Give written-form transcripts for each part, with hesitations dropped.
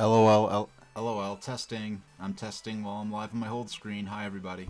LOL, testing. I'm testing while I'm live on my hold screen. Hi, everybody.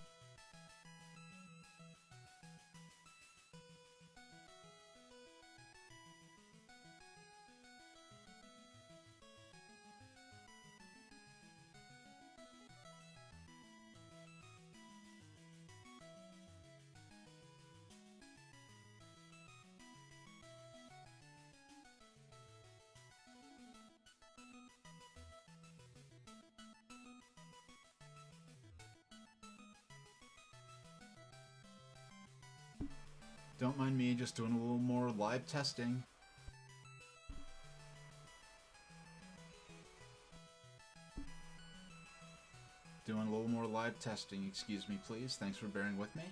Don't mind me, just doing a little more live testing. Doing a little more live testing, excuse me please. Thanks for bearing with me.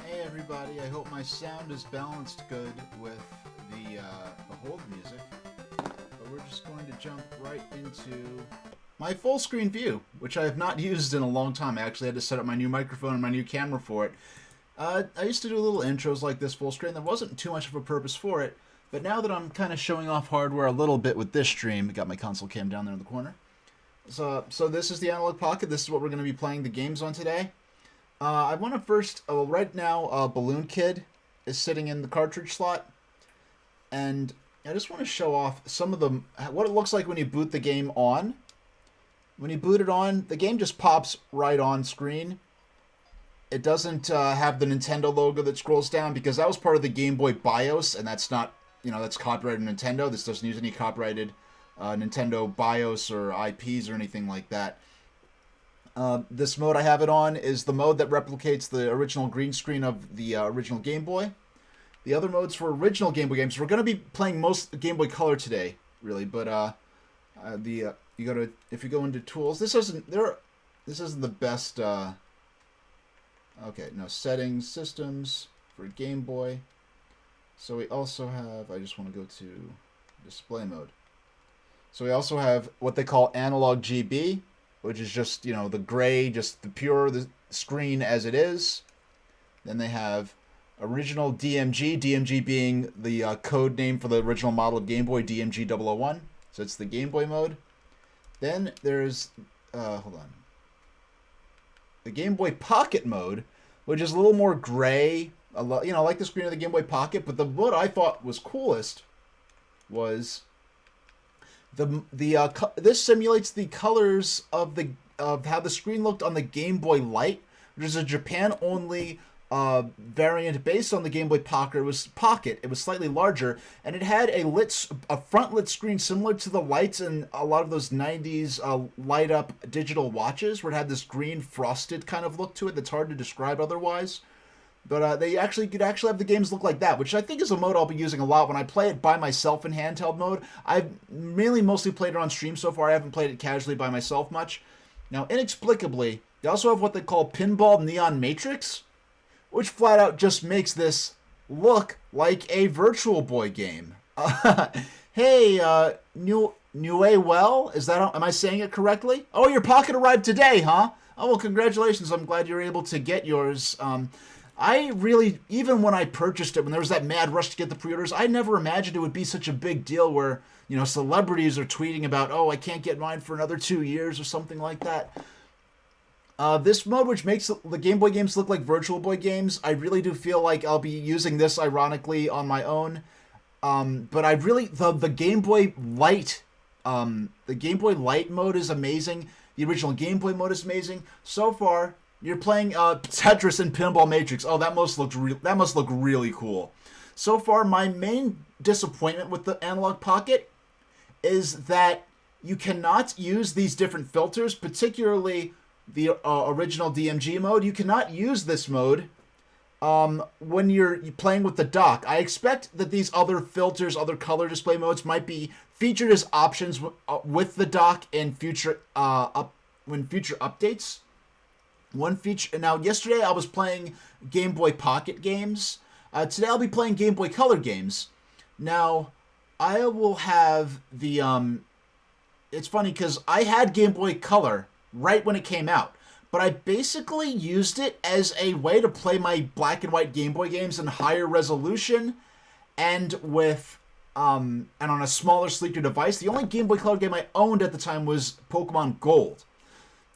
Hey everybody, I hope my sound is balanced good with the hold music. But we're just going to jump right into my full screen view, which I have not used in a long time. I actually had to set up my new microphone and my new camera for it. I used to do little intros like this full screen. There wasn't too much of a purpose for it, but now that I'm kind of showing off hardware a little bit with this stream, got my console cam down there in the corner. So this is the Analogue Pocket. This is what we're going to be playing the games on today. I want to first, right now, Balloon Kid is sitting in the cartridge slot, and I just want to show off some of what it looks like when you boot the game on. When you boot it on, the game just pops right on screen. It doesn't have the Nintendo logo that scrolls down because that was part of the Game Boy BIOS, and that's not, that's copyrighted Nintendo. This doesn't use any copyrighted Nintendo BIOS or IPs or anything like that. This mode I have it on is the mode that replicates the original green screen of the original Game Boy. The other modes for original Game Boy games, we're going to be playing most Game Boy Color today, really, but if you go into tools, this isn't the best. Okay, no, settings, systems for Game Boy. So we also have, I just want to go to display mode. So we also have what they call Analog GB, which is just, the gray, just the pure the screen as it is. Then they have original DMG, DMG being the code name for the original model of Game Boy, DMG 001. So it's the Game Boy mode. Then there's, hold on, the Game Boy Pocket mode, which is a little more gray, like the screen of the Game Boy Pocket. But the mode I thought was coolest was this simulates the colors of how the screen looked on the Game Boy Light, which is a Japan-only variant based on the Game Boy Pocket. It was Pocket. It was slightly larger, and it had a front lit screen similar to the lights in a lot of those 90s light up digital watches, where it had this green frosted kind of look to it that's hard to describe otherwise. But they could actually have the games look like that, which I think is a mode I'll be using a lot when I play it by myself in handheld mode. I've mostly played it on stream so far. I haven't played it casually by myself much. Now, inexplicably, they also have what they call Pinball Neon Matrix, which flat out just makes this look like a Virtual Boy game. Hey, Well, am I saying it correctly? Oh, your Pocket arrived today, huh? Oh, well, congratulations. I'm glad you're able to get yours. I really, even when I purchased it, when there was that mad rush to get the pre-orders, I never imagined it would be such a big deal where, celebrities are tweeting about, oh, I can't get mine for another 2 years or something like that. This mode, which makes the Game Boy games look like Virtual Boy games, I really do feel like I'll be using this ironically on my own. But I really, the Game Boy Light, the Game Boy Light mode is amazing. The original Game Boy mode is amazing. So far, you're playing Tetris and Pinball Matrix. Oh, that must look really cool. So far, my main disappointment with the Analogue Pocket is that you cannot use these different filters, particularly the original DMG mode. You cannot use this mode when you're playing with the dock. I expect that these other filters, other color display modes, might be featured as options with the dock in future future updates. One feature. Now, yesterday I was playing Game Boy Pocket games. Today I'll be playing Game Boy Color games. Now, I will have the. It's funny because I had Game Boy Color right when it came out, but I basically used it as a way to play my black and white Game Boy games in higher resolution and with and on a smaller, sleeker device. The only Game Boy Color game I owned at the time was Pokemon Gold.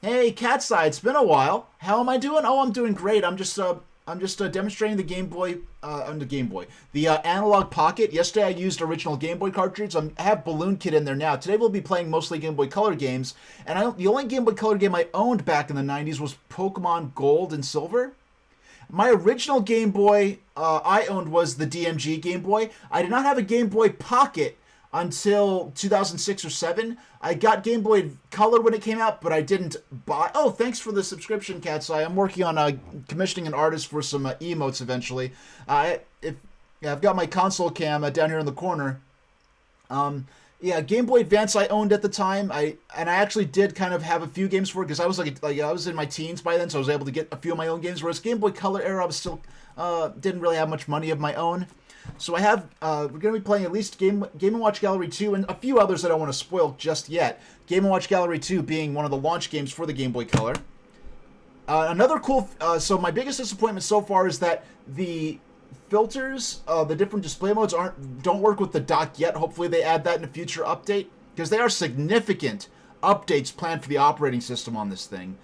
Hey, Cat's Eye, it's been a while. How am I doing? Oh, I'm doing great. I'm just demonstrating the Game Boy, the Analogue Pocket. Yesterday I used original Game Boy cartridge. I have Balloon Kid in there now. Today we'll be playing mostly Game Boy Color games. And the only Game Boy Color game I owned back in the 90s was Pokemon Gold and Silver. My original Game Boy I owned was the DMG Game Boy. I did not have a Game Boy Pocket until 2006 or 7. I got Game Boy Color when it came out, but I didn't buy. Oh, thanks for the subscription, Cat's Eye. I'm working on commissioning an artist for some emotes eventually. I've got my console cam down here in the corner. Yeah, Game Boy Advance I owned at the time. I actually did kind of have a few games for it because I was I was in my teens by then, so I was able to get a few of my own games. Whereas Game Boy Color era, I was still didn't really have much money of my own. So I have, we're going to be playing at least Game & Watch Gallery 2 and a few others I don't want to spoil just yet. Game & Watch Gallery 2 being one of the launch games for the Game Boy Color. Another cool. So my biggest disappointment so far is that the filters, the different display modes don't work with the dock yet. Hopefully they add that in a future update, because they are significant updates planned for the operating system on this thing.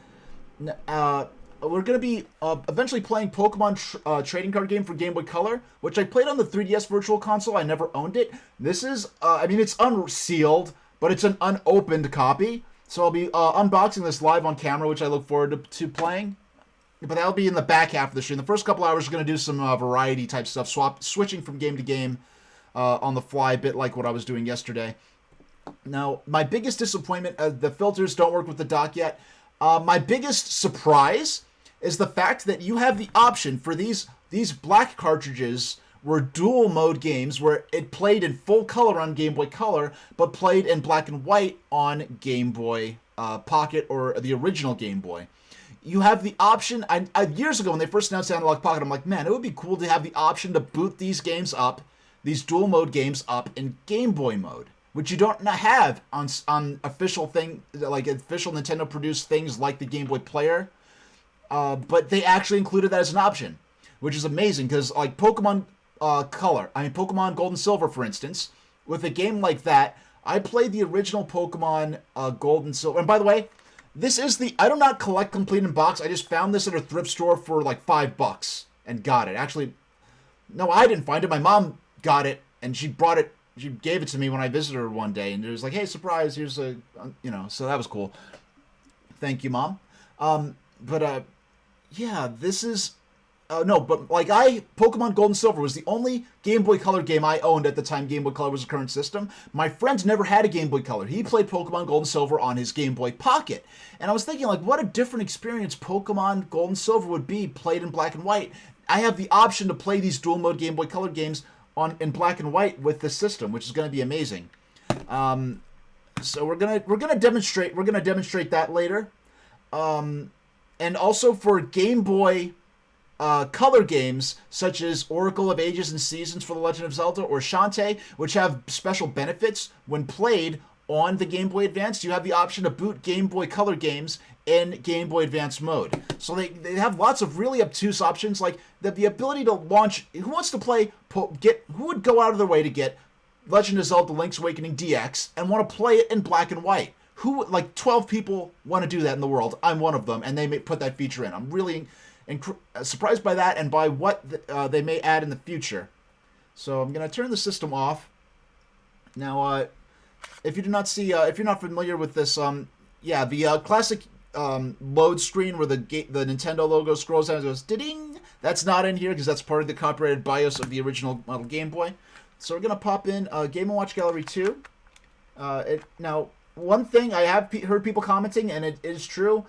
We're going to be eventually playing Pokemon trading card game for Game Boy Color, which I played on the 3DS Virtual Console. I never owned it. This is, I mean, it's unsealed, but it's an unopened copy. So I'll be unboxing this live on camera, which I look forward to playing. But that'll be in the back half of the stream. The first couple hours, we're going to do some variety type stuff, switching from game to game on the fly, a bit like what I was doing yesterday. Now, my biggest disappointment, the filters don't work with the dock yet. My biggest surprise is the fact that you have the option for these black cartridges were dual mode games where it played in full color on Game Boy Color, but played in black and white on Game Boy Pocket or the original Game Boy. You have the option, years ago when they first announced Analogue Pocket, I'm like, man, it would be cool to have the option to boot these games up, these dual mode games up in Game Boy mode, which you don't have on official thing, like official Nintendo produced things like the Game Boy Player, but they actually included that as an option, which is amazing, because like Pokemon Pokemon Gold and Silver, for instance, with a game like that, I played the original Pokemon Gold and Silver. And by the way, this is I do not collect complete in box. I just found this at a thrift store for like $5 and got it. Actually, no, I didn't find it. My mom got it, and she brought it. She gave it to me when I visited her one day, and it was like, hey, surprise, here's a, so that was cool. Thank you, Mom. Yeah, this is... Pokemon Gold and Silver was the only Game Boy Color game I owned at the time Game Boy Color was a current system. My friend never had a Game Boy Color. He played Pokemon Gold and Silver on his Game Boy Pocket. And I was thinking, like, what a different experience Pokemon Gold and Silver would be played in black and white. I have the option to play these dual mode Game Boy Color games in black and white with this system, which is going to be amazing. So we're gonna demonstrate that later. And also for Game Boy color games such as Oracle of Ages and Seasons for The Legend of Zelda or Shantae, which have special benefits when played on the Game Boy Advance, you have the option to boot Game Boy Color games in Game Boy Advance mode. So they have lots of really obtuse options, like the ability to launch. Who wants to play? Who would go out of their way to get Legend of Zelda: Link's Awakening DX and want to play it in black and white? Who, like 12 people want to do that in the world? I'm one of them, and they may put that feature in. I'm really surprised by that and by what they may add in the future. So I'm going to turn the system off. Now, if you do not see, if you're not familiar with this, the classic load screen where the Nintendo logo scrolls down and goes ding. That's not in here because that's part of the copyrighted BIOS of the original model Game Boy. So we're going to pop in Game & Watch Gallery 2. Now, one thing I have heard people commenting, and it is true,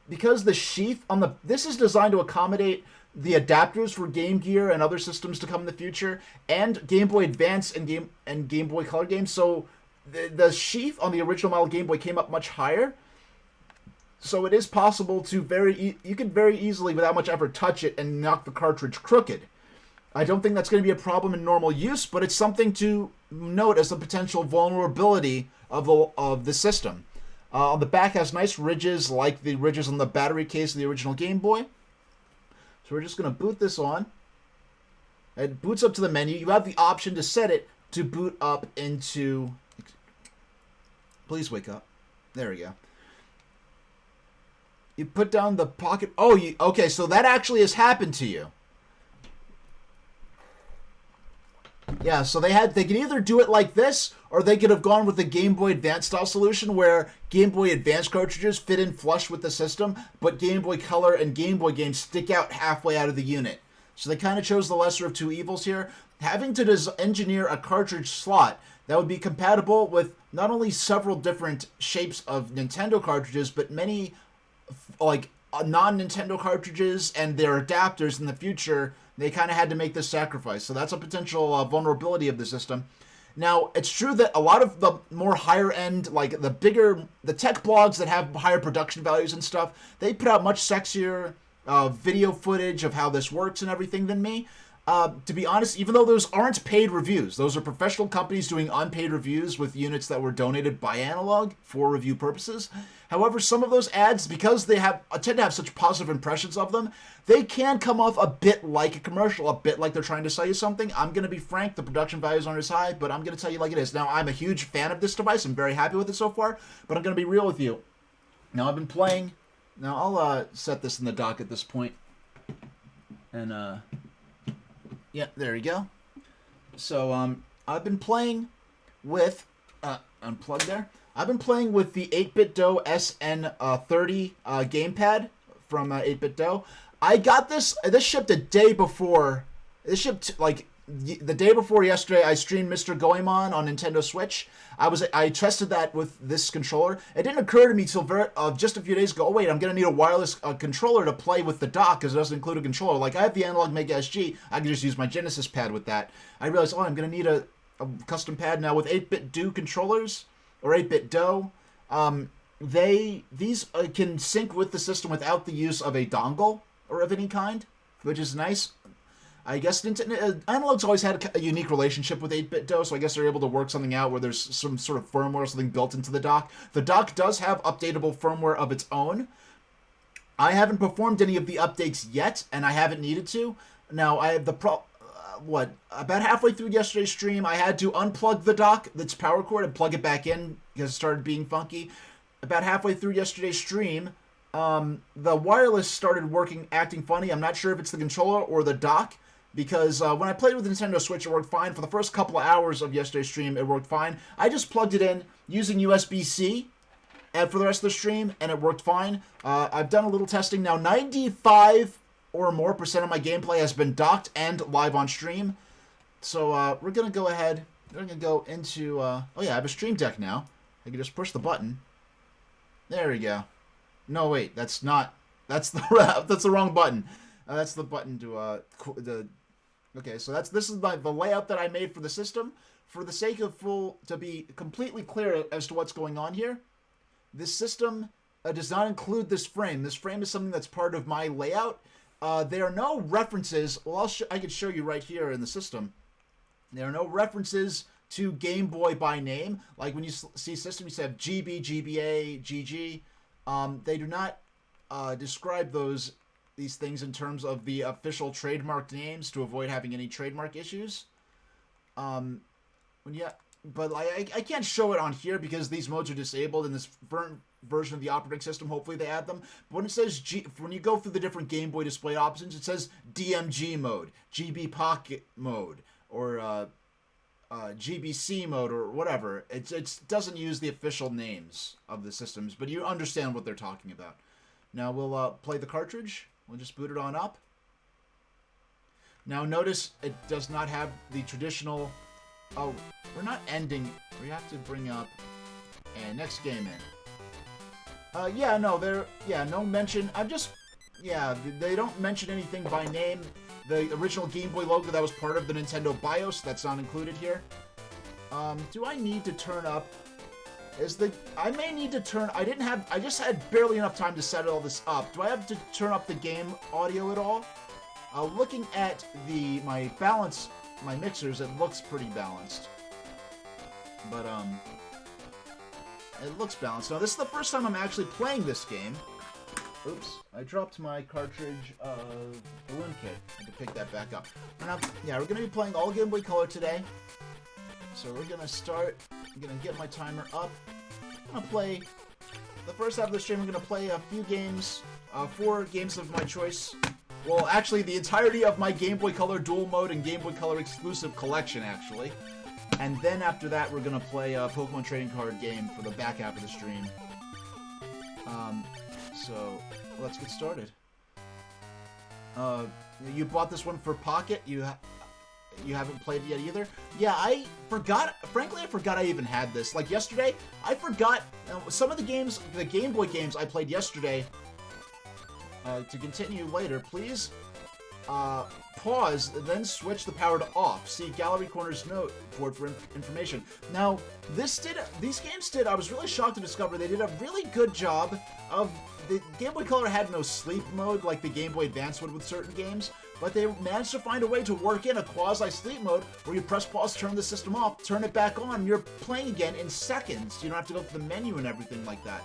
because the sheath on this is designed to accommodate the adapters for Game Gear and other systems to come in the future, and Game Boy Advance and Game Boy Color games. So the sheath on the original model Game Boy came up much higher. So it is possible to you could very easily, without much effort, touch it and knock the cartridge crooked. I don't think that's going to be a problem in normal use, but it's something to note as a potential vulnerability of the system. On the back has nice ridges like the ridges on the battery case of the original Game Boy. So we're just going to boot this on. It boots up to the menu. You have the option to set it to boot up into... Please wake up. There we go. You put down the pocket... okay, so that actually has happened to you. Yeah, so they could either do it like this, or they could have gone with the Game Boy Advance style solution where Game Boy Advance cartridges fit in flush with the system, but Game Boy Color and Game Boy games stick out halfway out of the unit. So they kind of chose the lesser of two evils here. Having to engineer a cartridge slot that would be compatible with not only several different shapes of Nintendo cartridges, but many like non-Nintendo cartridges and their adapters in the future. They kind of had to make this sacrifice. So that's a potential vulnerability of the system. Now, it's true that a lot of the more higher end, like the tech blogs that have higher production values and stuff, they put out much sexier video footage of how this works and everything than me. To be honest, even though those aren't paid reviews, those are professional companies doing unpaid reviews with units that were donated by Analogue for review purposes. However, some of those ads, because they tend to have such positive impressions of them, they can come off a bit like a commercial, a bit like they're trying to sell you something. I'm going to be frank, the production values aren't as high, but I'm going to tell you like it is. Now, I'm a huge fan of this device. I'm very happy with it so far, but I'm going to be real with you. Now, I've been playing... Now, I'll set this in the dock at this point. And, yeah, there you go. So, I've been playing with... unplug there. I've been playing with the 8BitDo SN30 gamepad from 8BitDo. I got this... This shipped a day before... This shipped, like, the day before yesterday. I streamed Mr. Goemon on Nintendo Switch. I tested that with this controller. It didn't occur to me till just a few days ago. Oh, wait, I'm going to need a wireless controller to play with the dock because it doesn't include a controller. Like, I have the Analogue Mega SG. I can just use my Genesis pad with that. I realized, oh, I'm going to need a custom pad now with 8BitDo controllers, or 8BitDo. These can sync with the system without the use of a dongle or of any kind, which is nice. I guess Analogue's always had a unique relationship with 8BitDo, so I guess they're able to work something out where there's some sort of firmware or something built into the dock. The dock does have updatable firmware of its own. I haven't performed any of the updates yet, and I haven't needed to. Now, I have about halfway through yesterday's stream, I had to unplug the dock, that's power cord, and plug it back in because it started being funky. About halfway through yesterday's stream, the wireless started acting funny. I'm not sure if it's the controller or the dock, because when I played with the Nintendo Switch, it worked fine. For the first couple of hours of yesterday's stream, it worked fine. I just plugged it in using USB-C and for the rest of the stream, and it worked fine. I've done a little testing. Now, 95 or more % of my gameplay has been docked and live on stream. So we're going to go ahead. We're going to go into... oh, yeah, I have a stream deck now. I can just push the button. There we go. No, wait, that's not... That's the wrong button. That's the button to... Okay, so this is the layout that I made for the system. For the sake of to be completely clear as to what's going on here, this system does not include this frame. This frame is something that's part of my layout. There are no references. Well, I can show you right here in the system. There are no references to Gameboy by name. Like when you see system, you have GB, GBA, GG. They do not describe these things in terms of the official trademark names to avoid having any trademark issues. But I can't show it on here because these modes are disabled in this version of the operating system. Hopefully they add them. But when it says when you go through the different Game Boy display options, it says DMG mode, GB Pocket mode, or GBC mode, or whatever. It doesn't use the official names of the systems, but you understand what they're talking about. Now we'll play the cartridge. We'll just boot it on up. Now notice it does not have the traditional... Oh, we're not ending. We have to bring up... And next game in. Yeah, no, no mention. They don't mention anything by name. The original Game Boy logo that was part of the Nintendo BIOS, that's not included here. Do I need to turn up... I may need to turn... I just had barely enough time to set all this up. Do I have to turn up the game audio at all? Looking at my mixers, it looks pretty balanced. But, it looks balanced. Now, this is the first time I'm actually playing this game. Oops, I dropped my cartridge balloon kit. I have to pick that back up. We're going to be playing all Game Boy Color today. So we're going to start. I'm going to get my timer up. I'm going to play the first half of the stream. I'm going to play a few games, 4 games of my choice. Well, actually, the entirety of my Game Boy Color Dual Mode and Game Boy Color exclusive collection, actually. And then after that, we're going to play a Pokemon trading card game for the back half of the stream. So let's get started. You bought this one for Pocket. You haven't played it yet either? Yeah, I forgot. Frankly, I forgot I even had this. Like yesterday, I forgot some of the games, the Game Boy games I played yesterday. To continue later, please pause, then switch the power to off. See Gallery Corner's note board for information. Now, these games did, I was really shocked to discover they did a really good job of, the Game Boy Color had no sleep mode like the Game Boy Advance would with certain games, but they managed to find a way to work in a quasi-sleep mode where you press pause, turn the system off, turn it back on, and you're playing again in seconds. You don't have to go to the menu and everything like that.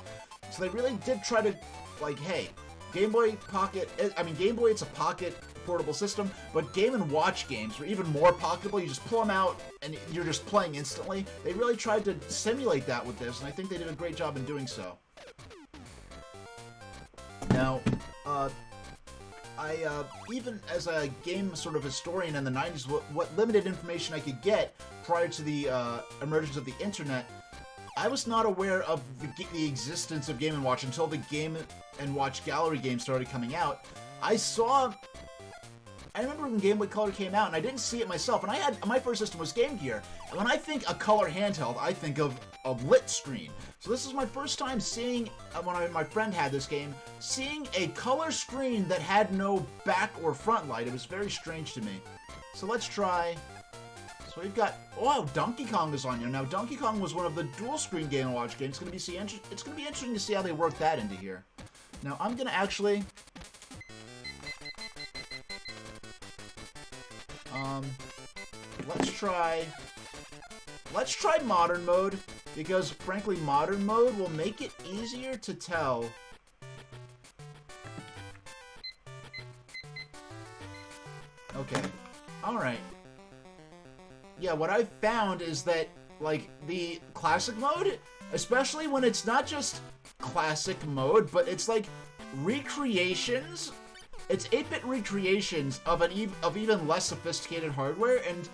So they really did try to, like, hey, Game Boy Pocket, I mean, Game Boy, it's a pocket portable system, but Game & Watch games are even more pocketable. You just pull them out, and you're just playing instantly. They really tried to simulate that with this, and I think they did a great job in doing so. Now, even as a game sort of historian in the 90s, what limited information I could get prior to the emergence of the internet, I was not aware of the existence of Game & Watch until the Game & Watch Gallery games started coming out. I remember when Game Boy Color came out, and I didn't see it myself, and my first system was Game Gear. And when I think a color handheld, I think of a lit screen. So this is my first time seeing, when my friend had this game, seeing a color screen that had no back or front light. It was very strange to me. So let's try. So we've got, oh, Donkey Kong is on here. Now, Donkey Kong was one of the dual-screen Game & Watch games. It's going to be interesting to see how they work that into here. Now, I'm going to actually... Let's try Modern Mode, because, frankly, Modern Mode will make it easier to tell... Okay. Alright. Yeah, what I've found is that, like, the classic mode, especially when it's not just classic mode, but it's like recreations. It's 8-bit recreations of even less sophisticated hardware, and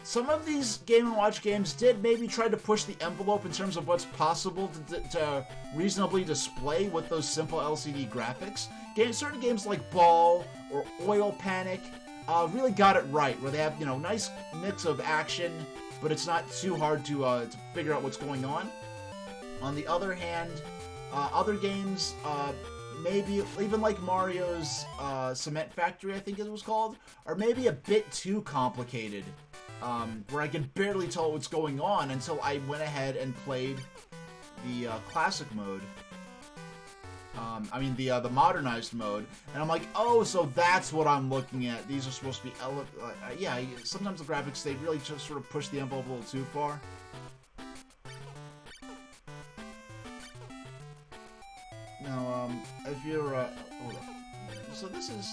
some of these Game & Watch games did maybe try to push the envelope in terms of what's possible to reasonably display with those simple LCD graphics. Certain games like Ball or Oil Panic really got it right, where they have, you know, nice mix of action, but it's not too hard to figure out what's going on. On the other hand, other games, maybe even like Mario's Cement Factory, I think it was called, are maybe a bit too complicated, where I can barely tell what's going on until I went ahead and played the classic mode. I mean the modernized mode, and I'm like, oh, so that's what I'm looking at. These are supposed to be yeah, sometimes the graphics, they really just sort of push the envelope a little too far. Now, if you're, hold on. So this is,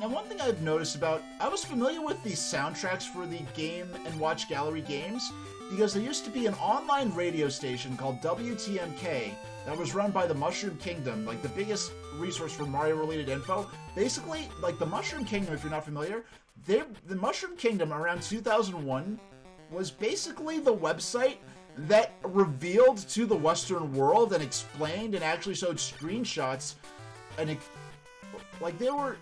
now one thing I've noticed about, I was familiar with the soundtracks for the Game & Watch Gallery games, because there used to be an online radio station called WTMK that was run by the Mushroom Kingdom, like the biggest resource for Mario-related info. Basically, like the Mushroom Kingdom, if you're not familiar, the Mushroom Kingdom around 2001 was basically the website that revealed to the Western world and explained and actually showed screenshots, and like they were...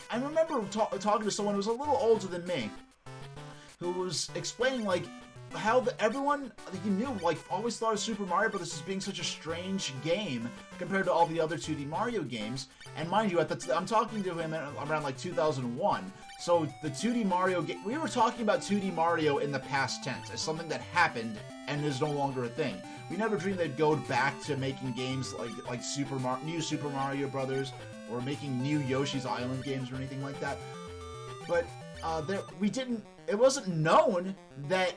I remember talking to someone who was a little older than me, who was explaining, like, how everyone, like, you knew, like, always thought of Super Mario Bros. As being such a strange game compared to all the other 2D Mario games. And mind you, I'm talking to him around, like, 2001. So the 2D Mario game, we were talking about 2D Mario in the past tense as something that happened and is no longer a thing. We never dreamed they'd go back to making games like new Super Mario Brothers, or making new Yoshi's Island games or anything like that. But it wasn't known that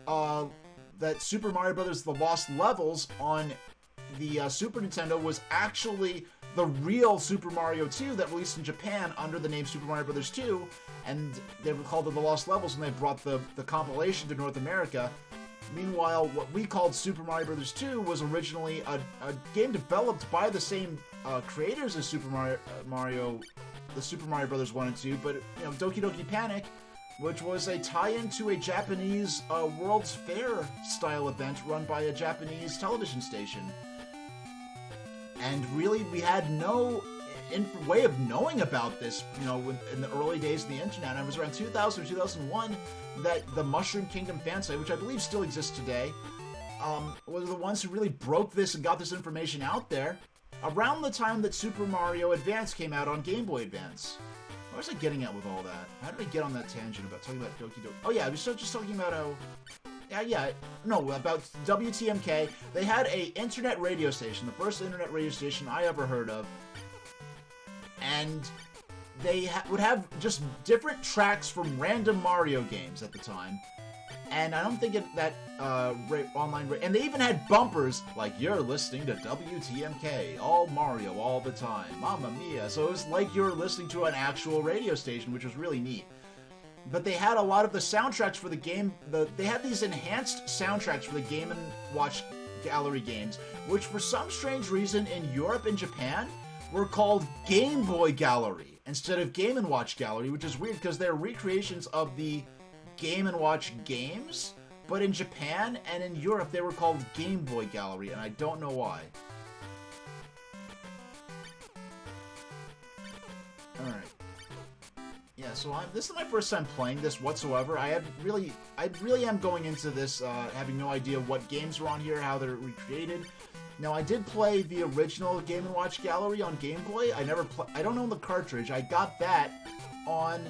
that Super Mario Bros. The Lost Levels on the Super Nintendo was actually the real Super Mario 2 that released in Japan under the name Super Mario Bros. 2, and they were called The Lost Levels, and they brought the compilation to North America. Meanwhile, what we called Super Mario Bros. 2 was originally a game developed by the same creators as Super Mario, the Super Mario Bros. 1 and 2, but, you know, Doki Doki Panic, which was a tie-in to a Japanese World's Fair style event run by a Japanese television station. And really, we had no way of knowing about this, you know, in the early days of the internet. And it was around 2000 or 2001 that the Mushroom Kingdom fansite, which I believe still exists today, were the ones who really broke this and got this information out there around the time that Super Mario Advance came out on Game Boy Advance. What was I getting at with all that? How did I get on that tangent about talking about Doki Doki? Oh yeah, I was just talking about how... about WTMK. They had a internet radio station, the first internet radio station I ever heard of. And they would have just different tracks from random Mario games at the time. And I don't think that online... And they even had bumpers like, "You're listening to WTMK, all Mario, all the time, Mamma Mia." So it was like you were listening to an actual radio station, which was really neat. But they had a lot of the soundtracks for the game... They had these enhanced soundtracks for the Game & Watch Gallery games, which for some strange reason in Europe and Japan were called Game Boy Gallery instead of Game & Watch Gallery, which is weird because they're recreations of the Game & Watch games, but in Japan and in Europe they were called Game Boy Gallery, and I don't know why. Alright. Yeah, so this is my first time playing this whatsoever. I really am going into this having no idea what games are on here, how they're recreated. Now, I did play the original Game & Watch Gallery on Game Boy. I don't own the cartridge. I got that on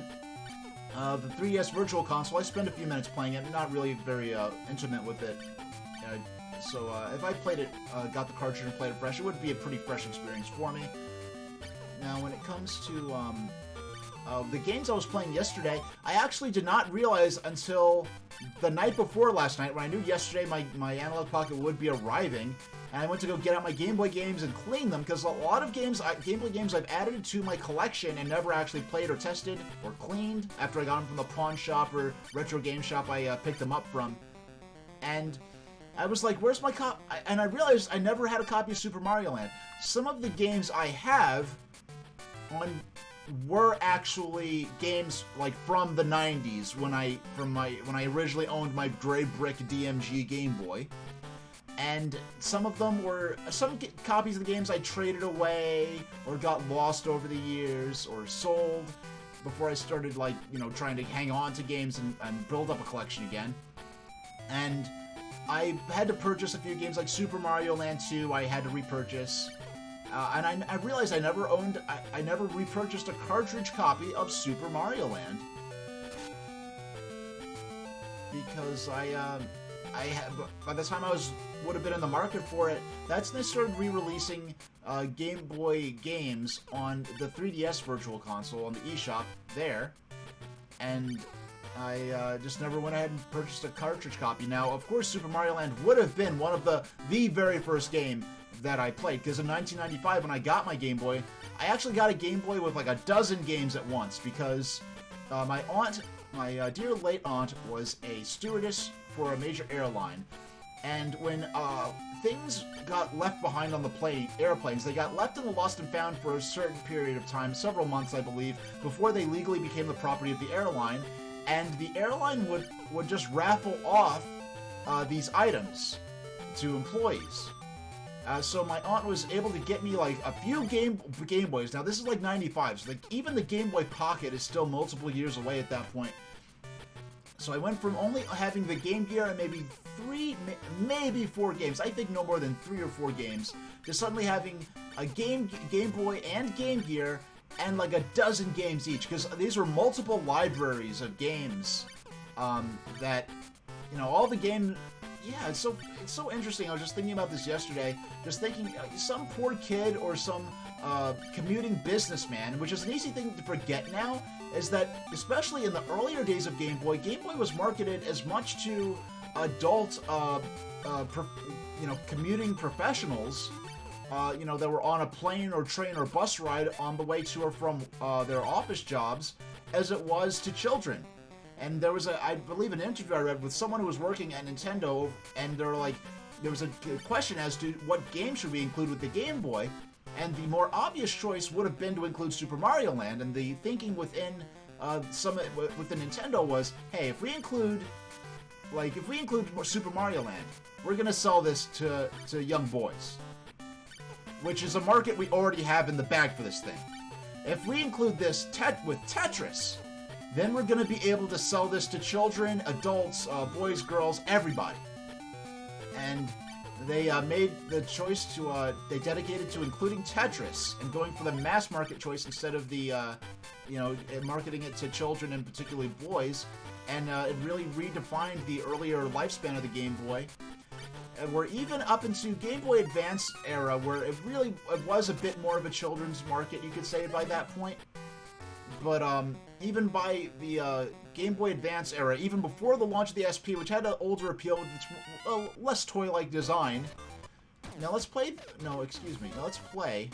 the 3DS Virtual Console. I spent a few minutes playing it, not really very intimate with it. So if I played it, got the cartridge and played it fresh, it would be a pretty fresh experience for me. Now, when it comes to the games I was playing yesterday, I actually did not realize until the night before last night, when I knew yesterday my Analogue Pocket would be arriving, and I went to go get out my Game Boy games and clean them, because a lot of Game Boy games I've added to my collection and never actually played or tested or cleaned after I got them from the pawn shop or retro game shop I picked them up from. And I was like, where's my copy? And I realized I never had a copy of Super Mario Land. Some of the games I have were actually games like from the 90s when I originally owned my gray brick DMG Game Boy. And some of them were some copies of the games I traded away or got lost over the years or sold before I started, like, you know, trying to hang on to games and build up a collection again. And I had to purchase a few games like Super Mario Land 2. I had to repurchase. And I realized I never repurchased a cartridge copy of Super Mario Land because by the time I would have been in the market for it, that's when they started re-releasing Game Boy games on the 3DS Virtual Console on the eShop there, and I just never went ahead and purchased a cartridge copy. Now, of course, Super Mario Land would have been one of the very first game that I played, because in 1995 when I got my Game Boy, I actually got a Game Boy with like a dozen games at once, because my dear late aunt was a stewardess for a major airline, and when things got left behind on the airplanes, they got left in the lost and found for a certain period of time, several months I believe, before they legally became the property of the airline, and the airline would just raffle off these items to employees. So my aunt was able to get me like a few Game Boys. Now this is like 95, so like even the Game Boy Pocket is still multiple years away at that point. So I went from only having the Game Gear and maybe maybe 4 games, I think no more than 3 or 4 games, to suddenly having a Game Boy and Game Gear and like a dozen games each, because these were multiple libraries of games that, you know, all the games. Yeah, it's so interesting. I was just thinking about this yesterday. Just thinking, some poor kid or some commuting businessman, which is an easy thing to forget now, is that especially in the earlier days of Game Boy was marketed as much to adult, commuting professionals, that were on a plane or train or bus ride on the way to or from their office jobs, as it was to children. And there was I believe, an interview I read with someone who was working at Nintendo, and there was a question as to what game should we include with the Game Boy, and the more obvious choice would have been to include Super Mario Land, and the thinking within within Nintendo was, hey, if we include Super Mario Land, we're gonna sell this to young boys, which is a market we already have in the bag for this thing. If we include this with Tetris, then we're going to be able to sell this to children, adults, boys, girls, everybody. And they made the choice they dedicated to including Tetris and going for the mass market choice instead of the, marketing it to children and particularly boys. And it really redefined the earlier lifespan of the Game Boy. And we're even up into Game Boy Advance era, where it was a bit more of a children's market, you could say, by that point. but even by the Game Boy Advance era, even before the launch of the SP, which had an older appeal with its less toy-like design. Now let's play. No, excuse me. Now let's play.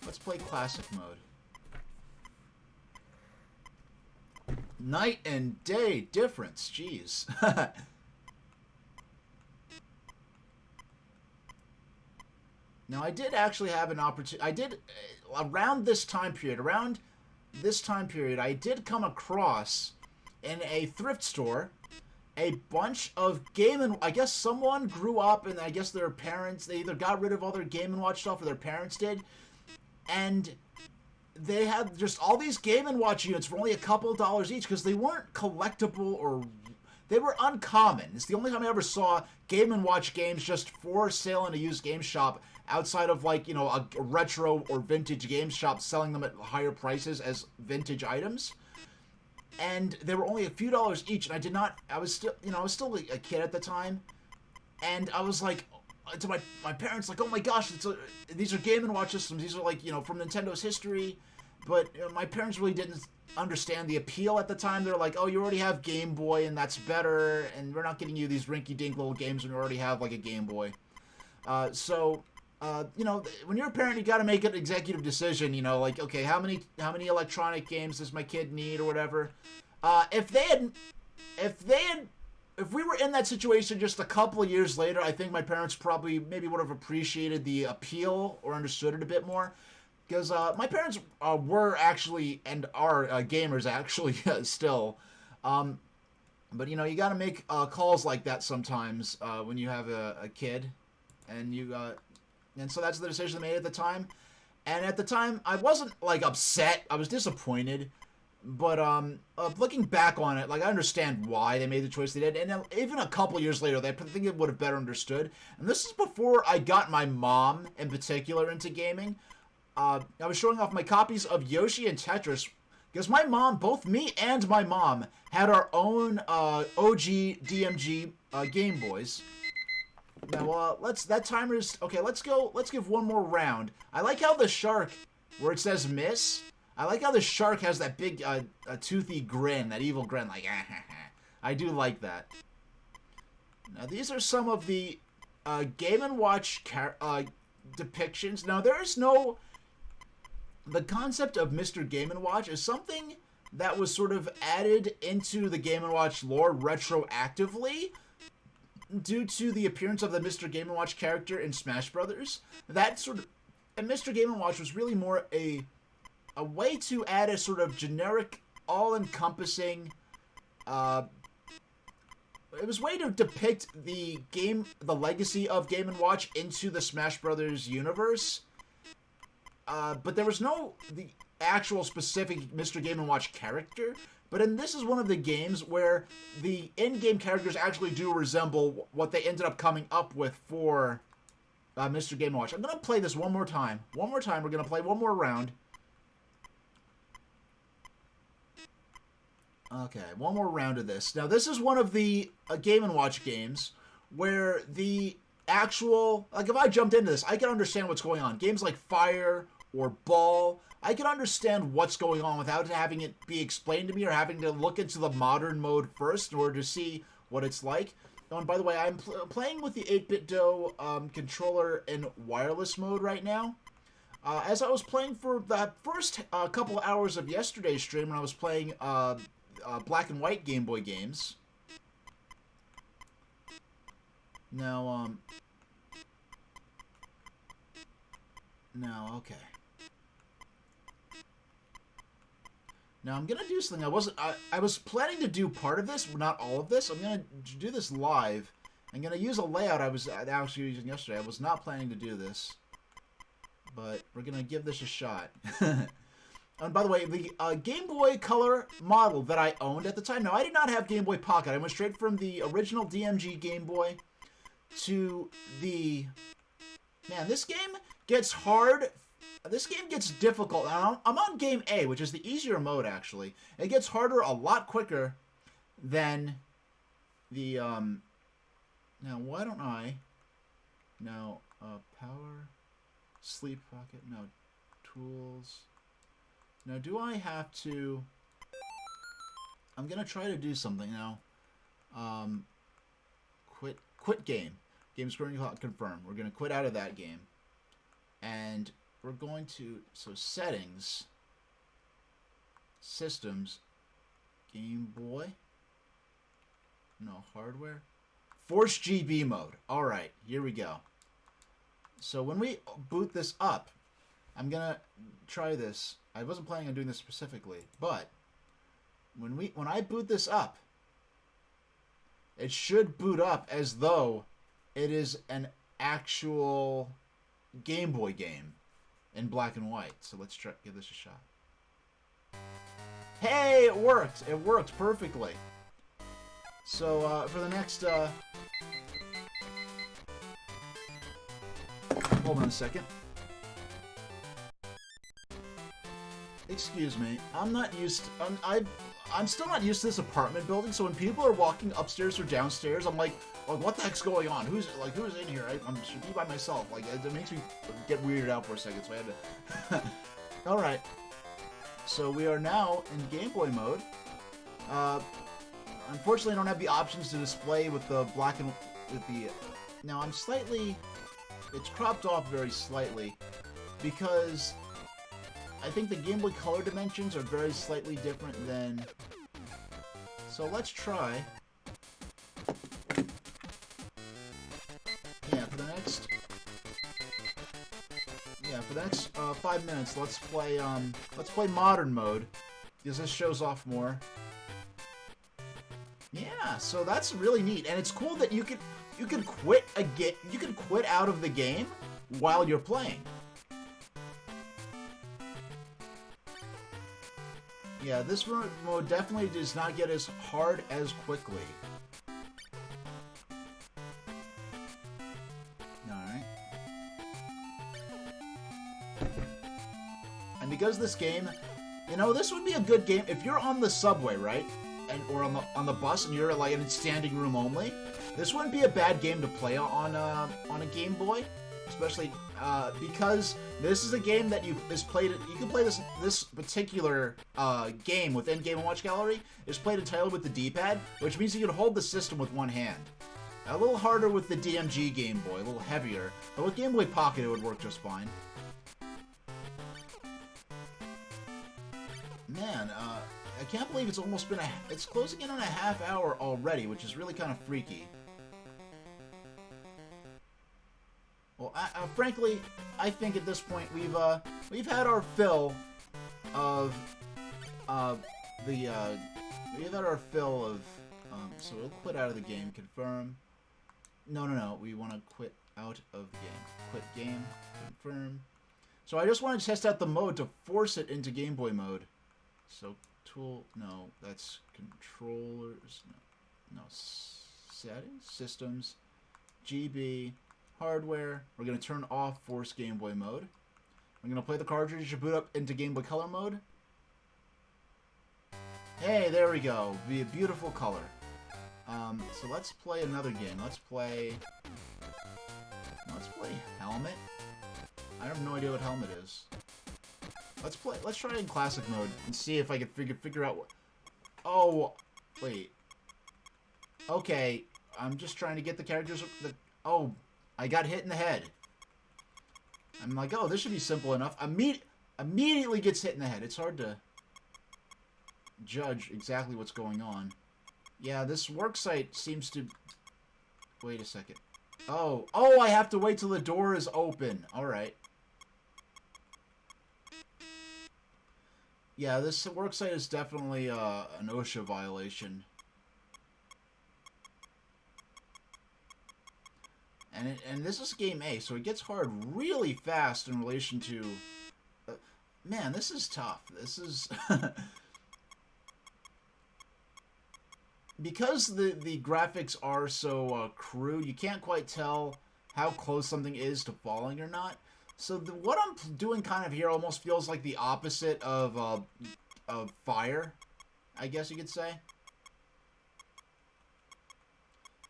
Let's play classic mode. Night and day difference. Jeez. Now, I did actually have an opportunity. I did, around this time period, I did come across in a thrift store a bunch of I guess someone grew up and I guess their parents, they either got rid of all their Game & Watch stuff or their parents did. And they had just all these Game & Watch units for only a couple dollars each because they weren't collectible or they were uncommon. It's the only time I ever saw Game & Watch games just for sale in a used game shop outside of, like, you know, a retro or vintage game shop selling them at higher prices as vintage items. And they were only a few dollars each, and I was still a kid at the time. And I was like, to my parents, like, oh my gosh, these are Game & Watch systems. These are, like, you know, from Nintendo's history. But my parents really didn't understand the appeal at the time. They're like, oh, you already have Game Boy, and that's better, and we're not getting you these rinky-dink little games when you already have, like, a Game Boy. You know, when you're a parent, you got to make an executive decision. You know, like, okay, how many electronic games does my kid need or whatever? If we were in that situation just a couple of years later, I think my parents probably maybe would have appreciated the appeal or understood it a bit more. Because my parents were actually and are gamers actually still. But, you know, you got to make calls like that sometimes when you have a kid. And so that's the decision they made at the time. And at the time, I wasn't, like, upset. I was disappointed. But looking back on it, like, I understand why they made the choice they did. And even a couple years later, I think it would have better understood. And this is before I got my mom, in particular, into gaming. I was showing off my copies of Yoshi and Tetris. Because my mom, both me and my mom, had our own OG DMG Game Boys. Now, that timer's... Okay, let's give one more round. I like how the shark, where it says miss, I like how the shark has that big, toothy grin, that evil grin, like, I do like that. Now, these are some of the, Game & Watch, depictions. Now, there's no... The concept of Mr. Game & Watch is something that was sort of added into the Game & Watch lore retroactively, due to the appearance of the Mr. Game & Watch character in Smash Brothers. That sort of... And Mr. Game & Watch was really more a way to add a sort of generic, all-encompassing... it was a way to depict the legacy of Game & Watch into the Smash Brothers universe. But there was no... the actual specific Mr. Game & Watch character... But this is one of the games where the in-game characters actually do resemble what they ended up coming up with for Mr. Game & Watch. I'm going to play this one more time. One more time. We're going to play one more round. Okay, one more round of this. Now, this is one of the Game & Watch games where the actual... Like, if I jumped into this, I can understand what's going on. Games like Fire or Ball... I can understand what's going on without having it be explained to me or having to look into the modern mode first in order to see what it's like. Oh, and by the way, I'm playing with the 8BitDo controller in wireless mode right now. As I was playing for the first couple hours of yesterday's stream when I was playing black and white Game Boy games. Now, okay. Now, I'm going to do something I was planning to do part of this, but not all of this. I'm going to do this live. I'm going to use a layout I was actually using yesterday. I was not planning to do this, but we're going to give this a shot. And by the way, the Game Boy Color model that I owned at the time, now I did not have Game Boy Pocket. I went straight from the original DMG Game Boy to the... Man, this game gets hard... This game gets difficult. I'm on Game A, which is the easier mode, actually. It gets harder a lot quicker than the, Now, why don't I... Now, power... Sleep Pocket... No. Tools... Now, do I have to... I'm going to try to do something now. Quit game. Game scoring confirmed. We're going to quit out of that game. And we're going to... So, settings. Systems. Game Boy. No, hardware. Force GB mode. Alright, here we go. So, when we boot this up... I'm going to try this. I wasn't planning on doing this specifically, but when I boot this up, it should boot up as though it is an actual Game Boy game in black and white. So let's try give this a shot. Hey, it worked. It worked perfectly. So for the next hold on a second. Excuse me, I'm not used to, I'm still not used to this apartment building, so when people are walking upstairs or downstairs, I'm like what the heck's going on? Who's in here? I should be by myself. Like, it makes me get weirded out for a second, so I had to... Alright. So we are now in Game Boy mode. Unfortunately, I don't have the options to display with the black and... with the... Now, I'm slightly... It's cropped off very slightly, because... I think the Game Boy Color dimensions are very slightly different than... So let's try... Yeah, for the next 5 minutes, let's play modern mode, because this shows off more. Yeah, so that's really neat, and it's cool that you can quit out of the game while you're playing. Yeah, this mode definitely does not get as hard as quickly. Alright. And because this game, you know, this would be a good game if you're on the subway, right? Or on the bus and you're like in standing room only. This wouldn't be a bad game to play on a Game Boy. Especially because this is a game that you can play this particular game within Game & Watch Gallery is played entirely with the D-pad, which means you can hold the system with one hand. A little harder with the DMG Game Boy, a little heavier, but with Game Boy Pocket it would work just fine. Man, I can't believe it's almost been it's closing in on a half hour already, which is really kind of freaky. Well, frankly, I think at this point we've had our fill of so we'll quit out of the game. Confirm. No. We want to quit out of the game. Quit game. Confirm. So I just want to test out the mode to force it into Game Boy mode. So tool. No, that's controllers. No. Settings. Systems. GB. Hardware. We're going to turn off Force Game Boy mode. I'm going to play the cartridge to boot up into Game Boy Color mode. Hey, there we go. Be a beautiful color. So let's play another game. Let's play Helmet. I have no idea what Helmet is. Let's try in classic mode and see if I can figure out what... Oh, wait. Okay, I'm just trying to get the characters... Oh, I got hit in the head. I'm like, oh, this should be simple enough. Immediately gets hit in the head. It's hard to judge exactly what's going on. Yeah, this worksite seems to... Wait a second. Oh, I have to wait till the door is open. Alright. Yeah, this worksite is definitely an OSHA violation. And this is game A, so it gets hard really fast in relation to... man, this is tough. This is... because the graphics are so crude, you can't quite tell how close something is to falling or not. So what I'm doing kind of here almost feels like the opposite of fire, I guess you could say.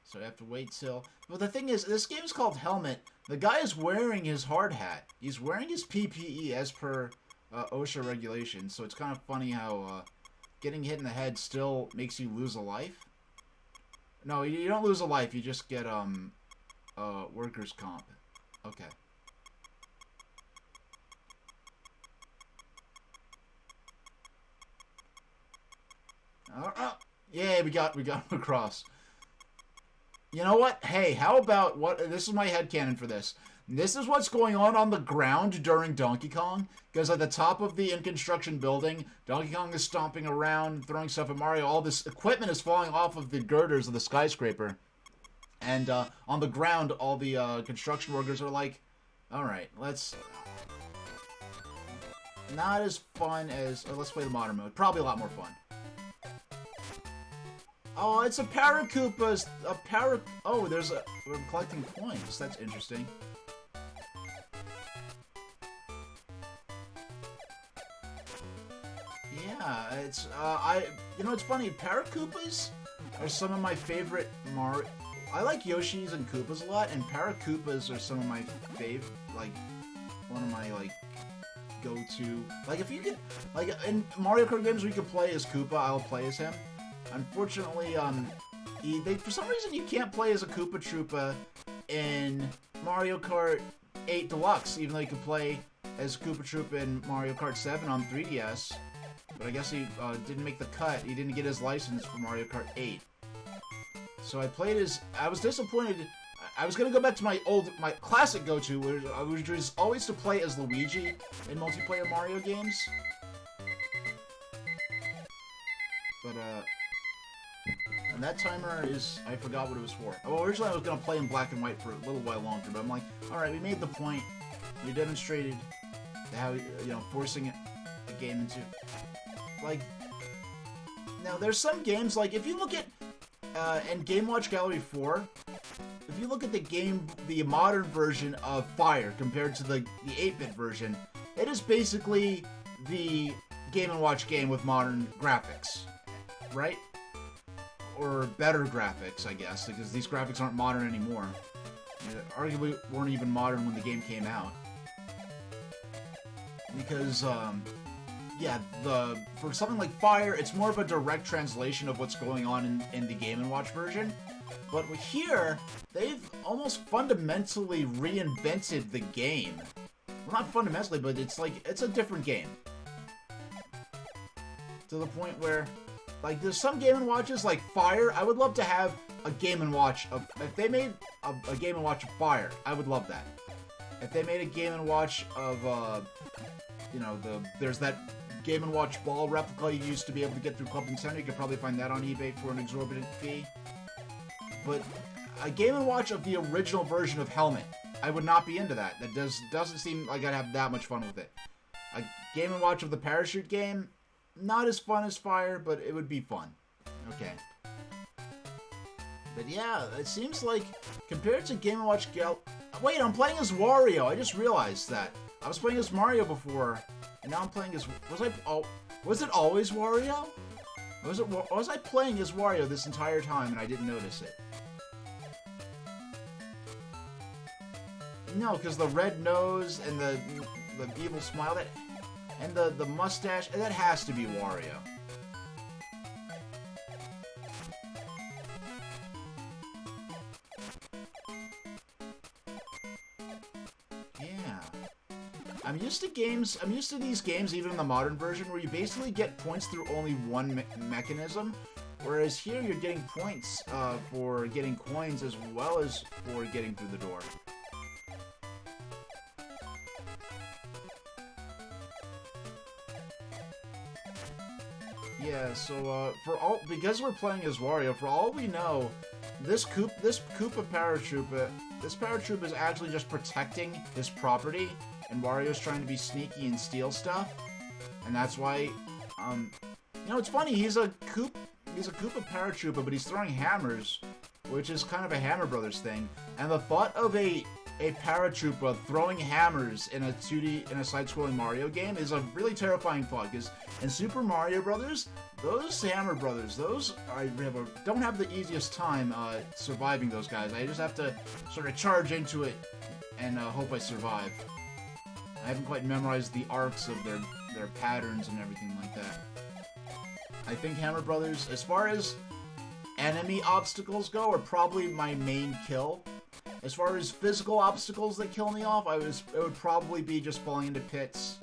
So I have to wait till... But the thing is, this game is called Helmet. The guy is wearing his hard hat. He's wearing his PPE as per OSHA regulations, so it's kind of funny how getting hit in the head still makes you lose a life. No, you don't lose a life, you just get workers' comp. Okay. Yeah, we got him across. You know what? Hey, how about what? This is my headcanon for this. This is what's going on the ground during Donkey Kong. Because at the top of the in-construction building, Donkey Kong is stomping around, throwing stuff at Mario. All this equipment is falling off of the girders of the skyscraper. And on the ground, all the construction workers are like, alright, let's... Not as fun as... let's play the modern mode. Probably a lot more fun. Oh, it's a Paracoopa's... Oh, there's a... We're collecting coins. That's interesting. Yeah, it's... You know, it's funny. Paracoopas are some of my favorite Mario... I like Yoshis and Koopas a lot, and Paracoopas are some of my like, one of my, like, go-to... Like, if you could... Like, in Mario Kart games where you can play as Koopa, I'll play as him. Unfortunately, for some reason you can't play as a Koopa Troopa in Mario Kart 8 Deluxe, even though you can play as Koopa Troopa in Mario Kart 7 on 3DS. But I guess he didn't make the cut. He didn't get his license for Mario Kart 8. So I played as... I was disappointed. I was going to go back to my classic go-to, which was always to play as Luigi in multiplayer Mario games. But, and that timer is... I forgot what it was for. Well, originally I was going to play in black and white for a little while longer, but I'm like, alright, we made the point. You demonstrated how, you know, forcing the game into... Like... Now, there's some games, like, if you look at... in Game Watch Gallery 4, if you look at the modern version of Fire compared to the 8-bit version, it is basically the Game & Watch game with modern graphics. Right? Or better graphics, I guess, because these graphics aren't modern anymore. They arguably weren't even modern when the game came out. Because, yeah, for something like Fire, it's more of a direct translation of what's going on in the Game & Watch version. But here, they've almost fundamentally reinvented the game. Well, not fundamentally, but it's like, it's a different game. To the point where... Like, there's some Game & Watches, like Fire. I would love to have a Game & Watch of... If they made a Game & Watch of Fire, I would love that. If they made a Game & Watch of, you know, there's that Game & Watch ball replica you used to be able to get through Club Nintendo. You could probably find that on eBay for an exorbitant fee. But a Game & Watch of the original version of Helmet, I would not be into that. That doesn't seem like I'd have that much fun with it. A Game & Watch of the Parachute game... Not as fun as Fire, but it would be fun. Okay. But yeah, it seems like, compared to Game & Watch Wait, I'm playing as Wario! I just realized that. I was playing as Mario before, and now I'm playing as... Was it always Wario? Was I playing as Wario this entire time and I didn't notice it? No, because the red nose and the evil smile, and the mustache, that has to be Wario. Yeah. I'm used to these games, even in the modern version, where you basically get points through only one mechanism, whereas here you're getting points for getting coins as well as for getting through the door. Yeah, so, because we're playing as Wario, for all we know, this Koopa Paratroopa is actually just protecting his property, and Wario's trying to be sneaky and steal stuff, and that's why, you know, it's funny, he's a Koopa Paratroopa, but he's throwing hammers, which is kind of a Hammer Brothers thing, and the thought of a Paratroopa throwing hammers in a side-scrolling Mario game is a really terrifying thought, because in Super Mario Brothers, those Hammer Brothers, don't have the easiest time surviving those guys. I just have to sort of charge into it and hope I survive. I haven't quite memorized the arcs of their their patterns and everything like that. I think Hammer Brothers, as far as enemy obstacles go, are probably my main kill. As far as physical obstacles that kill me off, it would probably be just falling into pits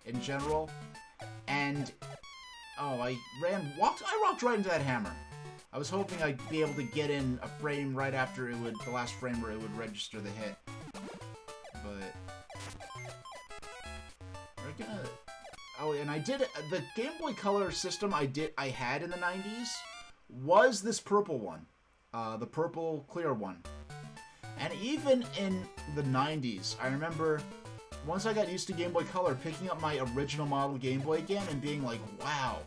in general. And oh, I walked right into that hammer. I was hoping I'd be able to get in a frame right after the last frame where it would register the hit. But we're gonna. Oh, and I did the Game Boy Color system I had in the 90s was this purple one, the purple clear one. And even in the 90s, I remember once I got used to Game Boy Color, picking up my original model Game Boy again and being like, wow,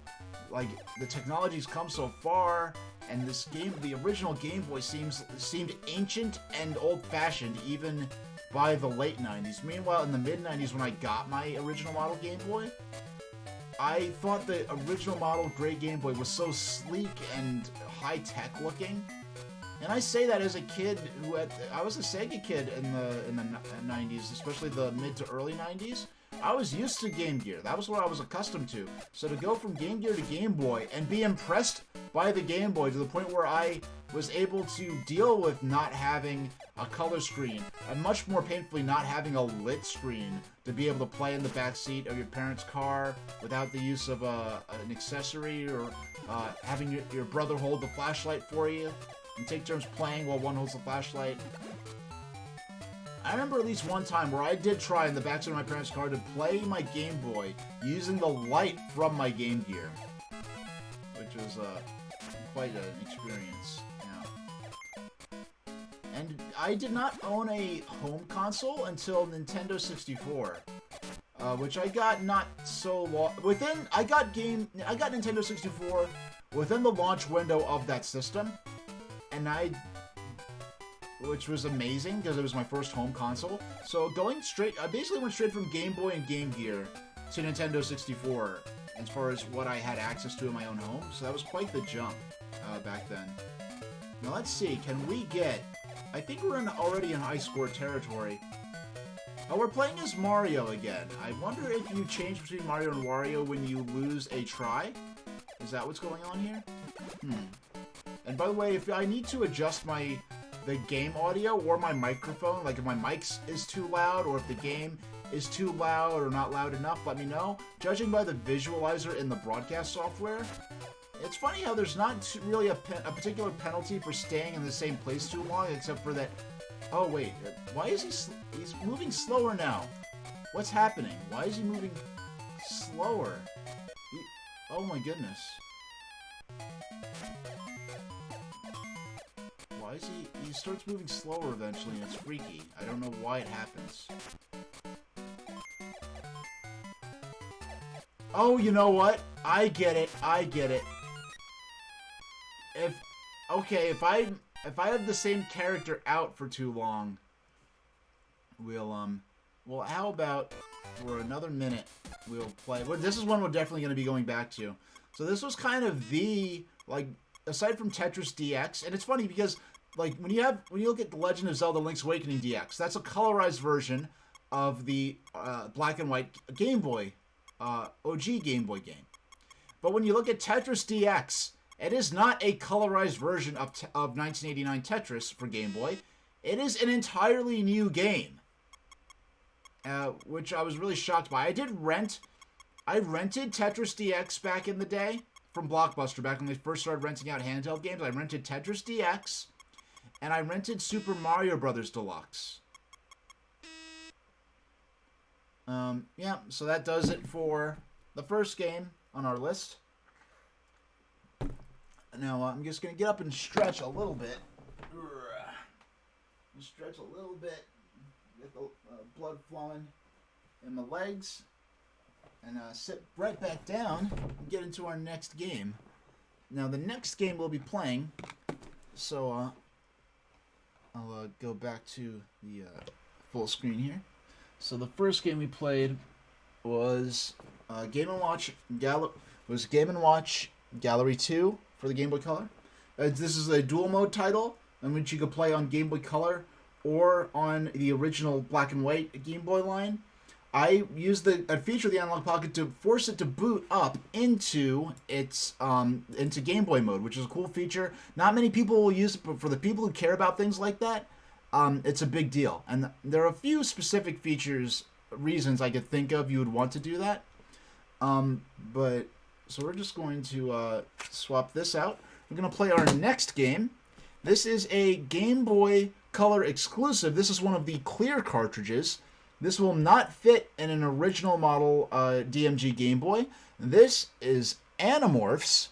like the technology's come so far, and the original Game Boy seemed ancient and old-fashioned even by the late 90s. Meanwhile, in the mid-90s when I got my original model Game Boy, I thought the original model gray Game Boy was so sleek and high-tech looking. And I say that as a kid I was a Sega kid in the 90s, especially the mid to early 90s. I was used to Game Gear. That was what I was accustomed to. So to go from Game Gear to Game Boy and be impressed by the Game Boy to the point where I was able to deal with not having a color screen, and much more painfully not having a lit screen to be able to play in the backseat of your parents' car without the use of an accessory, or having your brother hold the flashlight for you and take turns playing while one holds the flashlight. I remember at least one time where I did try in the backseat of my parents' car to play my Game Boy using the light from my Game Gear, which was quite an experience. Yeah. And I did not own a home console until Nintendo 64, which I got not so long. I got Nintendo 64 within the launch window of that system, and which was amazing because it was my first home console. So I basically went straight from Game Boy and Game Gear to Nintendo 64 as far as what I had access to in my own home. So that was quite the jump back then. Now let's see, can we get... I think we're already in high score territory. Oh, we're playing as Mario again. I wonder if you change between Mario and Wario when you lose a try? Is that what's going on here? And by the way, if I need to adjust the game audio or my microphone, like if my mic is too loud or if the game is too loud or not loud enough, let me know. Judging by the visualizer in the broadcast software, it's funny how there's not really a particular penalty for staying in the same place too long, except for that... Oh wait, why is he's moving slower now? What's happening? Why is he moving slower? Oh my goodness. Why is he starts moving slower eventually, and it's freaky. I don't know why it happens. Oh, you know what? I get it. If I have the same character out for too long, well, how about for another minute we'll play. Well, this is one we're definitely going to be going back to. So this was kind of aside from Tetris DX, and it's funny because like when you look at The Legend of Zelda: Link's Awakening DX, that's a colorized version of the black and white Game Boy, OG Game Boy game. But when you look at Tetris DX, it is not a colorized version of 1989 Tetris for Game Boy. It is an entirely new game, which I was really shocked by. I rented Tetris DX back in the day from Blockbuster, back when they first started renting out handheld games. I rented Tetris DX, and I rented Super Mario Bros. Deluxe. Yeah, so that does it for the first game on our list. Now, I'm just going to get up and stretch a little bit. Stretch a little bit. Get the blood flowing in my legs. And sit right back down and get into our next game. Now, the next game we'll be playing, so I'll go back to the full screen here. So the first game we played was Game & Watch Gallery 2 for the Game Boy Color. This is a dual mode title in which you could play on Game Boy Color or on the original black and white Game Boy line. I used a feature of the Analogue Pocket to force it to boot up into its into Game Boy mode, which is a cool feature. Not many people will use it, but for the people who care about things like that, it's a big deal. And there are a few specific reasons I could think of you would want to do that. But so we're just going to swap this out. We're going to play our next game. This is a Game Boy Color exclusive. This is one of the clear cartridges. This will not fit in an original model DMG Game Boy. This is Animorphs,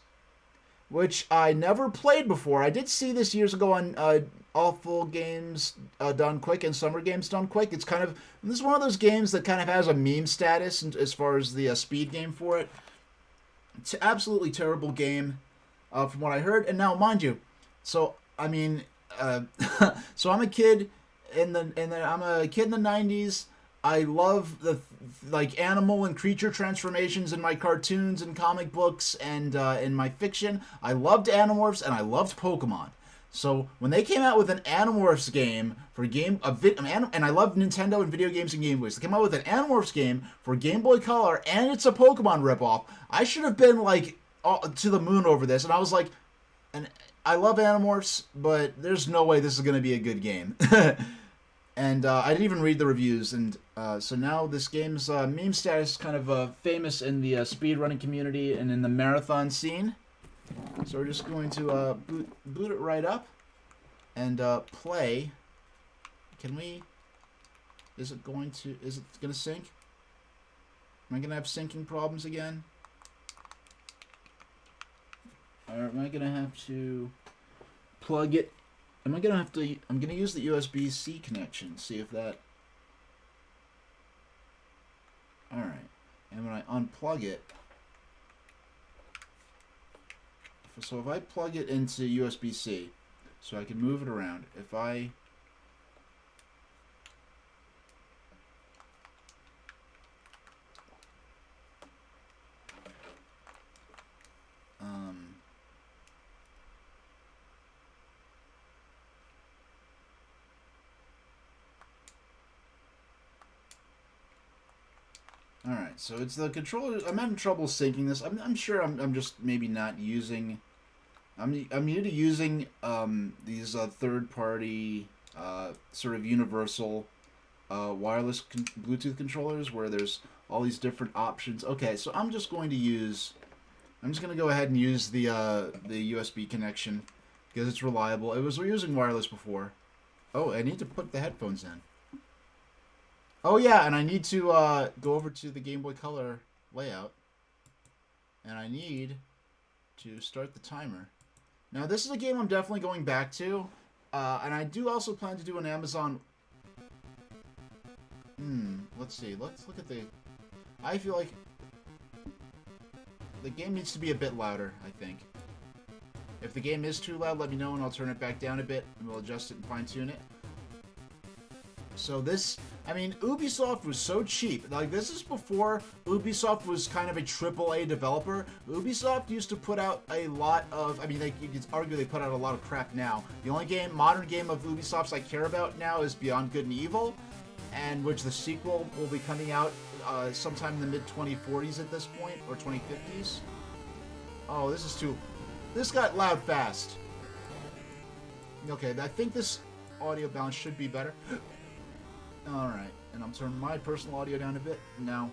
which I never played before. I did see this years ago on Awful Games Done Quick and Summer Games Done Quick. This is one of those games that kind of has a meme status as far as the speed game for it. It's an absolutely terrible game from what I heard. And now, mind you, so I mean, so I'm a kid I'm a kid in the 90s. I love the animal and creature transformations in my cartoons and comic books and in my fiction. I loved Animorphs and I loved Pokemon. So when they came out with an Animorphs game for and I love Nintendo and video games and Game Boys. They came out with an Animorphs game for Game Boy Color and it's a Pokemon ripoff. I should have been like to the moon over this, and I was like, and I love Animorphs, but there's no way this is going to be a good game. And I didn't even read the reviews, and so now this game's meme status is kind of famous in the speedrunning community and in the marathon scene. So we're just going to boot it right up and play. Can we? Is it going to sync? Am I going to have syncing problems again? Or am I going to have to plug it? I'm going to use the USB-C connection, see if that... Alright. And when I unplug it... So if I plug it into USB-C, so I can move it around, if I... Alright, so it's the controller. I'm having trouble syncing this. I'm sure I'm just maybe not using... I'm new to using these third-party sort of universal wireless Bluetooth controllers where there's all these different options. Okay, so I'm just going to go ahead and use the USB connection because it's reliable. We're using wireless before. Oh, I need to put the headphones in. Oh yeah, and I need to go over to the Game Boy Color layout, and I need to start the timer. Now this is a game I'm definitely going back to, and I do also plan to do an Amazon... let's see, let's look at the... I feel like the game needs to be a bit louder, I think. If the game is too loud, let me know and I'll turn it back down a bit, and we'll adjust it and fine-tune it. So this, I mean, Ubisoft was so cheap. Like, this is before Ubisoft was kind of a AAA developer. Ubisoft used to put out a lot of, I mean, you could argue they put out a lot of crap now. The only modern game of Ubisoft's I care about now is Beyond Good and Evil, and which the sequel will be coming out sometime in the mid-2040s at this point, or 2050s. Oh, this got loud fast. Okay, I think this audio balance should be better. Alright, and I'm turning my personal audio down a bit. Now,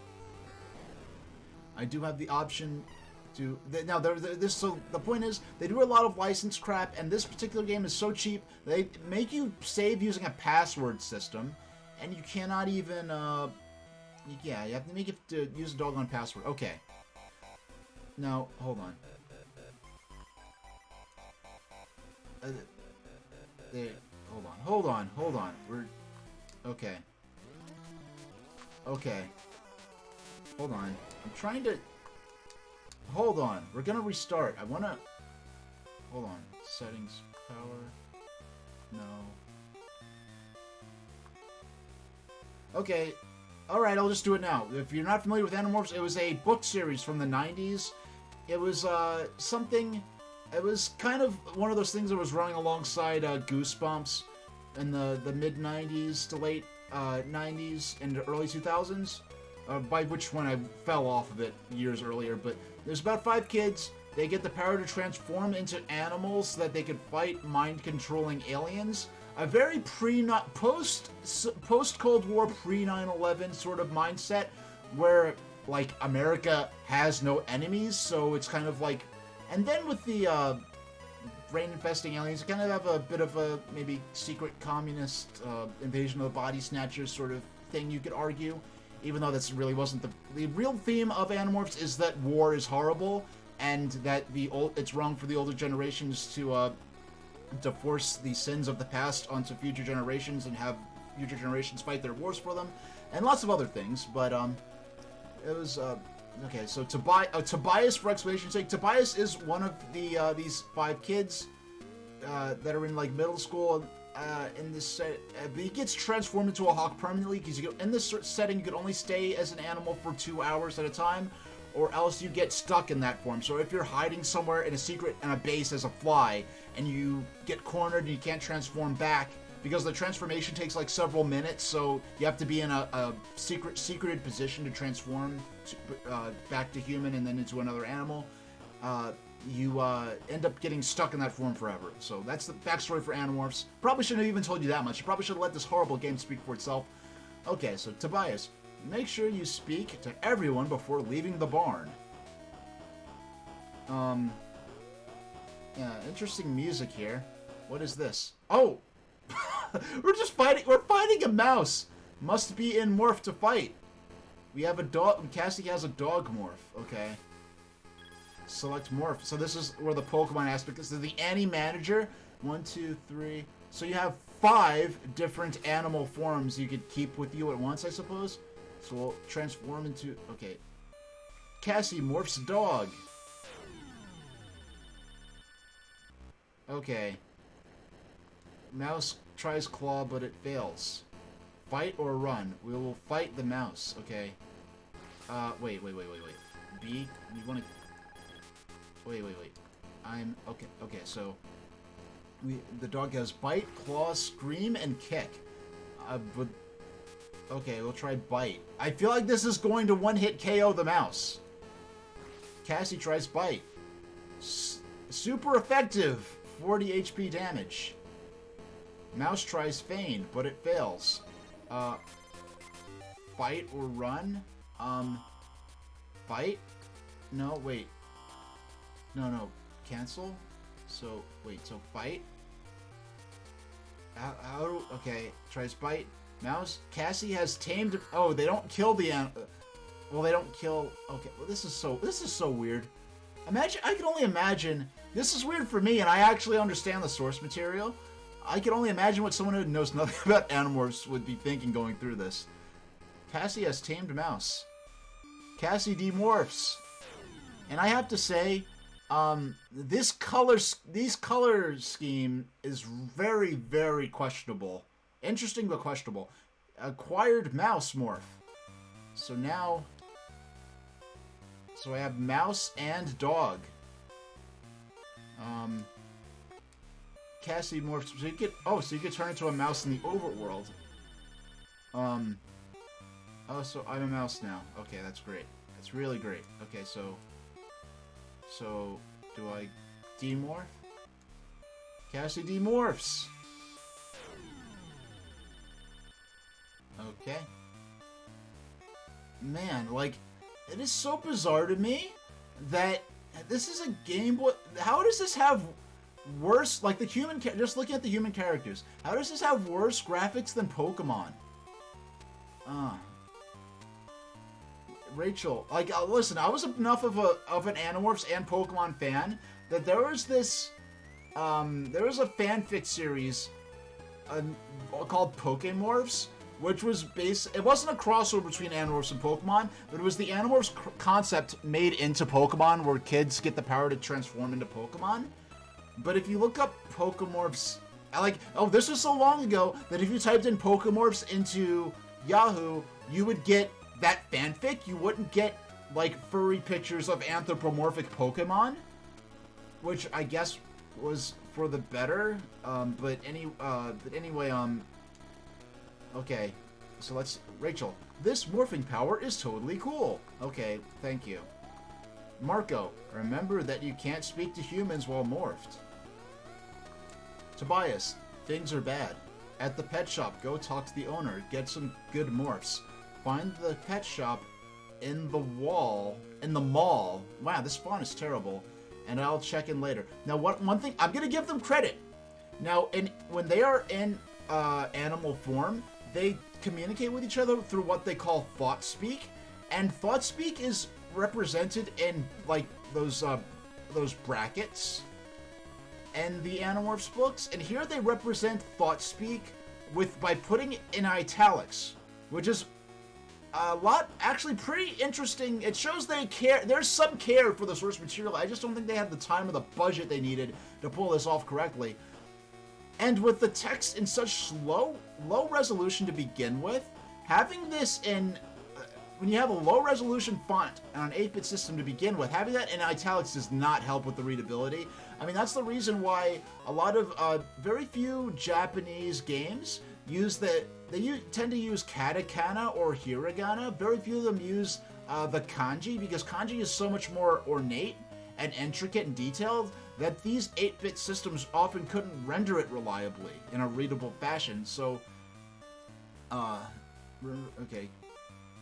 I do have the option to... So the point is, they do a lot of license crap, and this particular game is so cheap, they make you save using a password system, and you cannot even... yeah, you have to make it to use a doggone password. Okay. Now, hold on. Hold on. Okay. Hold on. I'm trying to... Hold on. We're gonna restart. I wanna... Hold on. Settings. Power. No. Okay. Alright, I'll just do it now. If you're not familiar with Animorphs, it was a book series from the 90s. It was, something... It was kind of one of those things that was running alongside Goosebumps in the mid-90s to late 90s and early 2000s. by which one I fell off of it years earlier, but there's about 5 kids. They get the power to transform into animals so that they could fight mind-controlling aliens. A very post-Cold War, pre-9/11 sort of mindset, where, like, America has no enemies, so it's kind of like... And then with the brain-infesting aliens, you kind of have a bit of a, maybe, secret communist invasion of the body snatchers sort of thing, you could argue. Even though this really wasn't the real theme of Animorphs is that war is horrible, and that it's wrong for the older generations to force the sins of the past onto future generations and have future generations fight their wars for them, and lots of other things. But it was okay. So Tobias, for explanation's sake, Tobias is one of these 5 kids that are in like middle school. In this set, but he gets transformed into a hawk permanently because in this setting you could only stay as an animal for 2 hours at a time, or else you get stuck in that form. So if you're hiding somewhere in a base as a fly, and you get cornered and you can't transform back because the transformation takes like several minutes, so you have to be in a secreted position to transform back to human and then into another animal. You end up getting stuck in that form forever. So that's the backstory for Animorphs. Probably shouldn't have even told you that much. You probably should have let this horrible game speak for itself. Okay, so Tobias, make sure you speak to everyone before leaving the barn. Yeah, interesting music here. What is this? Oh! We're fighting a mouse! Must be in Morph to fight. We have a dog. Cassie has a dog morph. Okay. Select Morph. So this is where the Pokemon aspect is. So the Annie Manager. 1, 2, 3. So you have 5 different animal forms you could keep with you at once, I suppose. So we'll transform into... Okay. Cassie morphs dog. Okay. Mouse tries claw, but it fails. Fight or run. We will fight the mouse. Okay. Wait. B, you want to... Wait. I'm... Okay, so... The dog has bite, claw, scream, and kick. But... Okay, we'll try bite. I feel like this is going to one-hit KO the mouse. Cassie tries bite. Super effective! 40 HP damage. Mouse tries feign, but it fails. Fight or run? Fight? No, wait. No. Cancel? So, wait, so fight? Okay, tries bite. Mouse? Cassie has tamed... Oh, they don't kill the... Well, they don't kill... Okay, well, this is so weird. I can only imagine... This is weird for me, and I actually understand the source material. I can only imagine what someone who knows nothing about Animorphs would be thinking going through this. Cassie has tamed mouse. Cassie demorphs. And I have to say, this color scheme is very, very questionable. Interesting, but questionable. Acquired mouse morph. So now... So I have mouse and dog. Cassie morphs. So you could turn into a mouse in the overworld. Oh, so I'm a mouse now. Okay, that's great. That's really great. Okay, so do I demorph? Cassie demorphs. Okay. Man, like, it is so bizarre to me that this is a Game Boy. How does this have worse, like the human, just looking at the human characters, how does this have worse graphics than Pokemon? Rachel, like, listen, I was enough of an Animorphs and Pokemon fan that there was this, there was a fanfic series called Pokemorphs, which was it wasn't a crossover between Animorphs and Pokemon, but it was the Animorphs concept made into Pokemon, where kids get the power to transform into Pokemon. But if you look up Pokemorphs, this was so long ago that if you typed in Pokemorphs into Yahoo, you would get that fanfic. You wouldn't get, like, furry pictures of anthropomorphic Pokemon, which I guess was for the better. But anyway, okay. So let's... Rachel, this morphing power is totally cool. Okay, thank you. Marco, remember that you can't speak to humans while morphed. Tobias, things are bad. At the pet shop, go talk to the owner. Get some good morphs. Find the pet shop in the mall. Wow, this font is terrible. And I'll check in later. Now, one thing, I'm gonna give them credit. Now, when they are in animal form, they communicate with each other through what they call thought speak, and thought speak is represented in like those brackets and the Animorphs books, and here they represent thought speak by putting it in italics, which is a lot, actually pretty interesting. It shows they care. There's some care for the source material. I just don't think they had the time or the budget they needed to pull this off correctly. And with the text in such low resolution to begin with, having this in when you have a low resolution font on an 8-bit system to begin with, having that in italics does not help with the readability. I mean, that's the reason why a lot of very few Japanese games tend to use katakana or hiragana. Very few of them use the kanji, because kanji is so much more ornate and intricate and detailed that these 8-bit systems often couldn't render it reliably in a readable fashion. So, okay.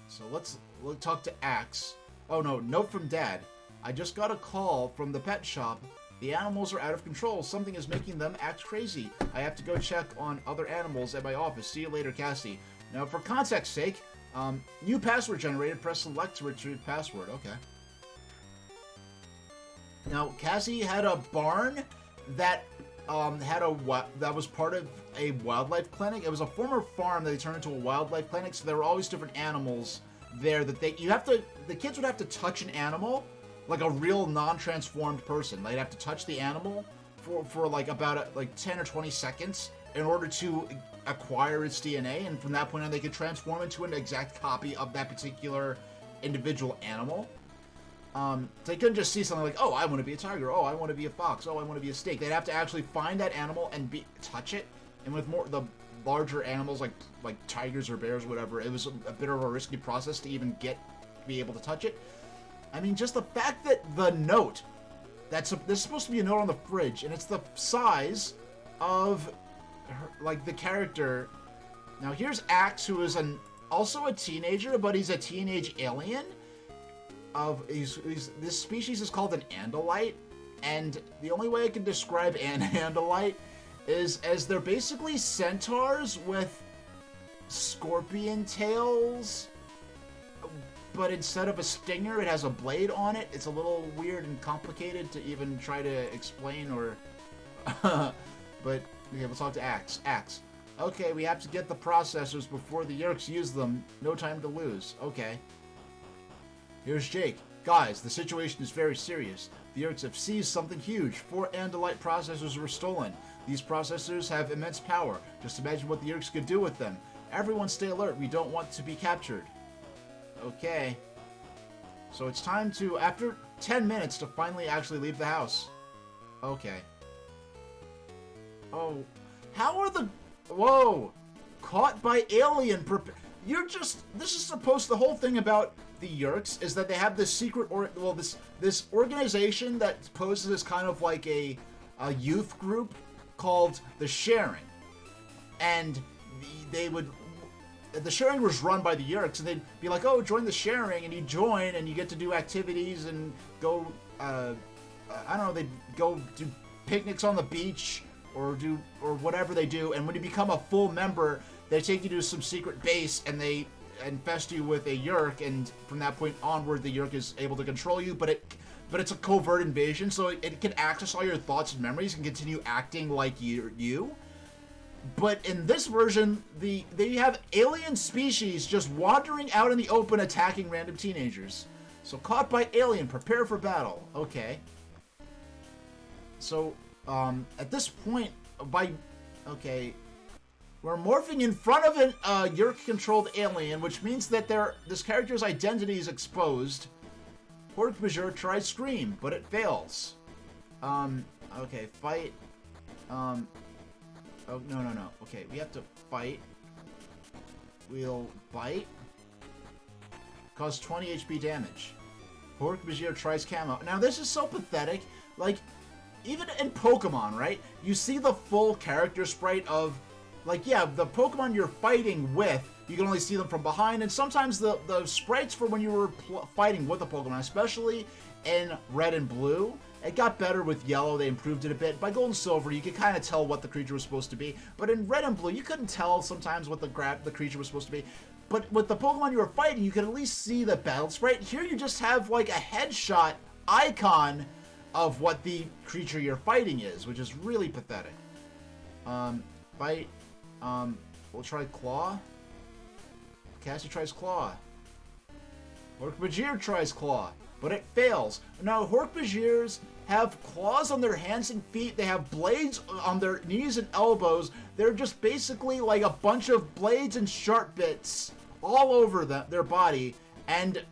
So let's talk to Axe. Oh no, note from Dad. I just got a call from the pet shop. The animals are out of control. Something is making them act crazy. I have to go check on other animals at my office. See you later, Cassie. Now, for context's sake, new password generated. Press select to retrieve password. Okay. Now, Cassie had a barn that that was part of a wildlife clinic. It was a former farm that they turned into a wildlife clinic, so there were always different animals there that the kids would have to touch an animal like a real non-transformed person. They'd have to touch the animal for like about 10 or 20 seconds in order to acquire its DNA, and from that point on they could transform into an exact copy of that particular individual animal. They couldn't just see something like, oh, I want to be a tiger, oh, I want to be a fox, oh, I want to be a snake. They'd have to actually find that animal and touch it. And with the larger animals like tigers or bears or whatever, it was a bit of a risky process to even be able to touch it. I mean, just the fact that the note, this is supposed to be a note on the fridge, and it's the size of the character. Now here's Axe, who is also a teenager, but he's a teenage alien. This species is called an Andalite, and the only way I can describe an Andalite is as they're basically centaurs with scorpion tails, but instead of a stinger, it has a blade on it. It's a little weird and complicated to even try to explain, or but okay, let's talk to Axe. Axe. Okay, we have to get the processors before the Yerks use them. No time to lose. Okay. Here's Jake. Guys, the situation is very serious. The Yerks have seized something huge. 4 Andalite processors were stolen. These processors have immense power. Just imagine what the Yerks could do with them. Everyone stay alert. We don't want to be captured. Okay. So it's time to, after 10 minutes, to finally actually leave the house. Okay. Oh. How are the... Whoa! Caught by alien... This is supposed... The whole thing about the Yerks is that they have this secret... this organization that poses as kind of like a youth group called the Sharing. And the Sharing was run by the Yerks, and they'd be like, oh, join the Sharing, and you join, and you get to do activities and go... I don't know, they'd go do picnics on the beach, or whatever they do, and when you become a full member, they take you to some secret base, and they infest you with a Yerk, and from that point onward, the Yerk is able to control you, but it's a covert invasion, so it can access all your thoughts and memories and continue acting like you. But in this version, they have alien species just wandering out in the open, attacking random teenagers. So, caught by alien, prepare for battle. Okay. So, at this point, we're morphing in front of a Yerk-controlled alien, which means that this character's identity is exposed. Pork Major tries Scream, but it fails. Okay, fight. Oh, no. Okay, we have to fight. We'll bite. Cause 20 HP damage. Hork-Bajir tries camo. Now this is so pathetic. Like, even in Pokemon, right? You see the full character sprite of, like, yeah, the Pokemon you're fighting with, you can only see them from behind, and sometimes the sprites for when you were fighting with a Pokemon, especially in Red and Blue, it got better with Yellow, they improved it a bit. By Gold and Silver, you could kind of tell what the creature was supposed to be, but in Red and Blue, you couldn't tell sometimes what the creature was supposed to be. But with the Pokemon you were fighting, you could at least see the battle sprite. Here you just have, like, a headshot icon of what the creature you're fighting is, which is really pathetic. Bite. We'll try Claw. Cassie tries Claw. Hork-Bajir tries Claw, but it fails. Now, Hork-Bajirs have claws on their hands and feet. They have blades on their knees and elbows. They're just basically like a bunch of blades and sharp bits all over their body. And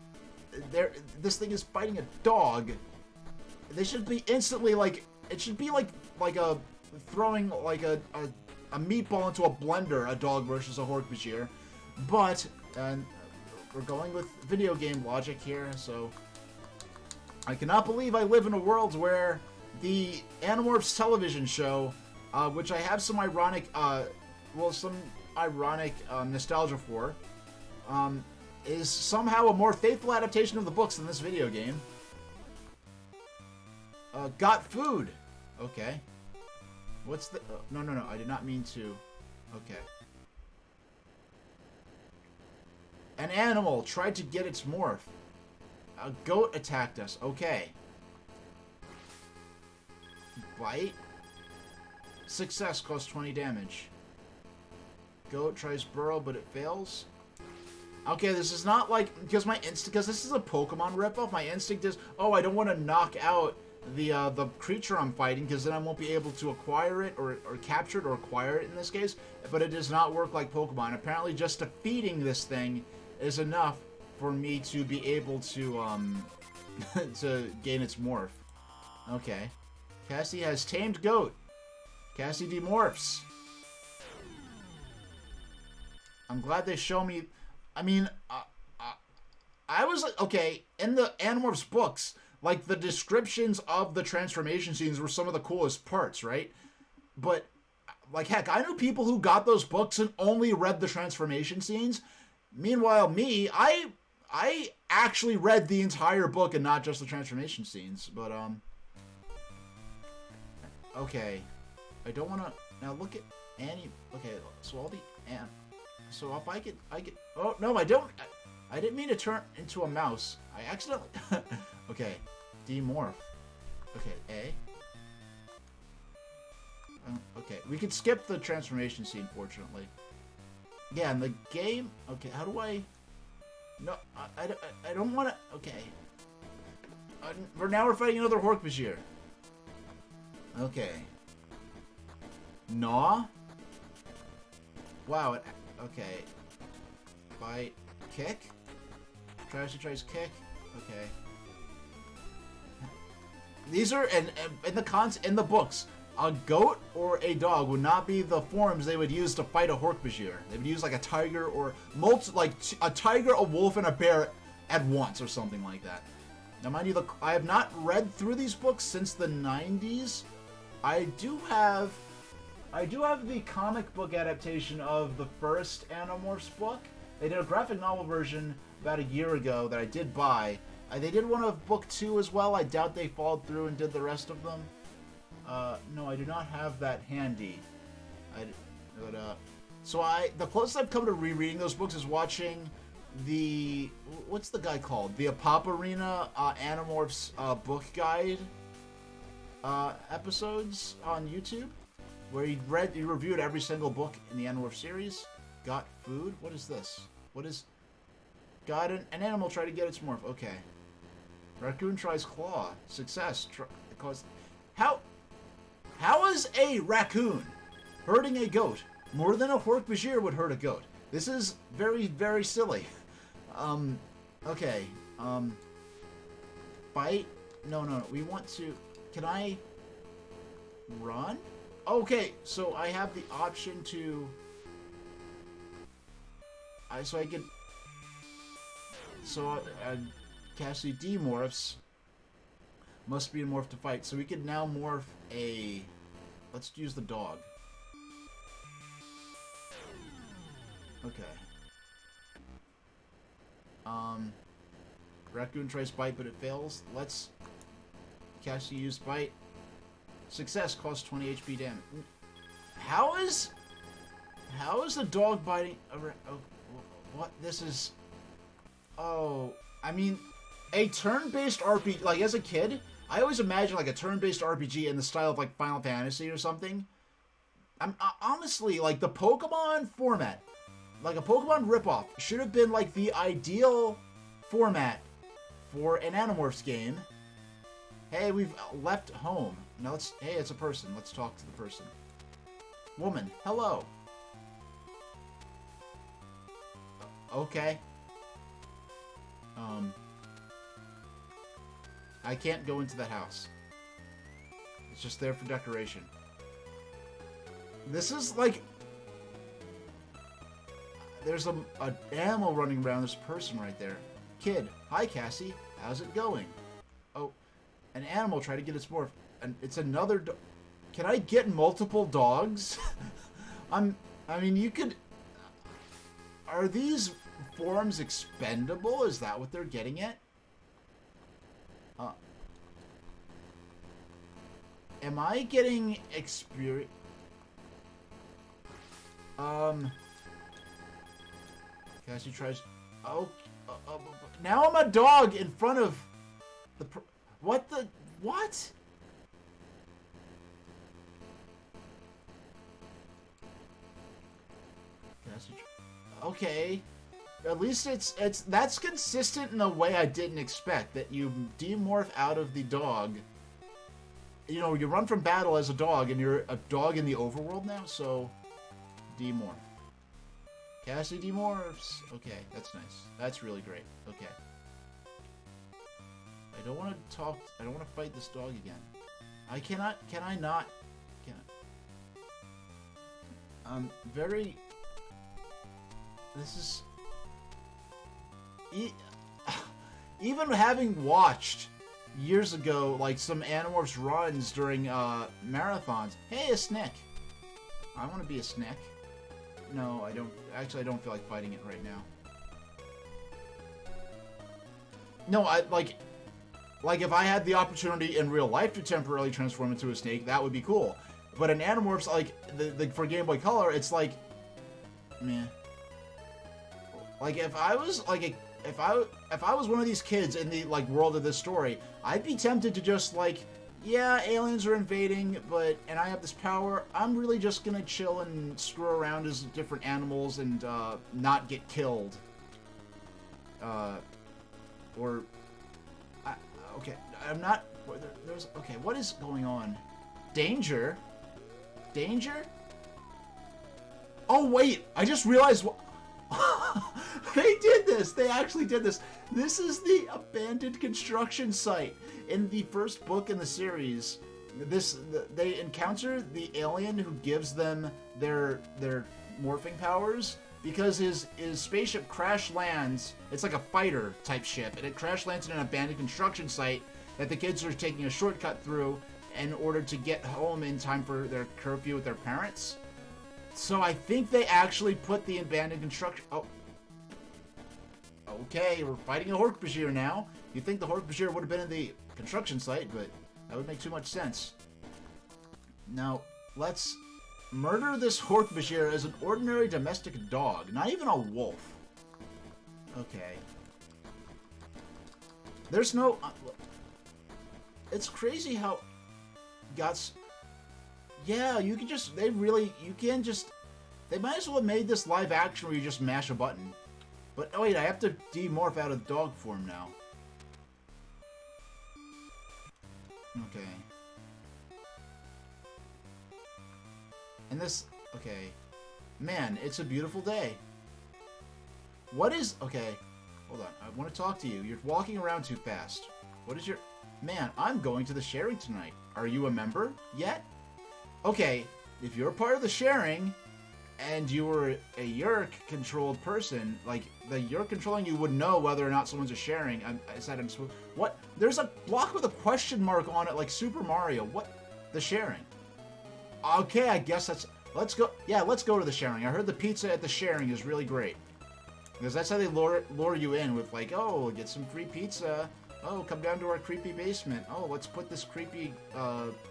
this thing is fighting a dog. They should be instantly like, it should be like a throwing like a meatball into a blender, a dog versus a Hork-Bajir. But we're going with video game logic here, so I cannot believe I live in a world where the Animorphs television show, which I have some ironic, nostalgia for, is somehow a more faithful adaptation of the books than this video game. Got food. Okay. What's the... no, I did not mean to... Okay. An animal tried to get its morph. A goat attacked us. Okay. Bite. Success, costs 20 damage. Goat tries burrow, but it fails. Okay, this is not like... Because this is a Pokemon ripoff, my instinct is, oh, I don't want to knock out the creature I'm fighting, because then I won't be able to acquire it, or capture it, or acquire it in this case. But it does not work like Pokemon. Apparently just defeating this thing is enough for me to be able to, to gain its morph. Okay. Cassie has tamed goat. Cassie demorphs. I'm glad they show me... I mean, I was like, okay, in the Animorphs books, like, the descriptions of the transformation scenes were some of the coolest parts, right? But, like, heck, I knew people who got those books and only read the transformation scenes. Meanwhile, me, I actually read the entire book and not just the transformation scenes. But, okay. I don't want to... Now, look at Annie... Okay, so I'll be... So if I get... Oh, no, I don't... I didn't mean to turn into a mouse. I accidentally... Okay. Demorph. Okay, A. Okay, we can skip the transformation scene, fortunately. Yeah, in the game... Okay, how do I... No, I don't want to... Okay. We're fighting another Hork-Bajir. Okay. Gnaw? Wow, okay. Bite. Kick? Tries kick? Okay. These are, in the books, a goat or a dog would not be the forms they would use to fight a Hork-Bajir. They would use like a tiger or a tiger, a wolf, and a bear at once or something like that. Now, mind you, I have not read through these books since the 90s. I do have the comic book adaptation of the first Animorphs book. They did a graphic novel version about a year ago that I did buy. They did one of book 2 as well. I doubt they followed through and did the rest of them. No, I do not have that handy. The closest I've come to rereading those books is watching the... What's the guy called? The Pop Arena Animorphs book guide episodes on YouTube, where he reviewed every single book in the Animorphs series. Got food? What is this? What is... Got an animal try to get its morph. Okay. Raccoon tries claw. Success. How is a raccoon hurting a goat more than a Hork-Bajir would hurt a goat? This is very, very silly. Okay. Bite? No. We want to... Can I... Run? Okay, so I have the option to... So I could... So, Cassie demorphs. Must be a morph to fight. So we could now morph a... Let's use the dog. Okay. Raccoon tries bite, but it fails. Let's... Cassie use bite. Success, costs 20 HP damage. How is the dog biting... Oh, what? This is... Oh, I mean, a turn-based RPG... Like, as a kid, I always imagined, like, a turn-based RPG in the style of, like, Final Fantasy or something. Honestly, like, the Pokemon format, like a Pokemon ripoff, should have been, like, the ideal format for an Animorphs game. Hey, we've left home. Now let's... Hey, it's a person. Let's talk to the person. Woman, hello. Okay. I can't go into that house. It's just there for decoration. This is like... There's an animal running around. There's a person right there. Kid, hi Cassie. How's it going? Oh, an animal tried to get its morph. And it's another dog. Can I get multiple dogs? I mean, you could... Are these forms expendable? Is that what they're getting at? Am I getting experience? Cassie tries... Oh, now I'm a dog in front of the... What the... What? Cassie... Okay. At least that's consistent in a way I didn't expect. That you demorph out of the dog. You know, you run from battle as a dog, and you're a dog in the overworld now, so... Demorph. Cassie demorphs. Okay, that's nice. That's really great. Okay. I don't want to talk... I don't want to fight this dog again. I cannot... Can I not... Can I... Very... This is... Even having watched years ago, like, some Animorphs runs during, marathons. Hey, a snack! I want to be a snack. No, I don't... Actually, I don't feel like fighting it right now. No, like, if I had the opportunity in real life to temporarily transform into a snake, that would be cool. But in Animorphs, like, for Game Boy Color, it's like... Meh. Like, if I was, like, if I was one of these kids in the, like, world of this story, I'd be tempted to just, like... Yeah, aliens are invading, and I have this power. I'm really just gonna chill and screw around as different animals and, not get killed. Okay, I'm not... Okay, what is going on? Danger? Danger? Oh, wait! I just realized what... They did this! They actually did this! This is the abandoned construction site. In the first book in the series, they encounter the alien who gives them their morphing powers because his spaceship crash lands. It's like a fighter type ship, and it crash lands in an abandoned construction site that the kids are taking a shortcut through in order to get home in time for their curfew with their parents. So I think they actually put the abandoned construction... Oh. Okay, we're fighting a Hork-Bajir now. You'd think the Hork-Bajir would have been in the construction site, but that would make too much sense. Now, let's murder this Hork-Bajir as an ordinary domestic dog, not even a wolf. Okay. There's no... it's crazy how... Yeah, you can just... You can just... They might as well have made this live action where you just mash a button. But, oh wait, I have to demorph out of dog form now. Okay. And this... Okay. Man, it's a beautiful day. What is... Okay. Hold on. I want to talk to you. You're walking around too fast. What is your... Man, I'm going to the sharing tonight. Are you a member yet? Okay. If you're part of the sharing... and you were a Yerk-controlled person, like, the Yerk controlling you would know whether or not someone's a sharing. I said I'm supposed... What? There's a block with a question mark on it, like Super Mario. What? The sharing. Okay, I guess that's... Let's go... Yeah, let's go to the sharing. I heard the pizza at the sharing is really great. Because that's how they lure you in with, like, oh, get some free pizza. Oh, come down to our creepy basement. Oh, let's put this creepy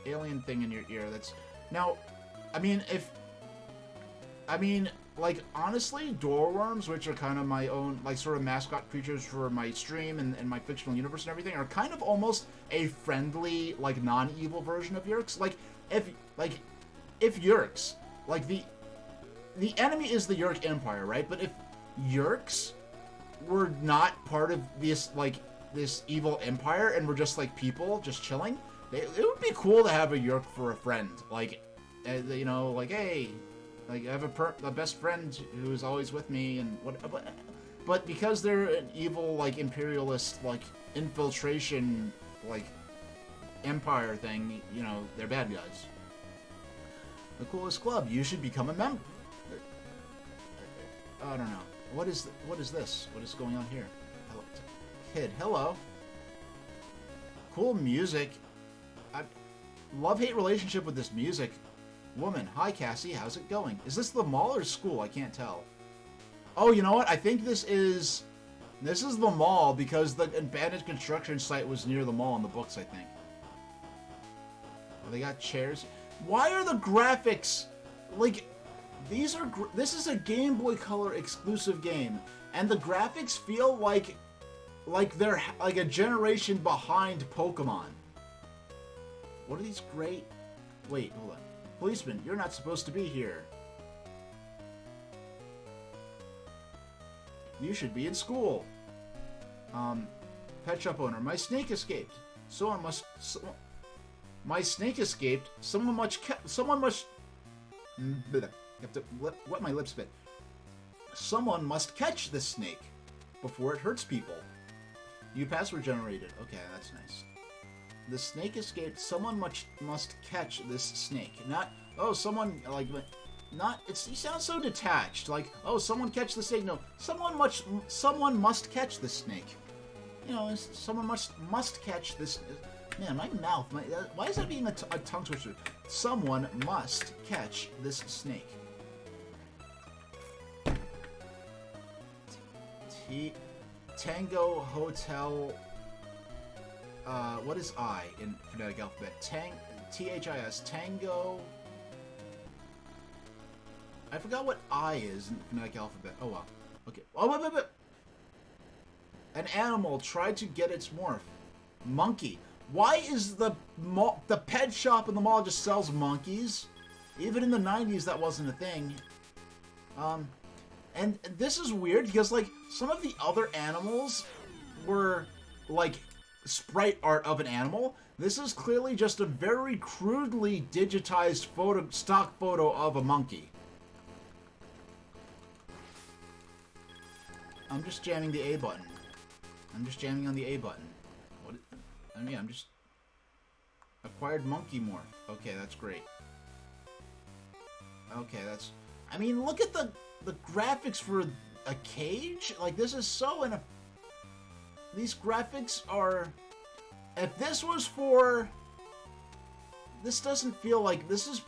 alien thing in your ear. That's... Now, I mean, like, honestly, doorworms, which are kind of my own, like, sort of mascot creatures for my stream and my fictional universe and everything, are kind of almost a friendly, like, non-evil version of Yerks. Like, if Yerks, like, the enemy is the Yerk Empire, right? But if Yerks were not part of this, like, this evil empire and were just, like, people just chilling, it would be cool to have a Yerk for a friend. Like, you know, like, hey... Like, I have a best friend who's always with me, and what... But because they're an evil, like, imperialist, like, infiltration, like, empire thing, you know, they're bad guys. The coolest club. You should become a member. I don't know. What is this? What is going on here? Hello. Kid, hello. Cool music. I love-hate relationship with this music. Woman, hi Cassie, how's it going? Is this the mall or school? I can't tell. Oh, you know what? I think this is the mall because the abandoned construction site was near the mall in the books, I think. Oh, they got chairs. Why are the graphics like this is a Game Boy Color exclusive game, and the graphics feel like they're like a generation behind Pokemon. What are these great... Wait, hold on. Policeman, you're not supposed to be here. You should be in school. Pet shop owner, my snake escaped. My snake escaped. Someone must... You have to wet my lips a bit. Someone must catch this snake before it hurts people. New password generated. Okay, that's nice. The snake escaped. Someone must catch this snake. Not, oh, someone, like, not, you sound so detached. Like, oh, someone catch the snake. No, someone must catch this snake. You know, someone must catch this. Man, my mouth, why is that being a tongue twister? Someone must catch this snake. Tango Hotel... what is I in phonetic alphabet? T-H-I-S. Tango... I forgot what I is in phonetic alphabet. Oh, well. Okay. Oh, wait. An animal tried to get its morph. Monkey. Why is the pet shop in the mall just sells monkeys? Even in the 90s, that wasn't a thing. And this is weird because, like, some of the other animals were, like, sprite art of an animal. This is clearly just a very crudely digitized stock photo of a monkey. I'm just jamming the A button. I'm just jamming on the A button. What? I mean, I'm just... Acquired monkey morph. Okay, that's great. Okay, that's... I mean, look at the graphics for a cage? Like, this is so in a... These graphics are... If this was for... This doesn't feel like... This is...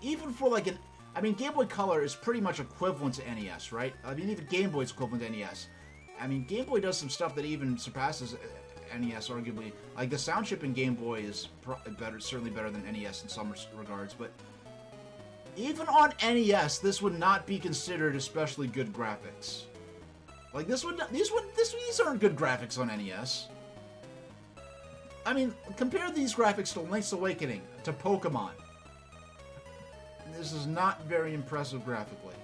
Even for, like, an... I mean, Game Boy Color is pretty much equivalent to NES, right? I mean, even Game Boy is equivalent to NES. I mean, Game Boy does some stuff that even surpasses NES, arguably. Like, the sound chip in Game Boy is certainly better than NES in some regards, but... Even on NES, this would not be considered especially good graphics. Like, these aren't good graphics on NES. I mean, compare these graphics to Link's Awakening, to Pokemon. This is not very impressive graphically.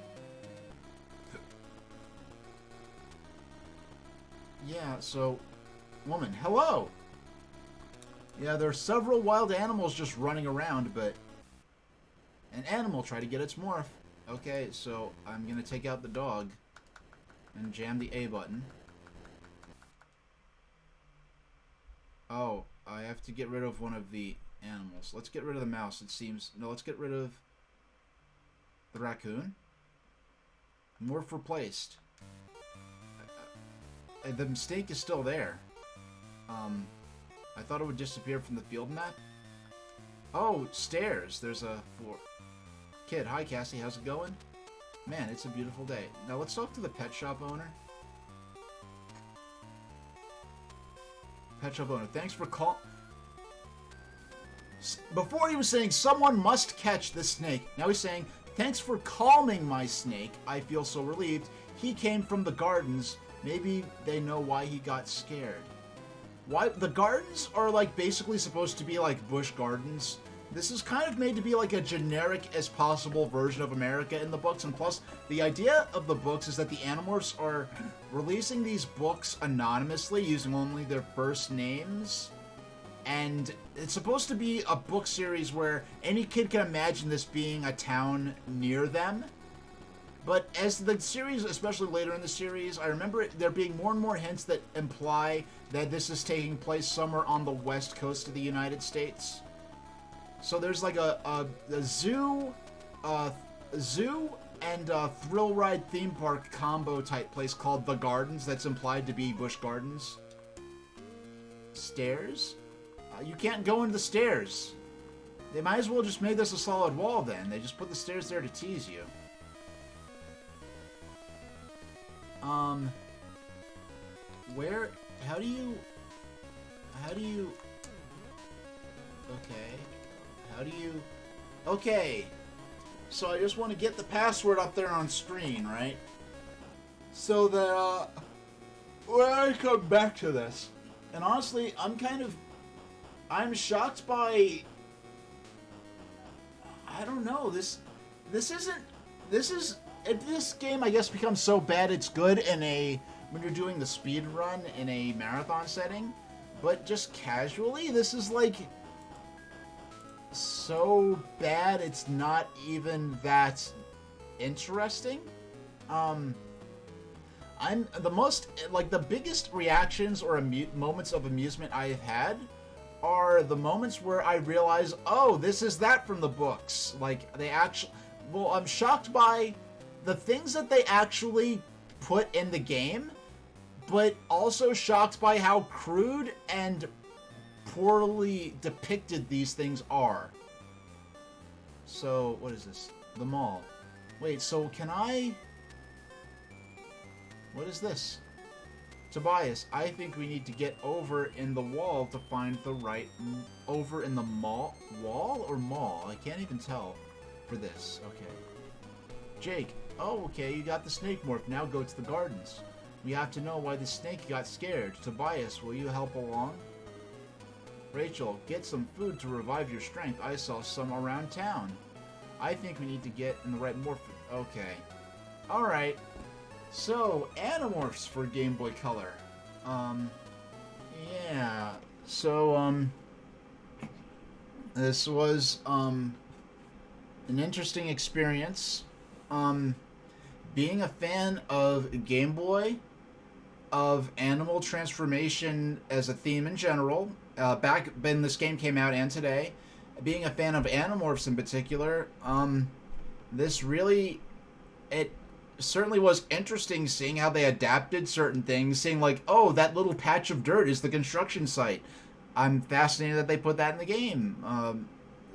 Yeah, so... Woman, hello! Yeah, there are several wild animals just running around, but... An animal tried to get its morph. Okay, so I'm gonna take out the dog and jam the A button. Oh, I have to get rid of one of the animals. Let's get rid of the mouse, it seems. No, let's get rid of the raccoon. Morph replaced. The mistake is still there. I thought it would disappear from the field map. Oh, stairs. There's a kid. Hi, Cassie. How's it going? Man, it's a beautiful day. Now let's talk to the pet shop owner. Pet shop owner, thanks for Before he was saying, someone must catch this snake. Now he's saying, thanks for calming my snake. I feel so relieved. He came from the gardens. Maybe they know why he got scared. Why? The gardens are like basically supposed to be like bush gardens. This is kind of made to be like a generic as possible version of America in the books, and plus, the idea of the books is that the Animorphs are releasing these books anonymously, using only their first names, and it's supposed to be a book series where any kid can imagine this being a town near them. But as the series, especially later in the series, I remember there being more and more hints that imply that this is taking place somewhere on the west coast of the United States. So there's like a zoo and a thrill ride theme park combo type place called The Gardens that's implied to be Busch Gardens. Stairs? You can't go into the stairs. They might as well just made this a solid wall then. They just put the stairs there to tease you. Where? How do you... Okay. How do you... Okay. So I just want to get the password up there on screen, right? So that, when I come back to this, and honestly, I'm shocked by... I don't know, this game, I guess, becomes so bad it's good when you're doing the speed run in a marathon setting, but just casually, this is like so bad it's not even that interesting. I'm the biggest reactions or moments of amusement I've had are the moments where I realize, oh, this is that from the books. Like, I'm shocked by the things that they actually put in the game, but also shocked by how crude and poorly depicted these things are. So, what is this? The mall. Wait, so can I... What is this? Tobias, I think we need to get over in the wall to find the right... Over in the mall? Wall or mall? I can't even tell for this. Okay. Jake, oh, okay, you got the snake morph. Now go to the gardens. We have to know why the snake got scared. Tobias, will you help along? Rachel, get some food to revive your strength. I saw some around town. I think we need to get in the right morph... Okay. Alright. So, Animorphs for Game Boy Color. Yeah. So, this was, an interesting experience. Being a fan of Game Boy, of animal transformation as a theme in general, back when this game came out and today, being a fan of Animorphs in particular, it certainly was interesting seeing how they adapted certain things, seeing like, oh, that little patch of dirt is the construction site. I'm fascinated that they put that in the game.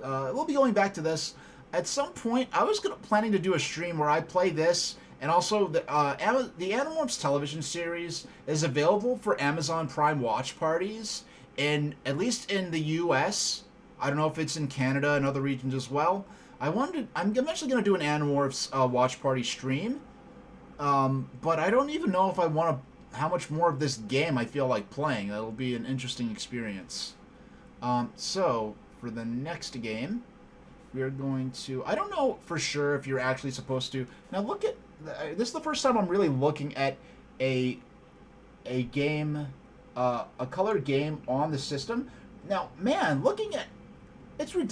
We'll be going back to this. At some point, I was planning to do a stream where I play this, and also the Animorphs television series is available for Amazon Prime watch parties, at least in the US. I don't know if it's in Canada and other regions as well. I'm eventually going to do an Animorphs watch party stream, but I don't even know if I want how much more of this game I feel like playing. That'll be an interesting experience. So, for the next game... We're going to... I don't know for sure if you're actually supposed to... Now look at... This is the first time I'm really looking at a game... a colored game on the system. Now, man, looking at...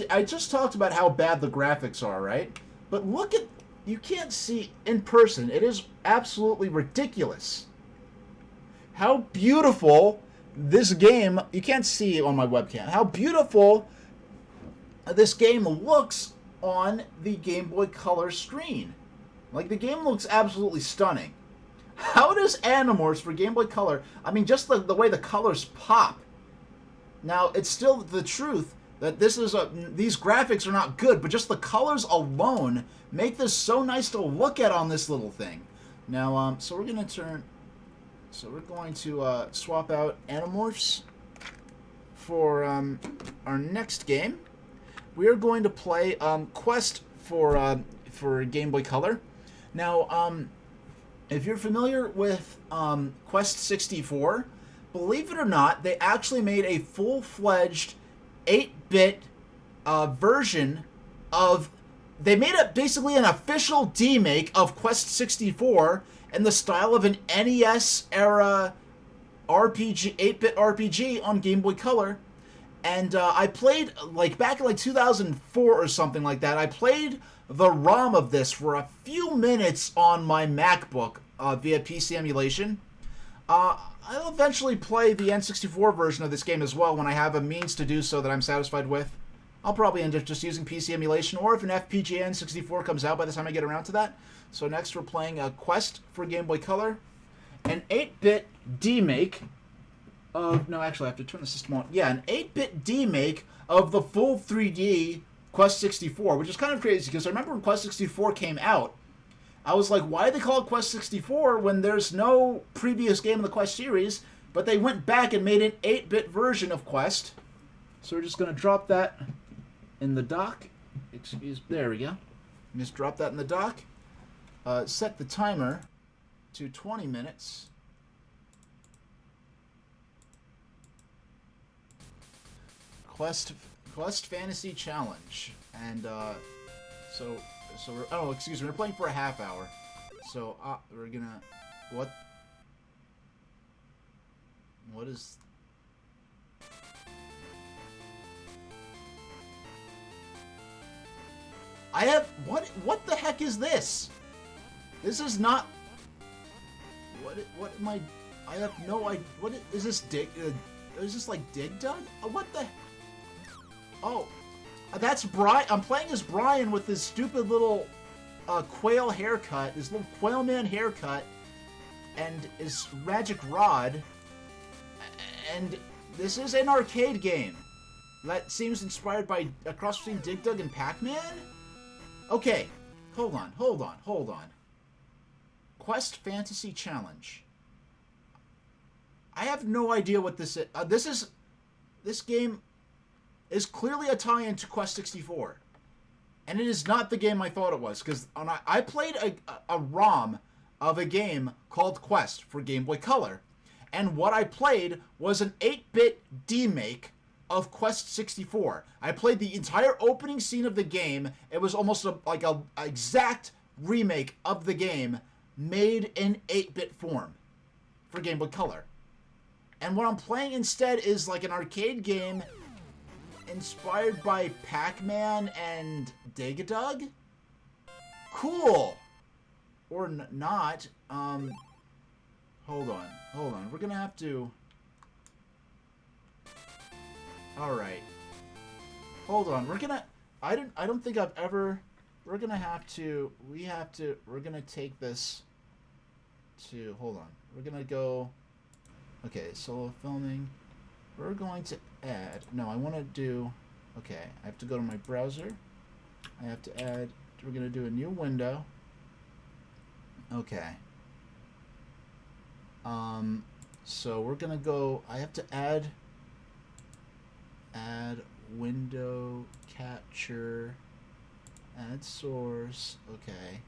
I just talked about how bad the graphics are, right? But look at... You can't see in person. It is absolutely ridiculous. How beautiful this game... You can't see on my webcam. How beautiful... this game looks on the Game Boy Color screen. Like, the game looks absolutely stunning. How does Animorphs for Game Boy Color, I mean, just the way the colors pop. Now, it's still the truth that these graphics are not good, but just the colors alone make this so nice to look at on this little thing. Now, so we're going to swap out Animorphs for our next game. We are going to play Quest for Game Boy Color. Now, if you're familiar with Quest 64, believe it or not, they actually made a full-fledged 8-bit version of... They made it basically an official demake of Quest 64 in the style of an NES-era RPG, 8-bit RPG on Game Boy Color. And I played, like, back in, like, 2004 or something like that, I played the ROM of this for a few minutes on my MacBook via PC emulation. I'll eventually play the N64 version of this game as well when I have a means to do so that I'm satisfied with. I'll probably end up just using PC emulation, or if an FPGA N64 comes out by the time I get around to that. So next we're playing a Quest for Game Boy Color, an 8-bit demake of... No, actually I have to turn the system on. Yeah, an 8-bit demake of the full 3D Quest 64, which is kind of crazy because I remember when Quest 64 came out, I was like, why do they call it Quest 64 when there's no previous game in the Quest series? But they went back and made an 8-bit version of Quest. So we're just going to drop that in the dock. There we go. Just drop that in the dock. Set the timer to 20 minutes. Quest Fantasy Challenge. And so we're, oh, excuse me, we're playing for a half hour. So we're gonna, what is, I have, what the heck is this? This is not, what am I have no idea, what is this, is this like Dig Dug? What the, oh, that's Brian. I'm playing as Brian with his stupid little quail haircut, his little quail man haircut, and his magic rod. And this is an arcade game that seems inspired by a cross between Dig Dug and Pac-Man. Okay, hold on. Quest Fantasy Challenge. I have no idea what this is. This game is clearly a tie-in to Quest 64. And it is not the game I thought it was, because I played a ROM of a game called Quest for Game Boy Color. And what I played was an 8-bit demake of Quest 64. I played the entire opening scene of the game. It was almost like an exact remake of the game made in 8-bit form for Game Boy Color. And what I'm playing instead is like an arcade game inspired by Pac-Man and Dig-a-Dug? Cool! Or not. Hold on. We're gonna have to... Alright. Hold on. We're gonna... I don't think I've ever... We're gonna have to... We're gonna take this to... Hold on. We're gonna go... Okay, solo filming. We're going to add... No, I want to do... Okay, I have to go to my browser. I have to add... We're going to do a new window. Okay. So we're going to go... I have to add window capture, add source. Okay.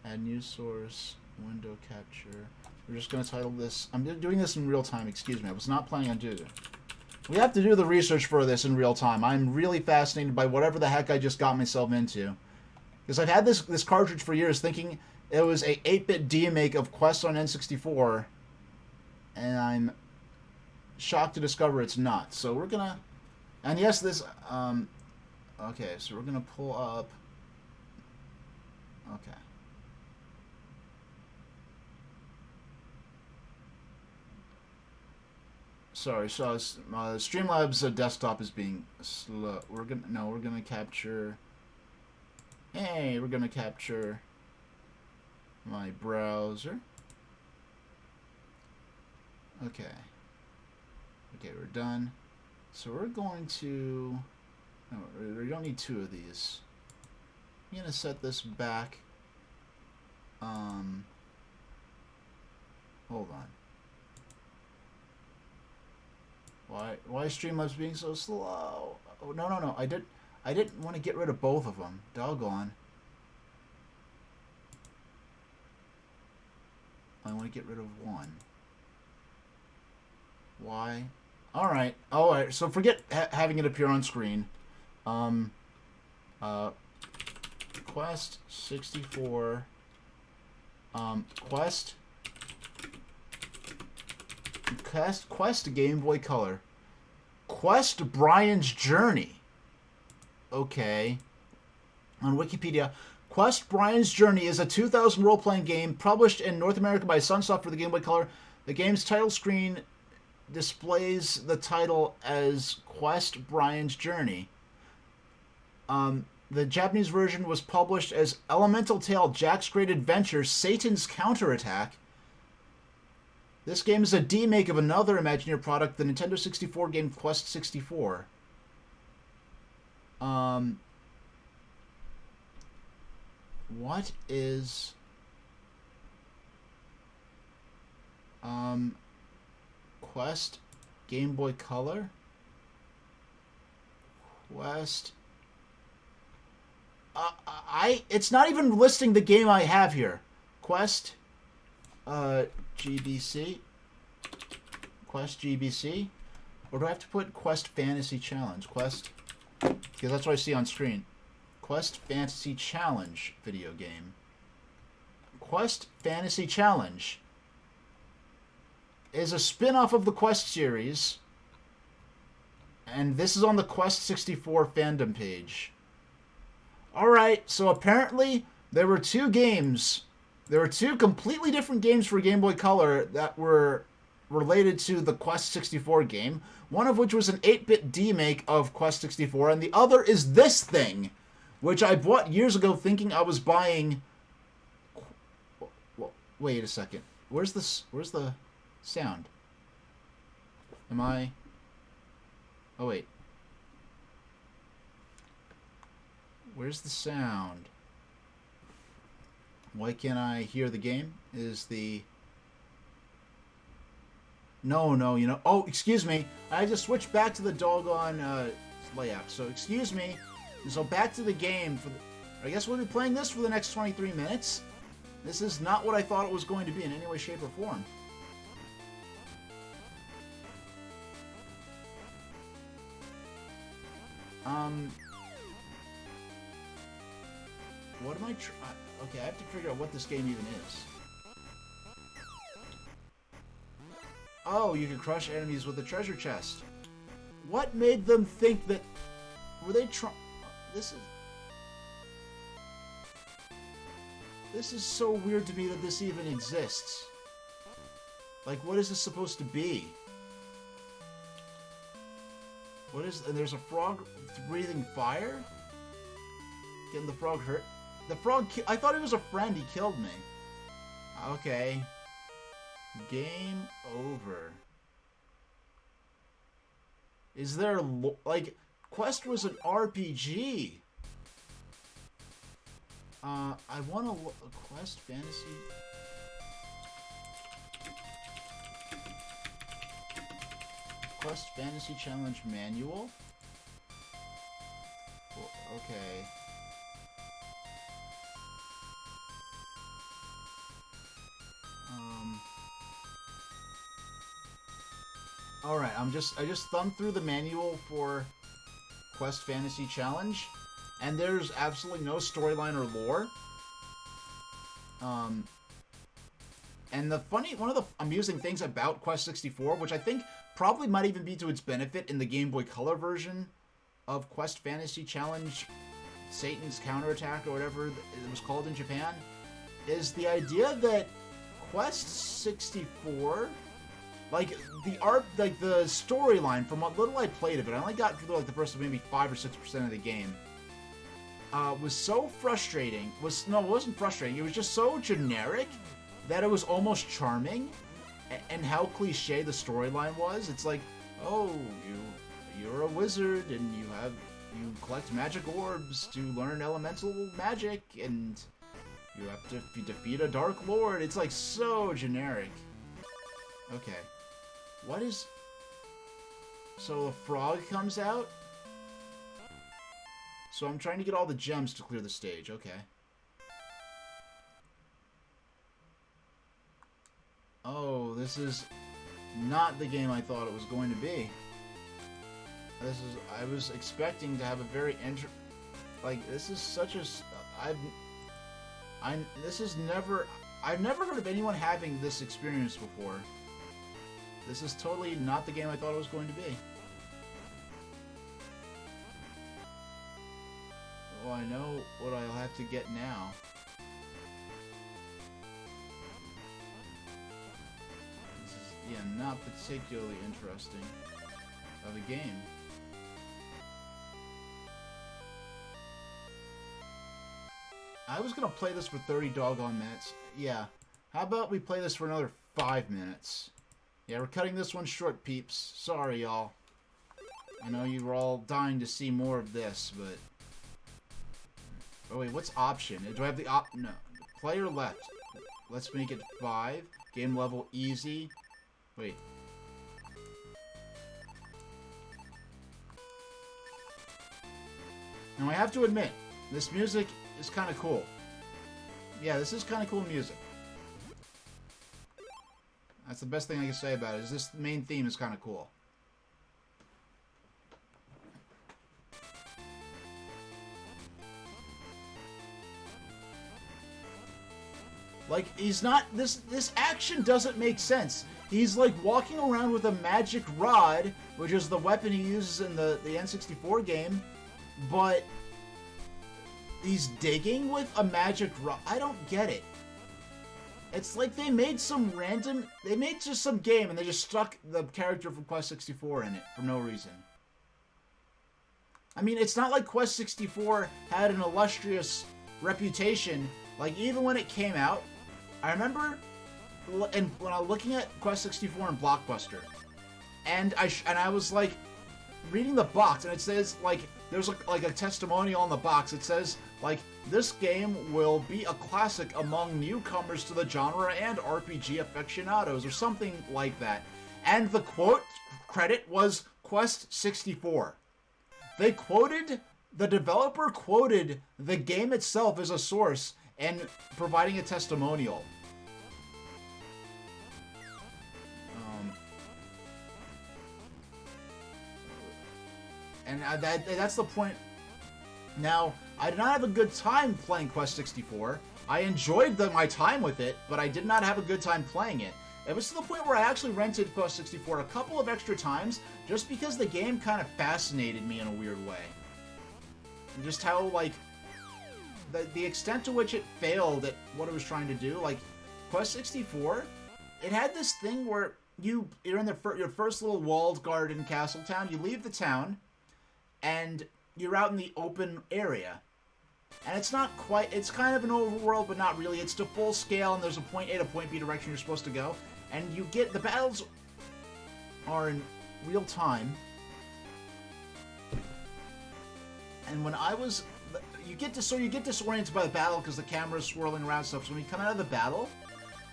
Add new source, window capture. We're just going to title this... I'm doing this in real time, excuse me. I was not planning on doing it. We have to do the research for this in real time. I'm really fascinated by whatever the heck I just got myself into. Because I've had this cartridge for years thinking it was a 8-bit demake of Quest on N64. And I'm shocked to discover it's not. So we're going to... And yes, this... okay, so we're going to pull up... Okay. Sorry, so Streamlabs desktop is being slow. We're gonna capture. Hey, we're gonna capture my browser. Okay. Okay, we're done. So we're going to... No, we don't need two of these. I'm gonna set this back. Hold on. Why is Streamlabs being so slow? Oh, no. I didn't want to get rid of both of them. Doggone. I want to get rid of one. Why? Alright. Alright, so forget having it appear on screen. Quest 64. Quest Game Boy Color. Quest Brian's Journey. Okay. On Wikipedia, Quest Brian's Journey is a 2000 role-playing game published in North America by Sunsoft for the Game Boy Color. The game's title screen displays the title as Quest Brian's Journey. The Japanese version was published as Elemental Tale Jack's Great Adventure Satan's Counterattack. This game is a remake of another Imagineer product, the Nintendo 64 game Quest 64. What is... Quest Game Boy Color? Quest... it's not even listing the game I have here. Quest... GBC. Quest GBC. Or do I have to put Quest Fantasy Challenge? Quest... Because that's what I see on screen. Quest Fantasy Challenge video game. Quest Fantasy Challenge is a spin-off of the Quest series. And this is on the Quest 64 fandom page. Alright, so apparently there were two games. There were two completely different games for Game Boy Color that were related to the Quest 64 game. One of which was an 8-bit remake of Quest 64, and the other is this thing, which I bought years ago thinking I was buying... Wait a second. Where's the sound? Am I... Oh, wait. Where's the sound? Why can't I hear the game? Is the... No, you know... Oh, excuse me. I just switched back to the doggone layout. So, excuse me. So, back to the game. I guess we'll be playing this for the next 23 minutes. This is not what I thought it was going to be in any way, shape, or form. What am I okay, I have to figure out what this game even is. Oh, you can crush enemies with a treasure chest. What made them think that... Were they trying... This is so weird to me that this even exists. Like, what is this supposed to be? What is... And there's a frog breathing fire? Getting the frog hurt? The frog... I thought he was a friend. He killed me. Okay. Game over. Is there... Like, Quest was an RPG. I want to... Quest Fantasy... Quest Fantasy Challenge Manual? Okay. Alright, I just thumbed through the manual for Quest Fantasy Challenge, and there's absolutely no storyline or lore. And one of the amusing things about Quest 64, which I think probably might even be to its benefit in the Game Boy Color version of Quest Fantasy Challenge, Satan's Counterattack, or whatever it was called in Japan, is the idea that Quest 64, like the storyline, from what little I played of it, I only got through like the first maybe 5 or 6% of the game. was so frustrating. No, it wasn't frustrating. It was just so generic that it was almost charming. And how cliche the storyline was. It's like, oh, you're a wizard and you collect magic orbs to learn elemental magic, and you have to defeat a dark lord. It's like so generic. Okay, what is? So a frog comes out. So I'm trying to get all the gems to clear the stage. Okay. Oh, this is not the game I thought it was going to be. I was expecting to have a very this is such a, I've never heard of anyone having this experience before. This is totally not the game I thought it was going to be. Well, I know what I'll have to get now. Yeah, not particularly interesting of a game. I was gonna play this for 30 doggone minutes. Yeah. How about we play this for another 5 minutes? Yeah, we're cutting this one short, peeps. Sorry, y'all. I know you were all dying to see more of this, but... Oh, wait, what's option? Do I have the No. Player left. Let's make it 5. Game level easy. Wait. Now, I have to admit, this music is kind of cool. Yeah, this is kind of cool music. That's the best thing I can say about it, is this main theme is kind of cool. Like, he's not... This action doesn't make sense. He's, like, walking around with a magic rod, which is the weapon he uses in the N64 game, but he's digging with a magic rod. I don't get it. It's like they made some random... They made just some game, and they just stuck the character from Quest 64 in it for no reason. I mean, it's not like Quest 64 had an illustrious reputation. Like, even when it came out, I remember when I was looking at Quest 64 and Blockbuster, and I was like reading the box, and it says like there's like a testimonial on the box. It says like this game will be a classic among newcomers to the genre and RPG aficionados, or something like that. And the credit was Quest 64. The developer quoted the game itself as a source and providing a testimonial. And that's the point. Now, I did not have a good time playing Quest 64. I enjoyed my time with it, but I did not have a good time playing it. It was to the point where I actually rented Quest 64 a couple of extra times, just because the game kind of fascinated me in a weird way. And just how, like, the extent to which it failed at what it was trying to do. Like, Quest 64, it had this thing where you're in your first little walled garden castle town, you leave the town, and you're out in the open area. And it's not quite, it's kind of an overworld, but not really. It's to full scale, and there's a point A to point B direction you're supposed to go. And the battles are in real time. And when you get disoriented by the battle because the camera's swirling around stuff. So when you come out of the battle,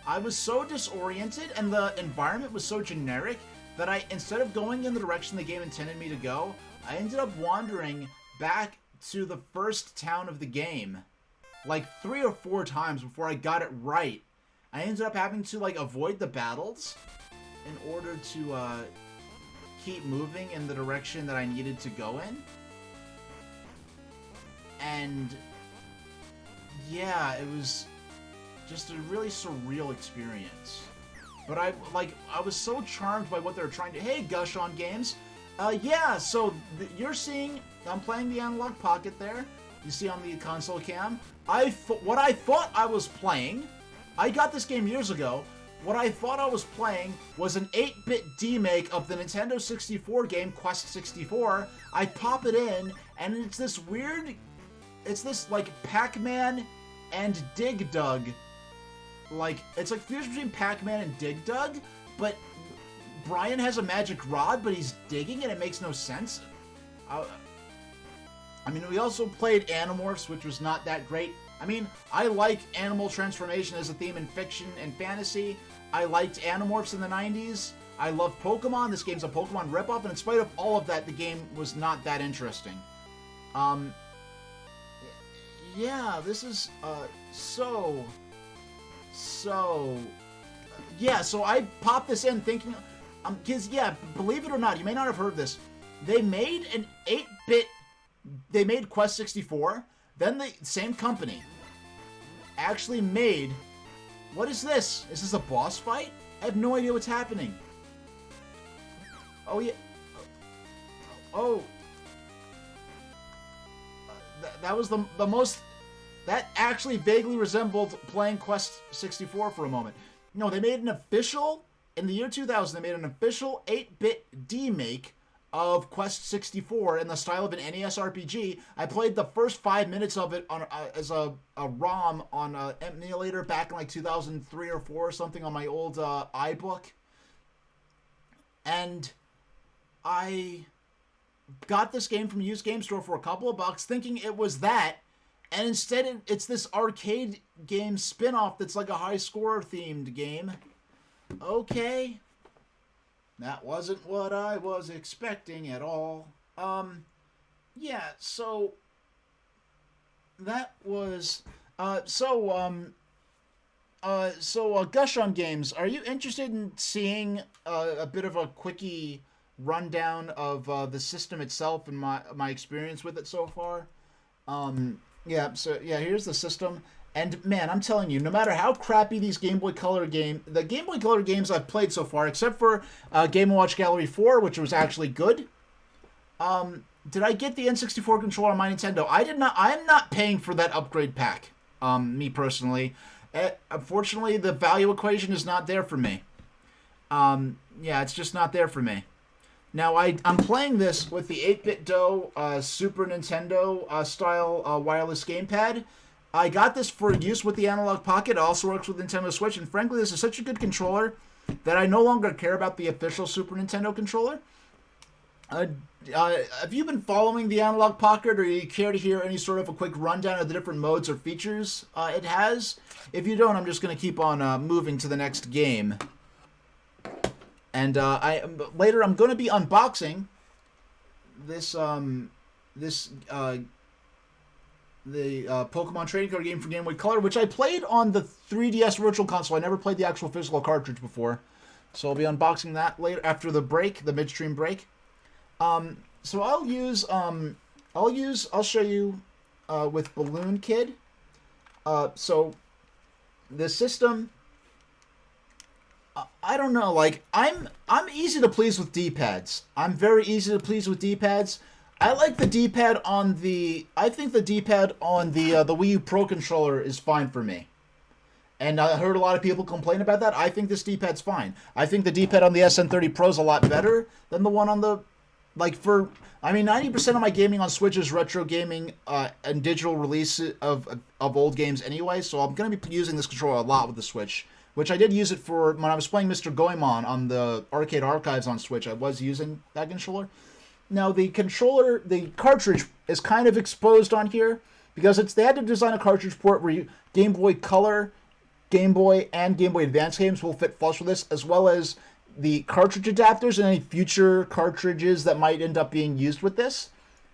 I was so disoriented, and the environment was so generic that instead of going in the direction the game intended me to go, I ended up wandering back to the first town of the game, like 3 or 4 times before I got it right. I ended up having to, like, avoid the battles in order to keep moving in the direction that I needed to go in. And yeah, it was just a really surreal experience. But I was so charmed by what they were trying to... Hey, Gush on Games! Yeah, so you're seeing... I'm playing the Analogue Pocket there. You see on the console cam. What I thought I was playing... I got this game years ago. What I thought I was playing was an 8-bit demake of the Nintendo 64 game Quest 64. I pop it in, and it's this weird it's this like Pac-Man and Dig Dug. Like, it's like fusion between Pac-Man and Dig Dug, but Brian has a magic rod, but he's digging and it makes no sense. I mean, we also played Animorphs, which was not that great. I mean, I like animal transformation as a theme in fiction and fantasy. I liked Animorphs in the 90s. I love Pokemon. This game's a Pokemon ripoff, and in spite of all of that, the game was not that interesting. Yeah, this is, yeah, so I popped this in thinking, because, yeah, believe it or not, you may not have heard this, they made an 8-bit, they made Quest 64, then the same company actually made, what is this? Is this a boss fight? I have no idea what's happening. Oh, yeah. Oh. That was the most... That actually vaguely resembled playing Quest 64 for a moment. No, they made an official... In the year 2000, they made an official 8-bit demake of Quest 64 in the style of an NES RPG. I played the first 5 minutes of it on as a ROM on an emulator back in like 2003 or 4 or something on my old iBook. And I got this game from a used game store for a couple of bucks thinking it was that, and instead it's this arcade game spin-off that's like a high score themed game. Okay. That wasn't what I was expecting at all. Yeah, so that was Gush on Games, are you interested in seeing a bit of a quickie rundown of the system itself and my experience with it so far? Yeah, so yeah, here's the system. And man, I'm telling you, no matter how crappy these Game Boy Color the Game Boy Color games I've played so far, except for Game & Watch Gallery 4, which was actually good. Did I get the N64 controller on my Nintendo? I did not. I'm not paying for that upgrade pack. Me personally. Unfortunately, the value equation is not there for me. Yeah, it's just not there for me. Now, I'm playing this with the 8-bit DOE Super Nintendo style wireless gamepad. I got this for use with the Analogue Pocket. It also works with Nintendo Switch, and frankly, this is such a good controller that I no longer care about the official Super Nintendo controller. Have you been following the Analogue Pocket, or do you care to hear any sort of a quick rundown of the different modes or features it has? If you don't, I'm just going to keep on moving to the next game. And later I'm going to be unboxing this the Pokemon trading card game for Game Boy Color, which I played on the 3DS Virtual Console. I never played the actual physical cartridge before, so I'll be unboxing that later after the break, the midstream break. So I'll show you with Balloon Kid. So the system, I don't know, like I'm easy to please with D-pads. I'm very easy to please with D-pads. I like the D-pad on I think the D-pad on the Wii U Pro controller is fine for me. And I heard a lot of people complain about that. I think this D-pad's fine. I think the D-pad on the SN30 Pro is a lot better than the one on the, like for, I mean, 90% of my gaming on Switch is retro gaming and digital release of old games anyway, so I'm going to be using this controller a lot with the Switch, which I did use it for when I was playing Mr. Goemon on the Arcade Archives on Switch. I was using that controller. Now, the cartridge is kind of exposed on here because they had to design a cartridge port where Game Boy Color, Game Boy, and Game Boy Advance games will fit flush with this, as well as the cartridge adapters and any future cartridges that might end up being used with this.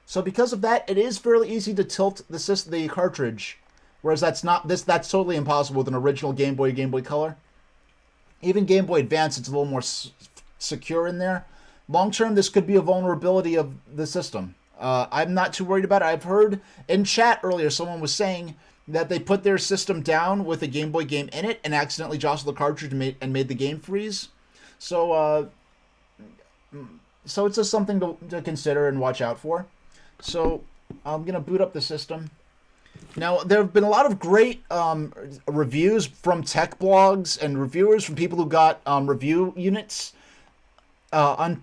So because of that, it is fairly easy to tilt the cartridge, whereas that's totally impossible with an original Game Boy Color. Even Game Boy Advance, it's a little more secure in there. Long term, this could be a vulnerability of the system. I'm not too worried about it. I've heard in chat earlier someone was saying that they put their system down with a Game Boy game in it and accidentally jostled the cartridge and made the game freeze. So it's just something to consider and watch out for. So I'm going to boot up the system. Now, there have been a lot of great reviews from tech blogs and reviewers, from people who got review units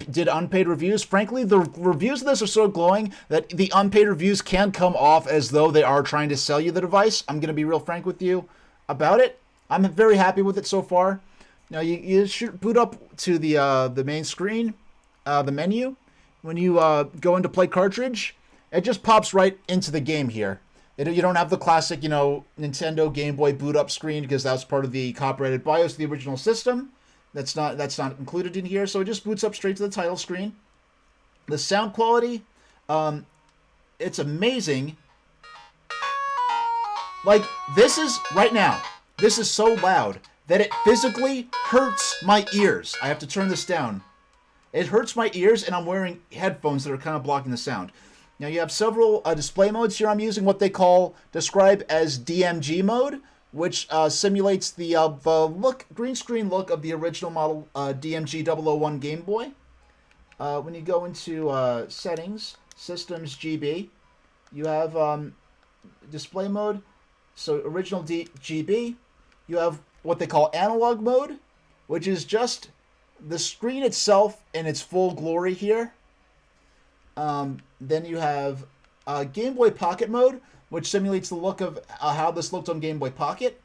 did unpaid reviews. Frankly, the reviews of this are so glowing that the unpaid reviews can come off as though they are trying to sell you the device. I'm going to be real frank with you about it. I'm very happy with it so far. Now, you should boot up to the main screen, the menu. When you go into play cartridge, it just pops right into the game here. You don't have the classic, Nintendo Game Boy boot up screen because that's part of the copyrighted BIOS of the original system. That's not included in here, so it just boots up straight to the title screen. The sound quality, it's amazing. Like, this is, right now, this is so loud that it physically hurts my ears. I have to turn this down. It hurts my ears, and I'm wearing headphones that are kind of blocking the sound. Now, you have several display modes here. I'm using what they describe as DMG mode, which simulates the green screen look of the original model DMG 001 Game Boy. When you go into settings, systems, GB, you have display mode, so original GB. You have what they call analog mode, which is just the screen itself in its full glory here. Then you have Game Boy Pocket mode, which simulates the look of how this looked on Game Boy Pocket.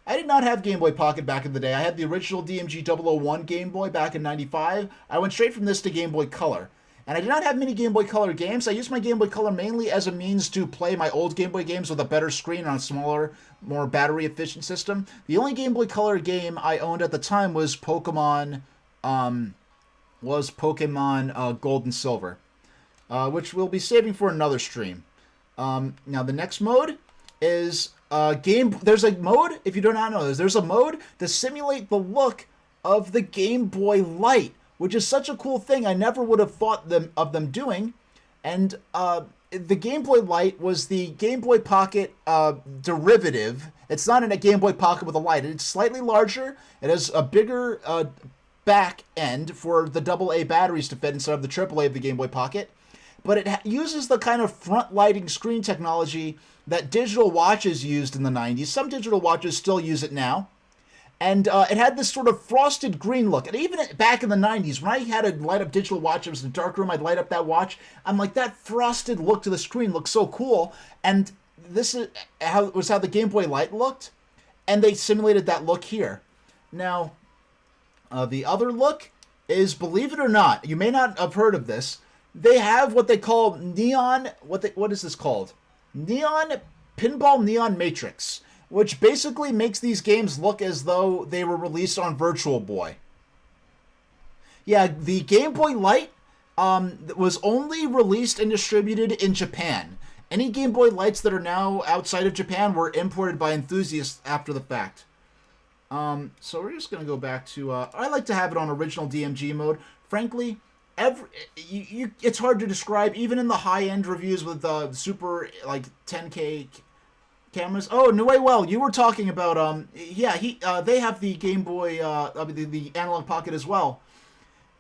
I did not have Game Boy Pocket back in the day. I had the original DMG 001 Game Boy back in '95. I went straight from this to Game Boy Color. And I did not have many Game Boy Color games. I used my Game Boy Color mainly as a means to play my old Game Boy games with a better screen on a smaller, more battery-efficient system. The only Game Boy Color game I owned at the time was Pokemon Gold and Silver, which we'll be saving for another stream. Now, the next mode is there's a mode, if you do not know this, there's a mode to simulate the look of the Game Boy Light, which is such a cool thing. I never would have thought of them doing. And the Game Boy Light was the Game Boy Pocket derivative. It's not in a Game Boy Pocket with a light. It's slightly larger. It has a bigger back end for the AA batteries to fit instead of the AAA of the Game Boy Pocket. But it uses the kind of front lighting screen technology that digital watches used in the 90s. Some digital watches still use it now. And it had this sort of frosted green look. And even back in the 90s, when I had to light up digital watch, it was in a dark room, I'd light up that watch. I'm like, that frosted look to the screen looks so cool. And this is how the Game Boy Light looked. And they simulated that look here. Now, the other look is, believe it or not, you may not have heard of this, they have what they call neon, what is this called? Pinball Neon Matrix, which basically makes these games look as though they were released on Virtual Boy. Yeah, the Game Boy Light was only released and distributed in Japan. Any Game Boy Lights that are now outside of Japan were imported by enthusiasts after the fact. So we're just going to go back to... I like to have it on original DMG mode. Frankly, it's hard to describe, even in the high-end reviews with super, 10K cameras. Oh, Well, you were talking about, they have the Game Boy, the Analogue Pocket as well.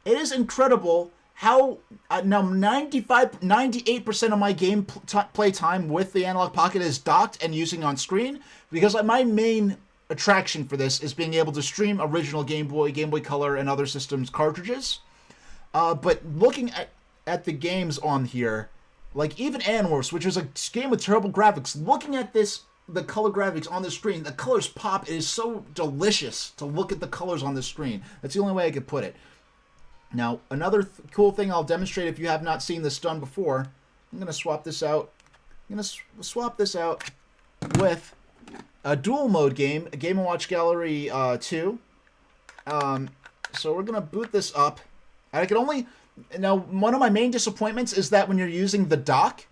It is incredible how, now 98% of my game play time with the Analogue Pocket is docked and using on screen, because my main attraction for this is being able to stream original Game Boy Color, and other systems cartridges. But looking at the games on here, like even Animorphs, which is a game with terrible graphics, looking at the color graphics on the screen, the colors pop. It is so delicious to look at the colors on the screen. That's the only way I could put it. Now, another cool thing I'll demonstrate if you have not seen this done before, I'm going to swap this out. I'm going to swap this out with a dual mode game, a Game & Watch Gallery 2. So we're going to boot this up. I can only... Now, one of my main disappointments is that when you're using the dock,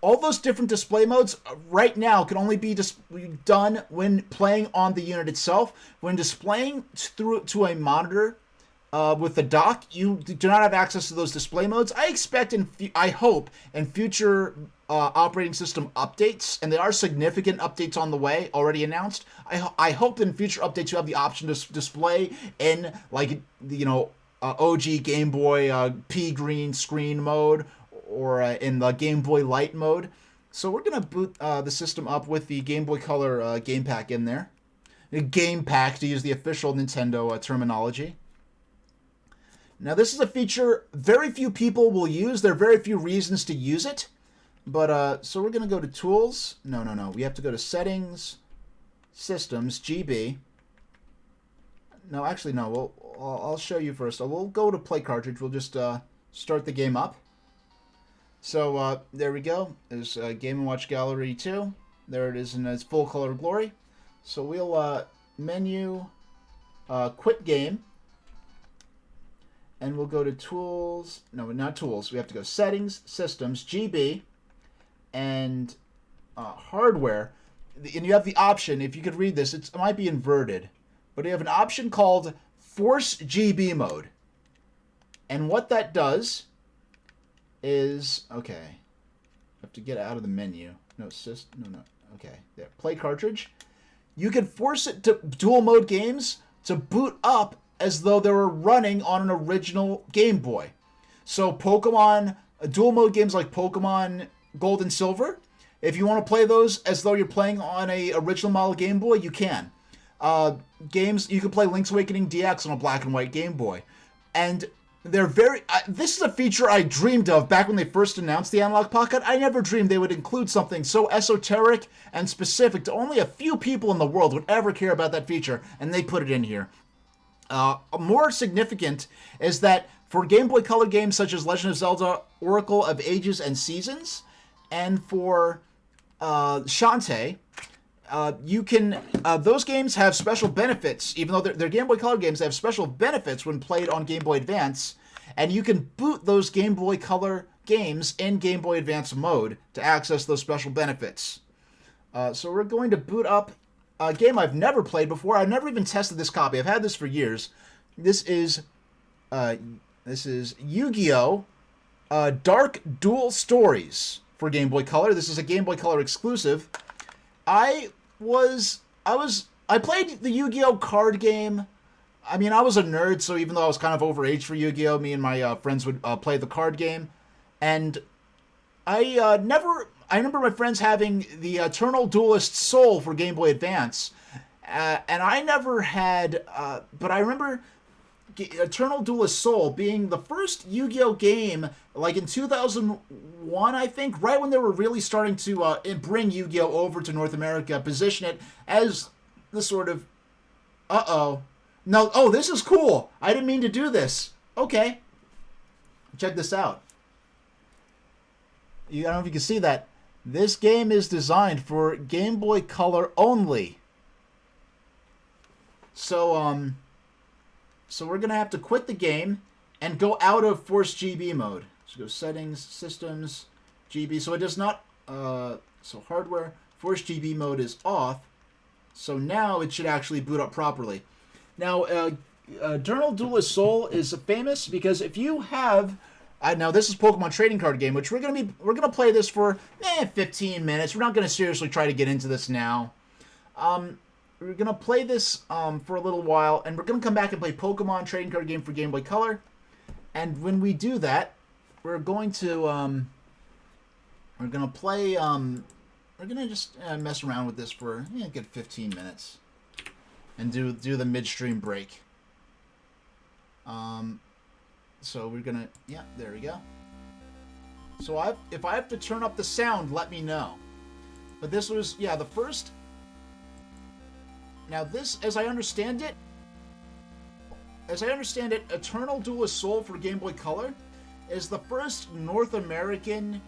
all those different display modes right now can only be done when playing on the unit itself. When displaying through to a monitor with the dock, you do not have access to those display modes. I expect I hope in future operating system updates, and there are significant updates on the way already announced. I hope in future updates you have the option to display in OG Game Boy pea green screen mode, or in the Game Boy Light mode. So we're going to boot the system up with the Game Boy Color game pack in there. A game pack, to use the official Nintendo terminology. Now, this is a feature very few people will use. There are very few reasons to use it. But, so we're going to go to Tools. No. We have to go to Settings, Systems, GB. No, actually, no. I'll show you first. We'll go to Play Cartridge. We'll just start the game up. So, there we go. There's Game & Watch Gallery 2. There it is in its full color glory. So we'll menu, Quit Game. And we'll go to Tools. No, not Tools. We have to go Settings, Systems, GB, and Hardware. And you have the option, if you could read this, it might be inverted, but you have an option called Force GB Mode. And what that does is, okay, I have to get out of the menu. No, okay, there. Play Cartridge. You can force it to dual mode games to boot up as though they were running on an original Game Boy. So Pokemon, dual mode games like Pokemon Gold and Silver, if you want to play those as though you're playing on a original model Game Boy, you can. Games, you can play Link's Awakening DX on a black and white Game Boy. And they're very, this is a feature I dreamed of back when they first announced the Analogue Pocket. I never dreamed they would include something so esoteric and specific to only a few people in the world would ever care about that feature, and they put it in here. More significant is that for Game Boy Color games such as Legend of Zelda Oracle of Ages and Seasons, and for Shantae, you can, those games have special benefits, even though they're Game Boy Color games, they have special benefits when played on Game Boy Advance, and you can boot those Game Boy Color games in Game Boy Advance mode to access those special benefits. So we're going to boot up a game I've never played before. I've never even tested this copy. I've had this for years. This is Yu-Gi-Oh! Dark Duel Stories for Game Boy Color. This is a Game Boy Color exclusive. I played the Yu-Gi-Oh! Card game. I mean, I was a nerd, so even though I was kind of overage for Yu-Gi-Oh!, me and my friends would play the card game. And I remember my friends having the Eternal Duelist Soul for Game Boy Advance. And I never had, but I remember Eternal Duelist Soul being the first Yu-Gi-Oh! Game, like in 2001, I think, right when they were really starting to bring Yu-Gi-Oh! Over to North America, position it as the sort of, no, oh, this is cool. I didn't mean to do this. Okay. Check this out. I don't know if you can see that. This game is designed for Game Boy Color only. So, so we're going to have to quit the game and go out of Force GB mode. So go Settings, Systems, GB. So it does not, so Hardware, Force GB mode is off. So now it should actually boot up properly. Now, Eternal Duelist Soul is famous because if you have, now this is Pokemon Trading Card Game, which we're gonna play this for 15 minutes. We're not gonna seriously try to get into this now. We're gonna play this for a little while, and we're gonna come back and play Pokemon Trading Card Game for Game Boy Color. And when we do that, we're going to we're gonna play we're gonna just mess around with this for a good 15 minutes, and do the midstream break. So we're gonna, yeah, there we go. So if I have to turn up the sound, let me know. But this was, yeah, the first. Now this, as I understand it, Eternal Duelist Soul for Game Boy Color is the first North American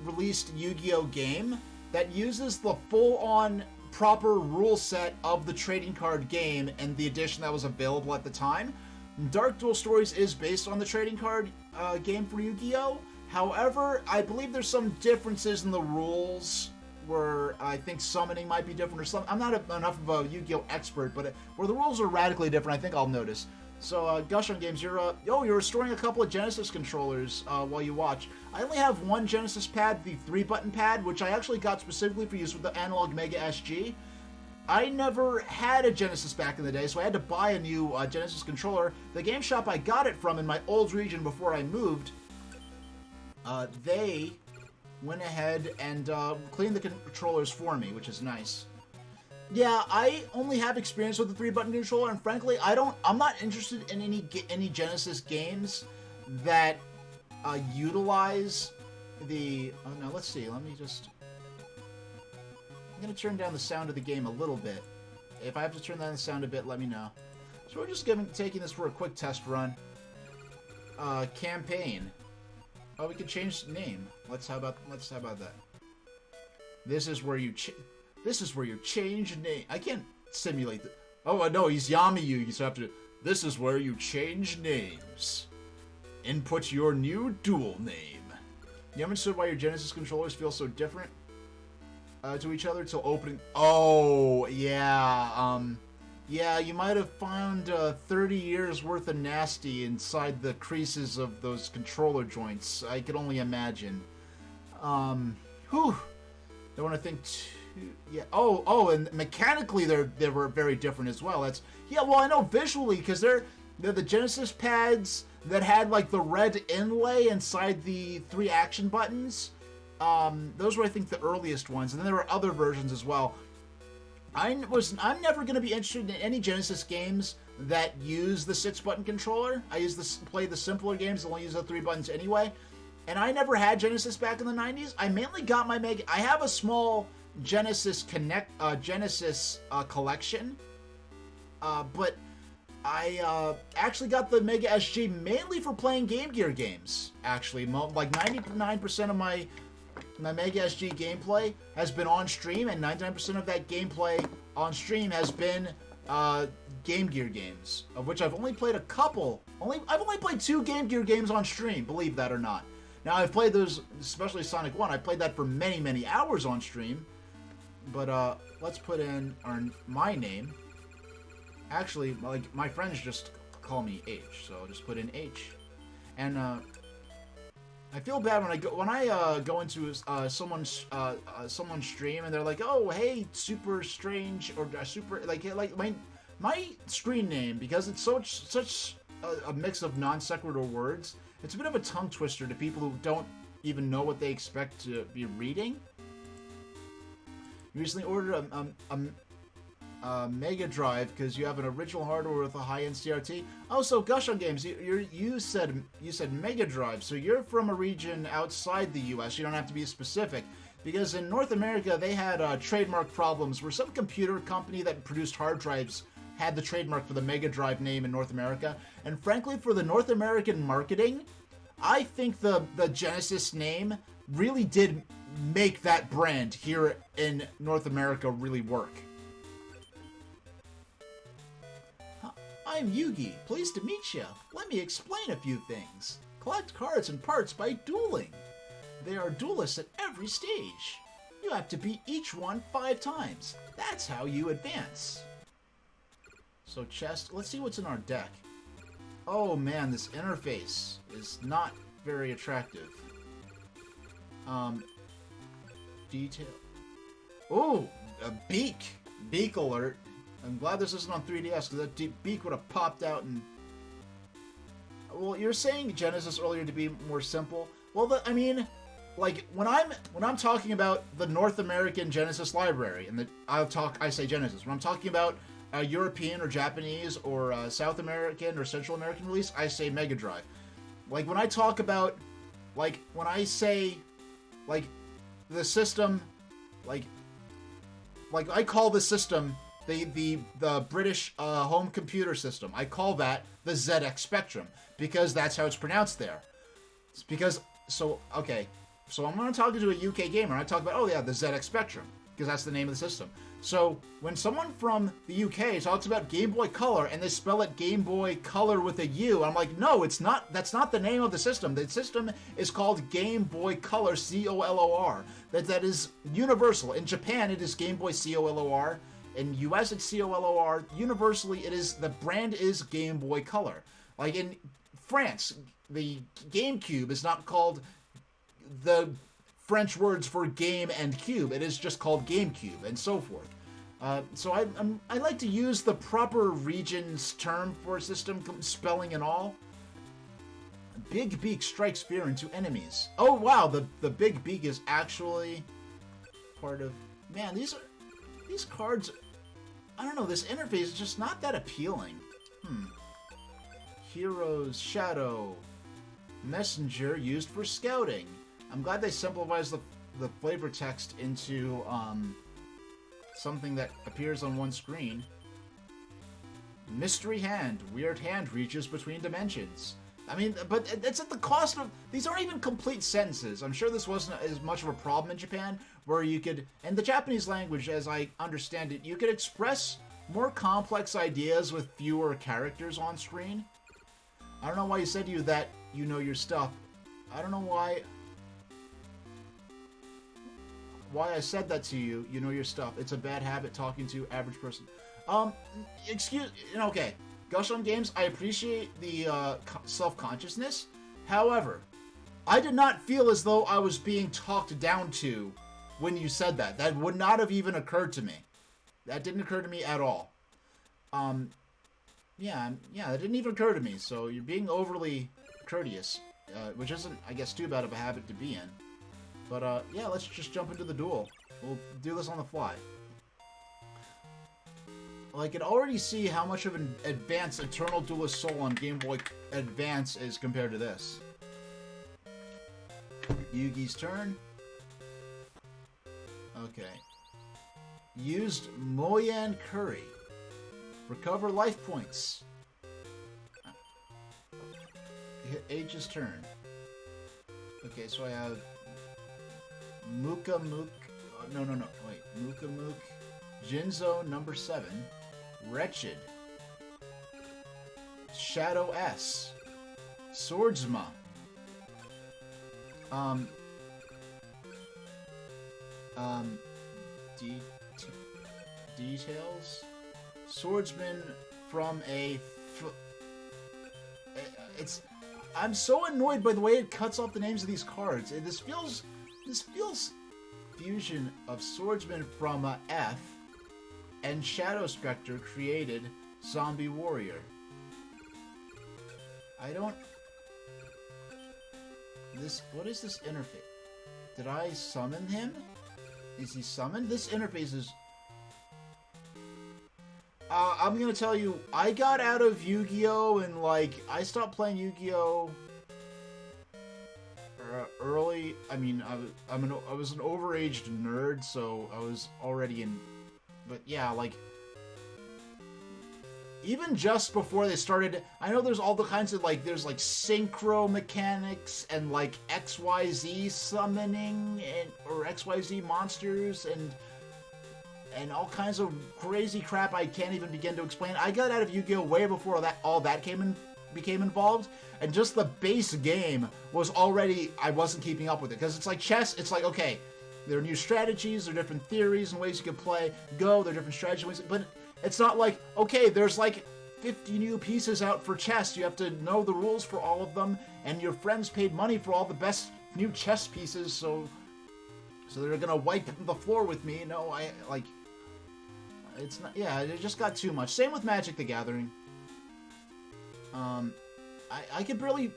released Yu-Gi-Oh! Game that uses the full-on proper rule set of the trading card game and the edition that was available at the time. Dark Duel Stories is based on the trading card game for Yu-Gi-Oh! However, I believe there's some differences in the rules where I think summoning might be different or something. I'm not enough of a Yu-Gi-Oh! Expert, but where the rules are radically different, I think I'll notice. So, Gush on Games, you're restoring a couple of Genesis controllers while you watch. I only have one Genesis pad, the 3-button pad, which I actually got specifically for use with the Analog Mega SG. I never had a Genesis back in the day, so I had to buy a new Genesis controller. The game shop I got it from in my old region before I moved, they went ahead and cleaned the controllers for me, which is nice. Yeah, I only have experience with the 3-button controller, and frankly, I'm not interested in any Genesis games that utilize the. Oh no, let's see. Let me just. I'm gonna turn down the sound of the game a little bit. If I have to turn down the sound a bit, let me know. So we're just taking this for a quick test run. Campaign. Oh, we could change the name. How about that? This is where you change name. I can't simulate the. Oh no, he's Yami-Yugi, so I have to. This is where you change names. Input your new dual name. You haven't understood why your Genesis controllers feel so different to each other till opening. Oh yeah, yeah. You might have found 30 years worth of nasty inside the creases of those controller joints. I could only imagine. Whew. I want to think. Yeah. Oh, and mechanically they were very different as well. That's yeah. Well, I know visually because they're the Genesis pads that had like the red inlay inside the 3 action buttons. Those were, I think, the earliest ones, and then there were other versions as well. I'm never going to be interested in any Genesis games that use the 6-button controller. I play the simpler games that only use the 3 buttons anyway. And I never had Genesis back in the 90s. I mainly got my Mega. I have a small Genesis collection, but I actually got the Mega SG mainly for playing Game Gear games. Actually, like 99% of my Mega SG gameplay has been on stream, and 99% of that gameplay on stream has been Game Gear games, of which I've only played a couple. I've only played 2 Game Gear games on stream, believe that or not. Now, I've played those, especially Sonic 1, I played that for many, many hours on stream. But, let's put in my name. Actually, like, my friends just call me H, so I'll just put in H. And, I feel bad when I go into someone's stream and they're like, oh, hey, super strange, or super, like my screen name, because it's such a mix of non sequitur words, it's a bit of a tongue twister to people who don't even know what they expect to be reading. You recently ordered a Mega Drive because you have an original hardware with a high-end CRT. Oh, so Gush on Games, you said Mega Drive, so you're from a region outside the U.S. You don't have to be specific, because in North America they had trademark problems where some computer company that produced hard drives had the trademark for the Mega Drive name in North America, and frankly, for the North American marketing, I think the Genesis name really did make that brand here in North America really work. I'm Yugi. Pleased to meet you. Let me explain a few things. Collect cards and parts by dueling. There are duelists at every stage. You have to beat each one 5 times. That's how you advance. So chest, let's see what's in our deck. Oh man, this interface is not very attractive. Detail. Oh, a beak. Beak alert. I'm glad this isn't on 3DS, because that beak would have popped out and... Well, you're saying Genesis earlier to be more simple. Well, I mean, like, when I'm talking about the North American Genesis library, and I say Genesis. When I'm talking about a European or Japanese or South American or Central American release, I say Mega Drive. Like, when I talk about, like, when I say, like, the system, like I call the system... The British home computer system. I call that the ZX Spectrum because that's how it's pronounced there. It's because okay. So I'm going to talk to a UK gamer and I talk about the ZX Spectrum because that's the name of the system. So when someone from the UK talks about Game Boy Color and they spell it Game Boy Color with a U, I'm like, no, it's not. That's not the name of the system. The system is called Game Boy Color COLOR. That is universal. In Japan, it is Game Boy COLOR. In US, it's COLOR. Universally, the brand is Game Boy Color. Like in France, the GameCube is not called the French words for game and cube. It is just called GameCube, and so forth. So I like to use the proper region's term for a system, spelling and all. Big Beak strikes fear into enemies. Oh wow, the Big Beak is actually part of... Man, these cards I don't know, this interface is just not that appealing. Heroes, Shadow, Messenger used for scouting. I'm glad they simplified the flavor text into something that appears on one screen. Mystery Hand. Weird hand reaches between dimensions. I mean, but it's at the cost of... These aren't even complete sentences. I'm sure this wasn't as much of a problem in Japan, where you could... In the Japanese language, as I understand it, you could express more complex ideas with fewer characters on screen. I don't know why you said to you that you know your stuff. I don't know why I said that to you. You know your stuff. It's a bad habit talking to average person. Okay. Gushon Games, I appreciate the self-consciousness. However, I did not feel as though I was being talked down to when you said that. That would not have even occurred to me. That didn't occur to me at all. Yeah, that didn't even occur to me. So you're being overly courteous, which isn't, I guess, too bad of a habit to be in. But yeah, let's just jump into the duel. We'll do this on the fly. Well, I can already see how much of an advance Eternal Duelist Soul on Game Boy Advance is compared to this. Yugi's turn. Okay. Used Moyan Curry. Recover life points. H's turn. Okay, so I have Muka Mook. No, wait. Muka Mook. Jinzo number 7. Wretched. Shadow S. Swordsma. Details. Swordsman from a... I'm so annoyed by the way it cuts off the names of these cards. This feels fusion of Swordsman from a F and Shadow Spectre created Zombie Warrior. What is this interface? Did I summon him? Is he summoned? This interface is... I'm gonna tell you, I got out of Yu-Gi-Oh! And, I stopped playing Yu-Gi-Oh! Early. I mean, I was an overaged nerd, so I was already in... But yeah, even just before they started, I know there's all the kinds of, there's, synchro mechanics and, XYZ summoning, or XYZ monsters, and all kinds of crazy crap I can't even begin to explain. I got out of Yu-Gi-Oh! Way before all that became involved, and just the base game was already... I wasn't keeping up with it, because it's like chess, it's like, okay, there are new strategies, there are different theories and ways you can play Go, there are different strategies, ways, but it's not like, okay, there's 50 new pieces out for chess, you have to know the rules for all of them, and your friends paid money for all the best new chess pieces, so they're gonna wipe the floor with me. No, it's not, yeah, it just got too much. Same with Magic the Gathering. I could barely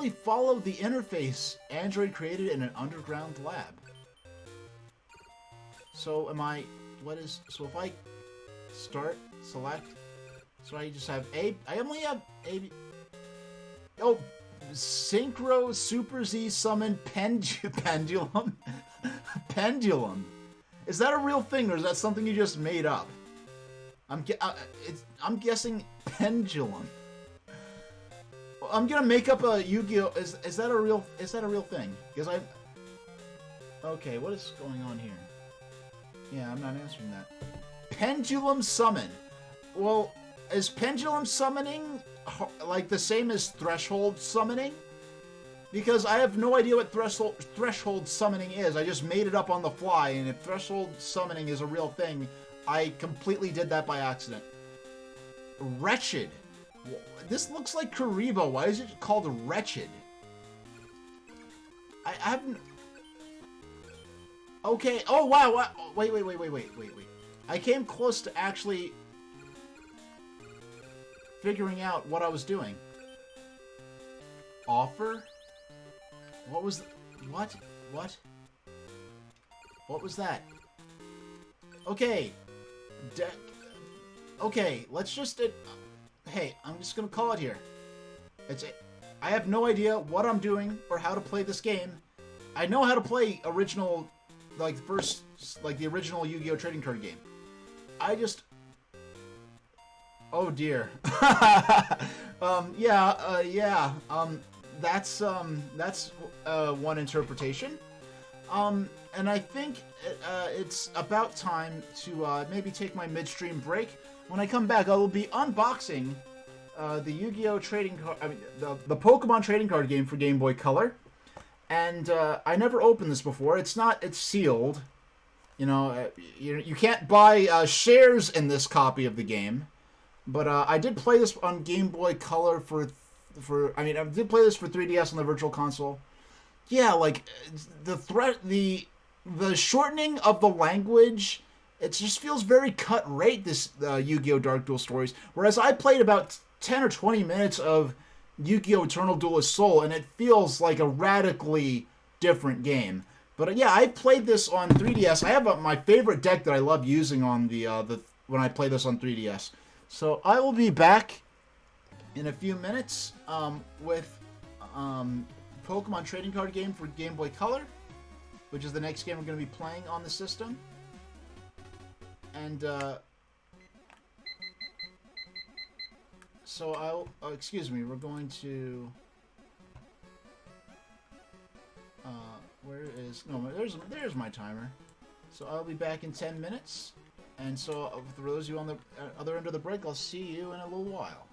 follow the interface Android created in an underground lab. So so if I select, so I just have I only have A, oh, Synchro Super Z Summon Pendulum. Pendulum. Is that a real thing, or is that something you just made up? I'm guessing Pendulum. I'm gonna make up a Yu-Gi-Oh! Is that a real thing? Because okay, what is going on here? Yeah, I'm not answering that. Pendulum Summon. Well, is Pendulum Summoning the same as Threshold Summoning? Because I have no idea what Threshold Summoning is. I just made it up on the fly, and if Threshold Summoning is a real thing, I completely did that by accident. Wretched. This looks like Karibo. Why is it called Wretched? I haven't... Okay. Oh, wow. Wait. I came close to actually figuring out what I was doing. Offer? What was... What? What was that? Okay. Okay, let's just... hey, I'm just gonna call it here. I have no idea what I'm doing or how to play this game. I know how to play original, like, the original Yu-Gi-Oh! Trading card game. I just... Oh, dear. That's one interpretation. And I think it's about time to maybe take my midstream break. When I come back, I will be unboxing the Yu-Gi-Oh! Trading card... I mean, the Pokemon trading card game for Game Boy Color. And I never opened this before. It's sealed. You know, you can't buy shares in this copy of the game. But I did play this on Game Boy Color I did play this for 3DS on the Virtual Console. Yeah, like the shortening of the language, it just feels very cut rate, this Yu-Gi-Oh! Dark Duel Stories. Whereas I played about 10 or 20 minutes of Yu-Gi-Oh! Eternal Duelist Soul, and it feels like a radically different game. But yeah, I played this on 3DS. I have my favorite deck that I love using on when I play this on 3DS. So I will be back in a few minutes with Pokemon Trading Card Game for Game Boy Color, which is the next game we're going to be playing on the system. And so excuse me, we're going to there's my timer. So I'll be back in 10 minutes. And so for those of you on the other end of the break, I'll see you in a little while.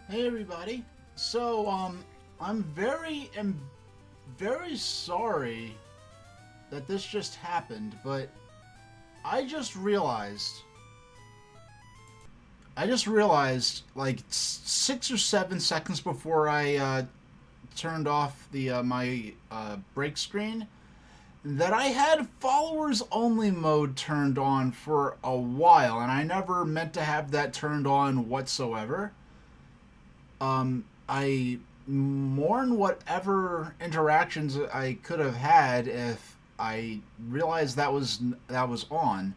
Hey everybody. So, I'm very sorry that this just happened, but I just realized like 6 or 7 seconds before I turned off the my break screen that I had followers only mode turned on for a while, and I never meant to have that turned on whatsoever. I mourn whatever interactions I could have had if I realized that was on.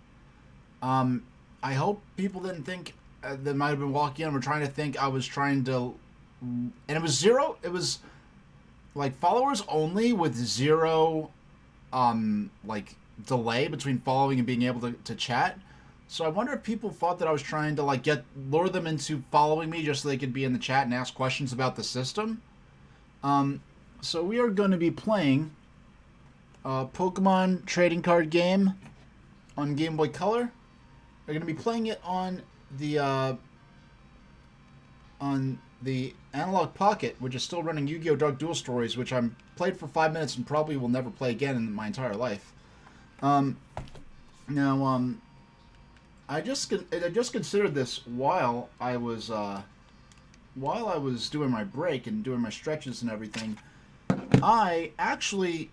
I hope people didn't think that might have been walking in. Were trying to think I was trying to, and it was zero. It was like followers only with zero, like delay between following and being able to chat. So I wonder if people thought that I was trying to like lure them into following me just so they could be in the chat and ask questions about the system. So we are going to be playing a Pokemon trading card game on Game Boy Color. We're going to be playing it on the Analogue Pocket, which is still running Yu-Gi-Oh! Dark Duel Stories, which I'm played for 5 minutes and probably will never play again in my entire life. Now, I just considered this while I was doing my break and doing my stretches and everything. I actually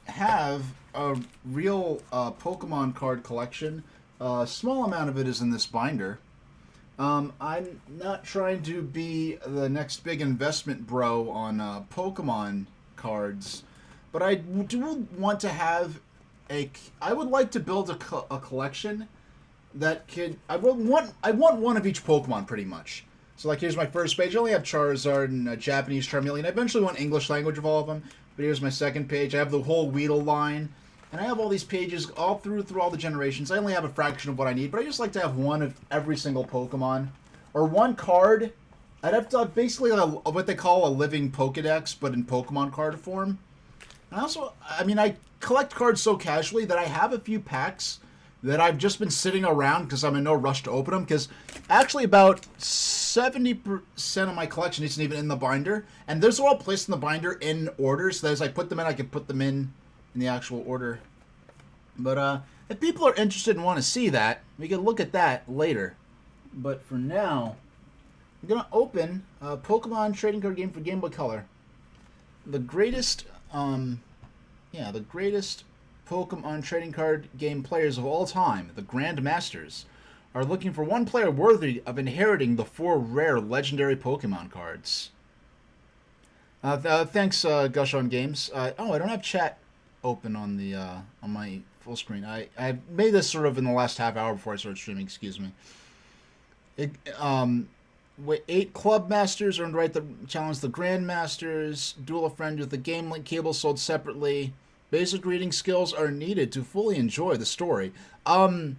have a real Pokemon card collection. A small amount of it is in this binder. I'm not trying to be the next big investment bro on Pokemon cards, but I do want to have I would like to build a collection that could. I want one of each Pokemon pretty much. So like here's my first page. I only have Charizard and Japanese Charmeleon. I eventually want English language of all of them. But here's my second page. I have the whole Weedle line. And I have all these pages all through all the generations. I only have a fraction of what I need, but I just like to have one of every single Pokemon. Or one card. I'd have to have basically what they call a living Pokedex, but in Pokemon card form. And I collect cards so casually that I have a few packs that I've just been sitting around because I'm in no rush to open them. Because actually about 70% of my collection isn't even in the binder. And those are all placed in the binder in order. So that as I put them in, I can put them in the actual order. But if people are interested and want to see that, we can look at that later. But for now, I'm going to open a Pokemon trading card game for Game Boy Color. The greatest Pokemon trading card game players of all time, the Grand Masters, are looking for one player worthy of inheriting the 4 rare legendary Pokemon cards. Thanks, Gushon Games. I don't have chat open on the on my full screen. I made this sort of in the last half hour before I started streaming. Excuse me. 8 Club Masters earned right to challenge the Grand Masters. Duel a friend with the Game Link cable sold separately. Basic reading skills are needed to fully enjoy the story. And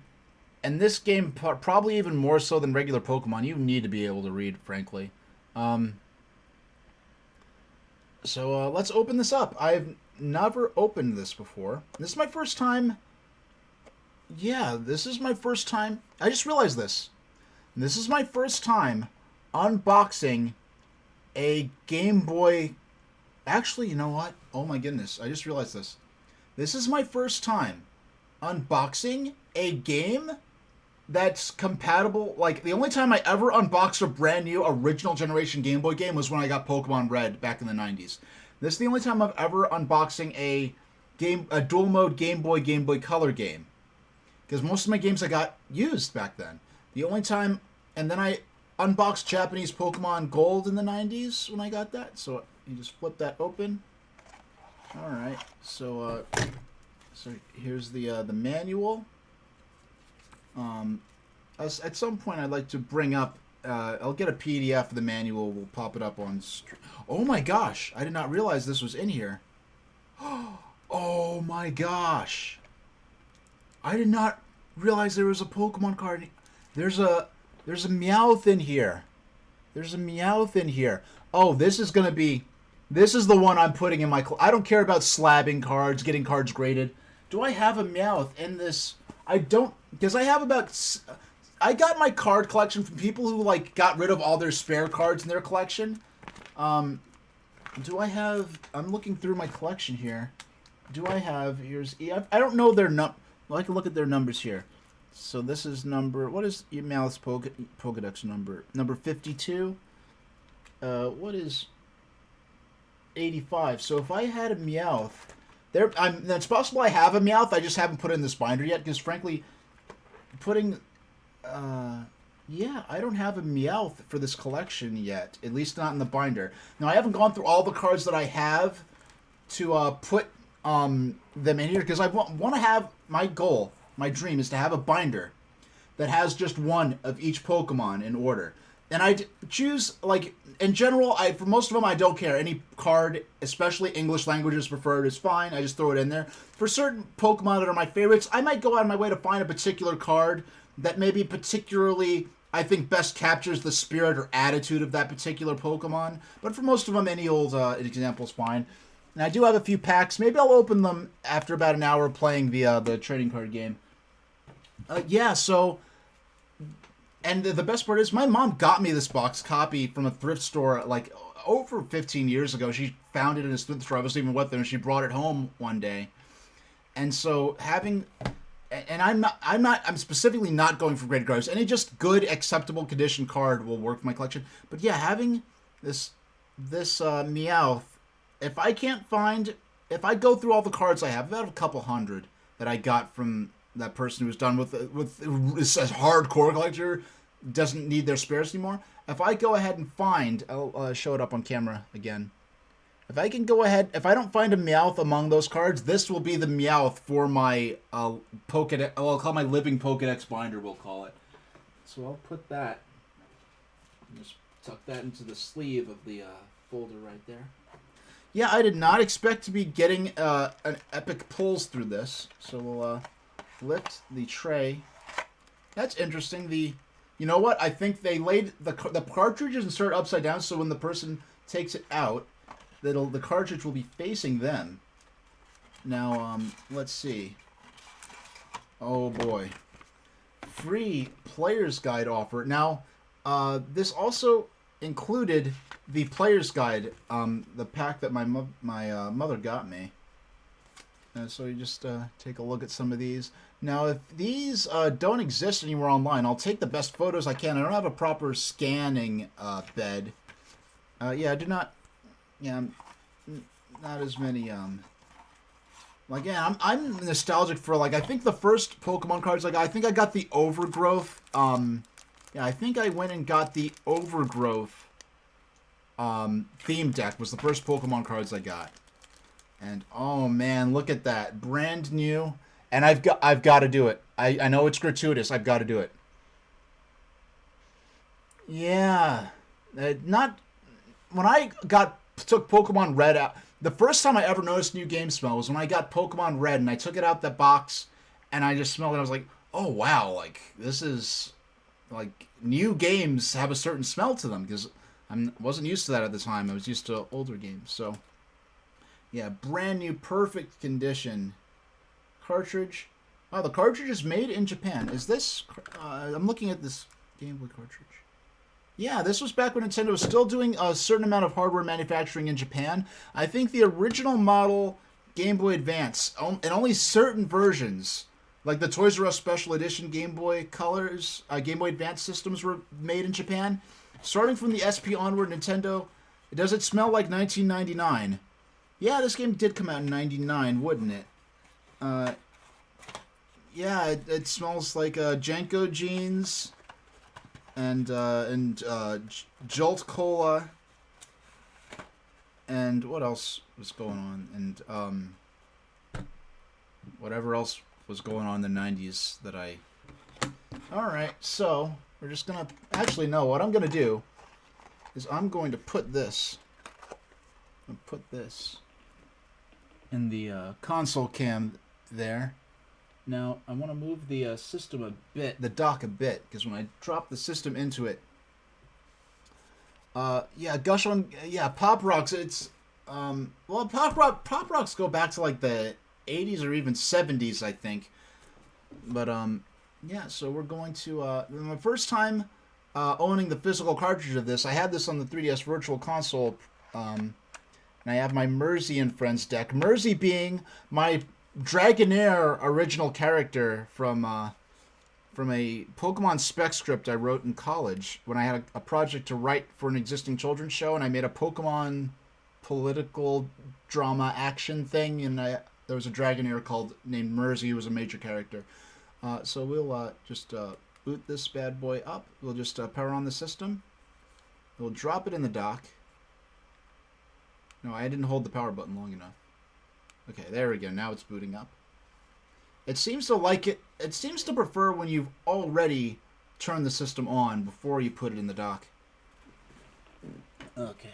this game, probably even more so than regular Pokemon, you need to be able to read, frankly. So let's open this up. I've never opened this before. This is my first time. Yeah, this is my first time. I just realized this. This is my first time unboxing a Game Boy. Actually, you know what? Oh my goodness. I just realized this. This is my first time unboxing a game that's compatible. Like, the only time I ever unboxed a brand new original generation Game Boy game was when I got Pokemon Red back in the 90s. This is the only time I've ever unboxing a dual mode Game Boy Color game. Because most of my games I got used back then. The only time, and then I unboxed Japanese Pokemon Gold in the 90s when I got that. So you just flip that open. All right. So here's the manual. At some point I'd like to bring up. I'll get a PDF of the manual. We'll pop it up on. Oh my gosh! I did not realize this was in here. Oh my gosh! I did not realize there was a Pokemon card. There's a Meowth in here. There's a Meowth in here. Oh, this is gonna be. This is the one I'm putting in my. I don't care about slabbing cards, getting cards graded. Do I have a Meowth in this? I don't, because I have about. I got my card collection from people who like got rid of all their spare cards in their collection. Do I have? I'm looking through my collection here. Do I have? Here's. I don't know their Well, I can look at their numbers here. So this is number. What is Malice Pokedex number? Number 52. What is 85? So if I had a Meowth, it's possible I have a Meowth. I just haven't put it in this binder yet because, frankly, putting. Yeah, I don't have a Meowth for this collection yet. At least not in the binder. Now, I haven't gone through all the cards that I have to put them in here because I want to have my goal, my dream is to have a binder that has just one of each Pokemon in order. And I choose, like, in general, for most of them, I don't care. Any card, especially English languages preferred, is fine. I just throw it in there. For certain Pokemon that are my favorites, I might go out of my way to find a particular card that maybe particularly, I think, best captures the spirit or attitude of that particular Pokemon. But for most of them, any old example is fine. And I do have a few packs. Maybe I'll open them after about an hour playing the trading card game. Yeah, so... And the best part is, my mom got me this box copy from a thrift store, like, over 15 years ago. She found it in a thrift store. I wasn't even with her, and she brought it home one day. And so having... And I'm specifically not going for graded cards. Any just good, acceptable condition card will work for my collection. But yeah, having this Meowth, if I go through all the cards I have, about a couple hundred that I got from that person who's done with is a hardcore collector, doesn't need their spares anymore. If I go ahead and find, I'll show it up on camera again. If I can go ahead, if I don't find a Meowth among those cards, this will be the Meowth for my Pokedex. I'll call my living Pokedex binder. We'll call it. So I'll put that. Just tuck that into the sleeve of the folder right there. Yeah, I did not expect to be getting an epic pulls through this. So we'll lift the tray. That's interesting. You know what? I think they laid the cartridges insert upside down, so when the person takes it out, the cartridge will be facing them. Now, let's see. Oh boy, free player's guide offer. Now, this also included the player's guide, the pack that my mother got me. So you just take a look at some of these. Now, if these don't exist anywhere online, I'll take the best photos I can. I don't have a proper scanning bed. Yeah, I do not. Yeah, not as many. Like, yeah, I'm nostalgic for, like, I think the first Pokemon cards I think I got the Overgrowth. Yeah, I think I went and got the Overgrowth theme deck was the first Pokemon cards I got. And oh man, look at that, brand new. And I've got to do it. I know it's gratuitous. I've got to do it. Yeah, not when I took Pokemon Red out. The first time I ever noticed new game smell was when I got Pokemon Red and I took it out the box and I just smelled it. And I was like, oh wow, like this is like new games have a certain smell to them because I wasn't used to that at the time. I was used to older games. So yeah, brand new, perfect condition cartridge. Oh, the cartridge is made in Japan. Is this? I'm looking at this Gameboy cartridge. Yeah, this was back when Nintendo was still doing a certain amount of hardware manufacturing in Japan. I think the original model Game Boy Advance, and only certain versions, like the Toys R Us Special Edition Game Boy Colors, Game Boy Advance systems were made in Japan. Starting from the SP onward, Nintendo, does it smell like 1999? Yeah, this game did come out in 99, wouldn't it? Yeah, it smells like Janko jeans and Jolt Cola, and what else was going on? And whatever else was going on in the 90s that I... Alright, so we're just gonna... Actually, no, what I'm gonna do is I'm going to put this... in the console cam there. Now, I want to move the system a bit, the dock a bit, because when I drop the system into it, yeah, Gush on, yeah, Pop Rocks, it's, well, Pop Rocks go back to, like, the 80s or even 70s, I think, but, Yeah, so we're going to my first time owning the physical cartridge of this. I had this on the 3DS Virtual Console, and I have my Mersey and Friends deck. Mersey being my Dragonair original character from a Pokemon spec script I wrote in college when I had a project to write for an existing children's show, and I made a Pokemon political drama action thing, and there was a Dragonair named Mersey who was a major character. So we'll just boot this bad boy up. We'll just power on the system. We'll drop it in the dock. No, I didn't hold the power button long enough. Okay, there we go. Now it's booting up. It seems to like it. It seems to prefer when you've already turned the system on before you put it in the dock. Okay.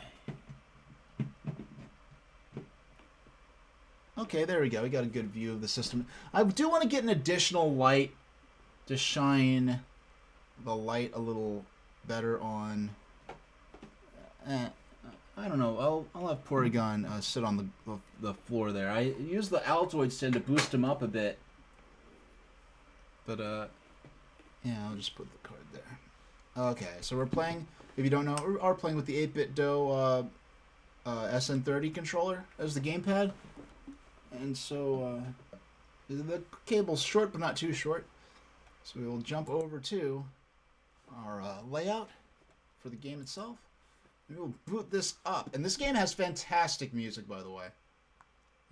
Okay, there we go. We got a good view of the system. I do want to get an additional light to shine the light a little better on. I don't know. I'll have Porygon sit on the floor there. I use the Altoid stand to boost him up a bit. But yeah, I'll just put the card there. Okay, so we're playing. If you don't know, we are playing with the 8-bit Do SN30 controller as the gamepad. And so the cable's short, but not too short. So we will jump over to our layout for the game itself. And we will boot this up. And this game has fantastic music, by the way.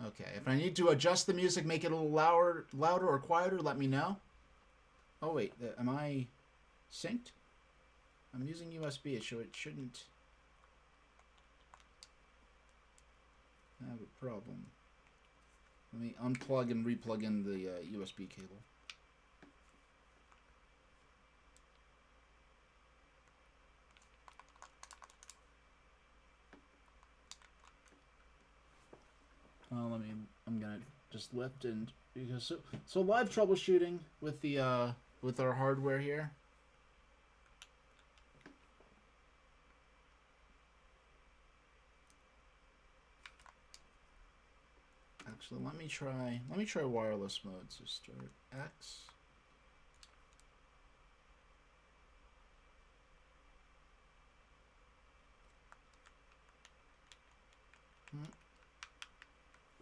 Okay, if I need to adjust the music, make it a little louder or quieter, let me know. Oh, wait, am I synced? I'm using USB, so it shouldn't have a problem. Let me unplug and replug in the USB cable. I'm gonna just lift and because so live troubleshooting with the with our hardware here. Actually, let me try wireless mode. So start X.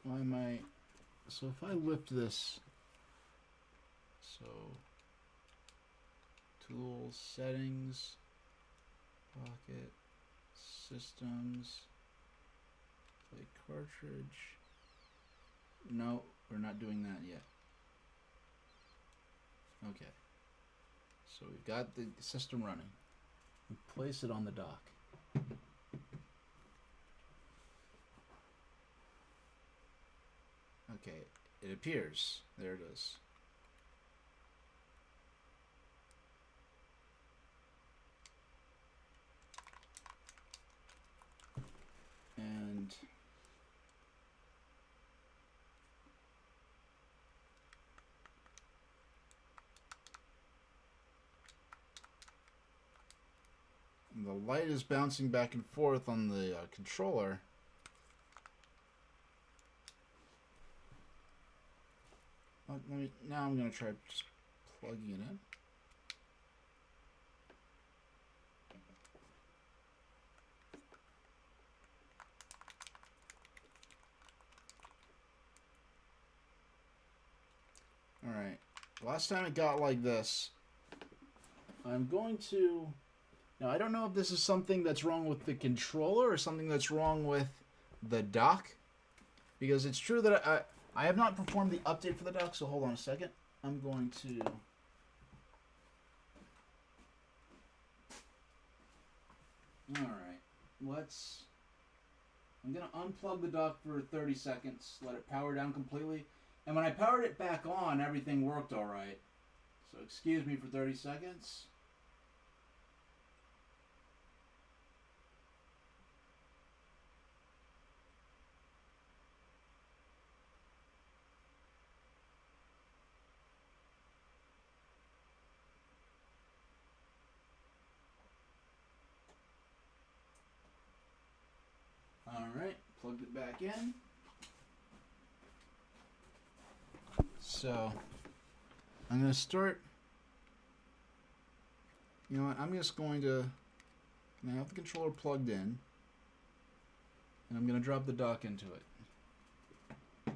Why am I? So if I lift this, so tools, settings, pocket, systems, play cartridge. No, we're not doing that yet. Okay. So we've got the system running. We place it on the dock. Okay, it appears. There it is. And the light is bouncing back and forth on the controller. Now I'm going to try just plugging it in. Alright, last time it got like this. I'm going to... Now, I don't know if this is something that's wrong with the controller or something that's wrong with the dock. Because it's true that I have not performed the update for the dock, so hold on a second. I'm going to... Alright, I'm going to unplug the dock for 30 seconds, let it power down completely. And when I powered it back on, everything worked alright. So excuse me for 30 seconds. Alright, plugged it back in. So, I'm going to start You know what? I'm just going to... I have the controller plugged in. And I'm going to drop the dock into it.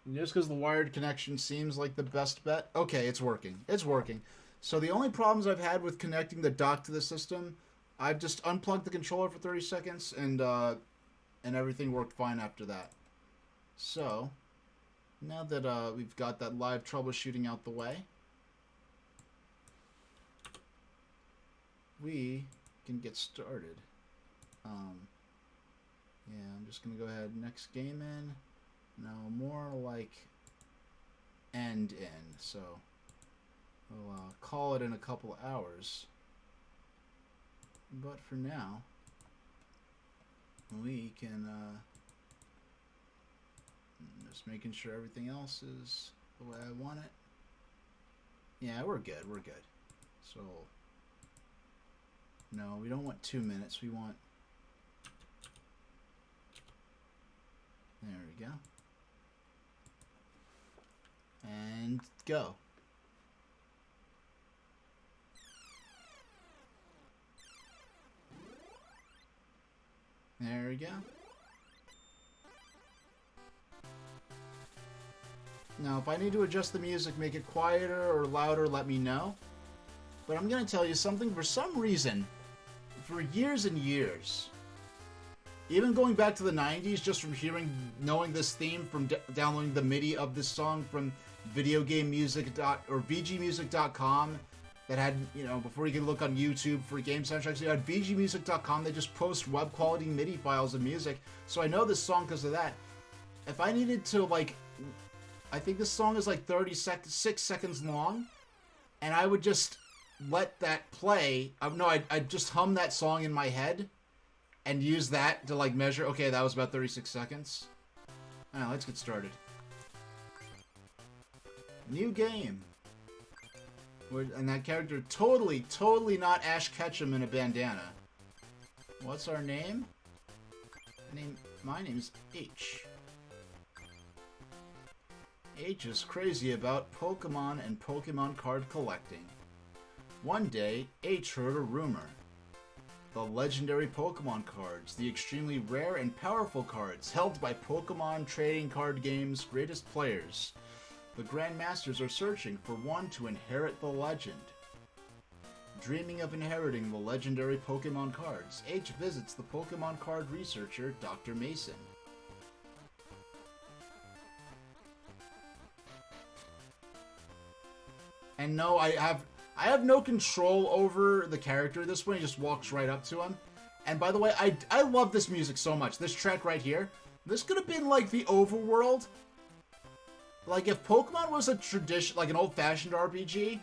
And just because the wired connection seems like the best bet... Okay, it's working. It's working. So the only problems I've had with connecting the dock to the system, I've just unplugged the controller for 30 seconds, and everything worked fine after that. So, now that we've got that live troubleshooting out the way, we can get started. Yeah, I'm just going to go ahead, next game in. No, more like end in, so we'll call it in a couple of hours. But for now, we can just making sure everything else is the way I want it. Yeah, we're good, we're good. So, no, we don't want 2 minutes, we want... There we go. And go. There we go. Now, if I need to adjust the music, make it quieter or louder, let me know. But I'm going to tell you something. For some reason, for years and years, even going back to the 90s, just from knowing this theme, from downloading the MIDI of this song from VGmusic.com, that had, you know, before you could look on YouTube for game soundtracks, you had VGmusic.com. They just post web quality MIDI files of music. So I know this song because of that. If I needed to, like, I think this song is like 6 seconds long, and I would just let that play. I'd just hum that song in my head and use that to, like, measure. Okay, that was about 36 seconds. Alright, let's get started. New game. And that character totally not Ash Ketchum in a bandana. What's our name? My name's H. H is crazy about Pokemon and Pokemon card collecting. One day, H heard a rumor. The legendary Pokemon cards, the extremely rare and powerful cards held by Pokemon trading card games' greatest players. The Grandmasters are searching for one to inherit the legend. Dreaming of inheriting the legendary Pokemon cards, H visits the Pokemon card researcher, Dr. Mason. And no, I have no control over the character. This one, he just walks right up to him. And by the way, I love this music so much. This track right here, this could have been like the overworld. Like if Pokemon was a tradition, like an old-fashioned RPG,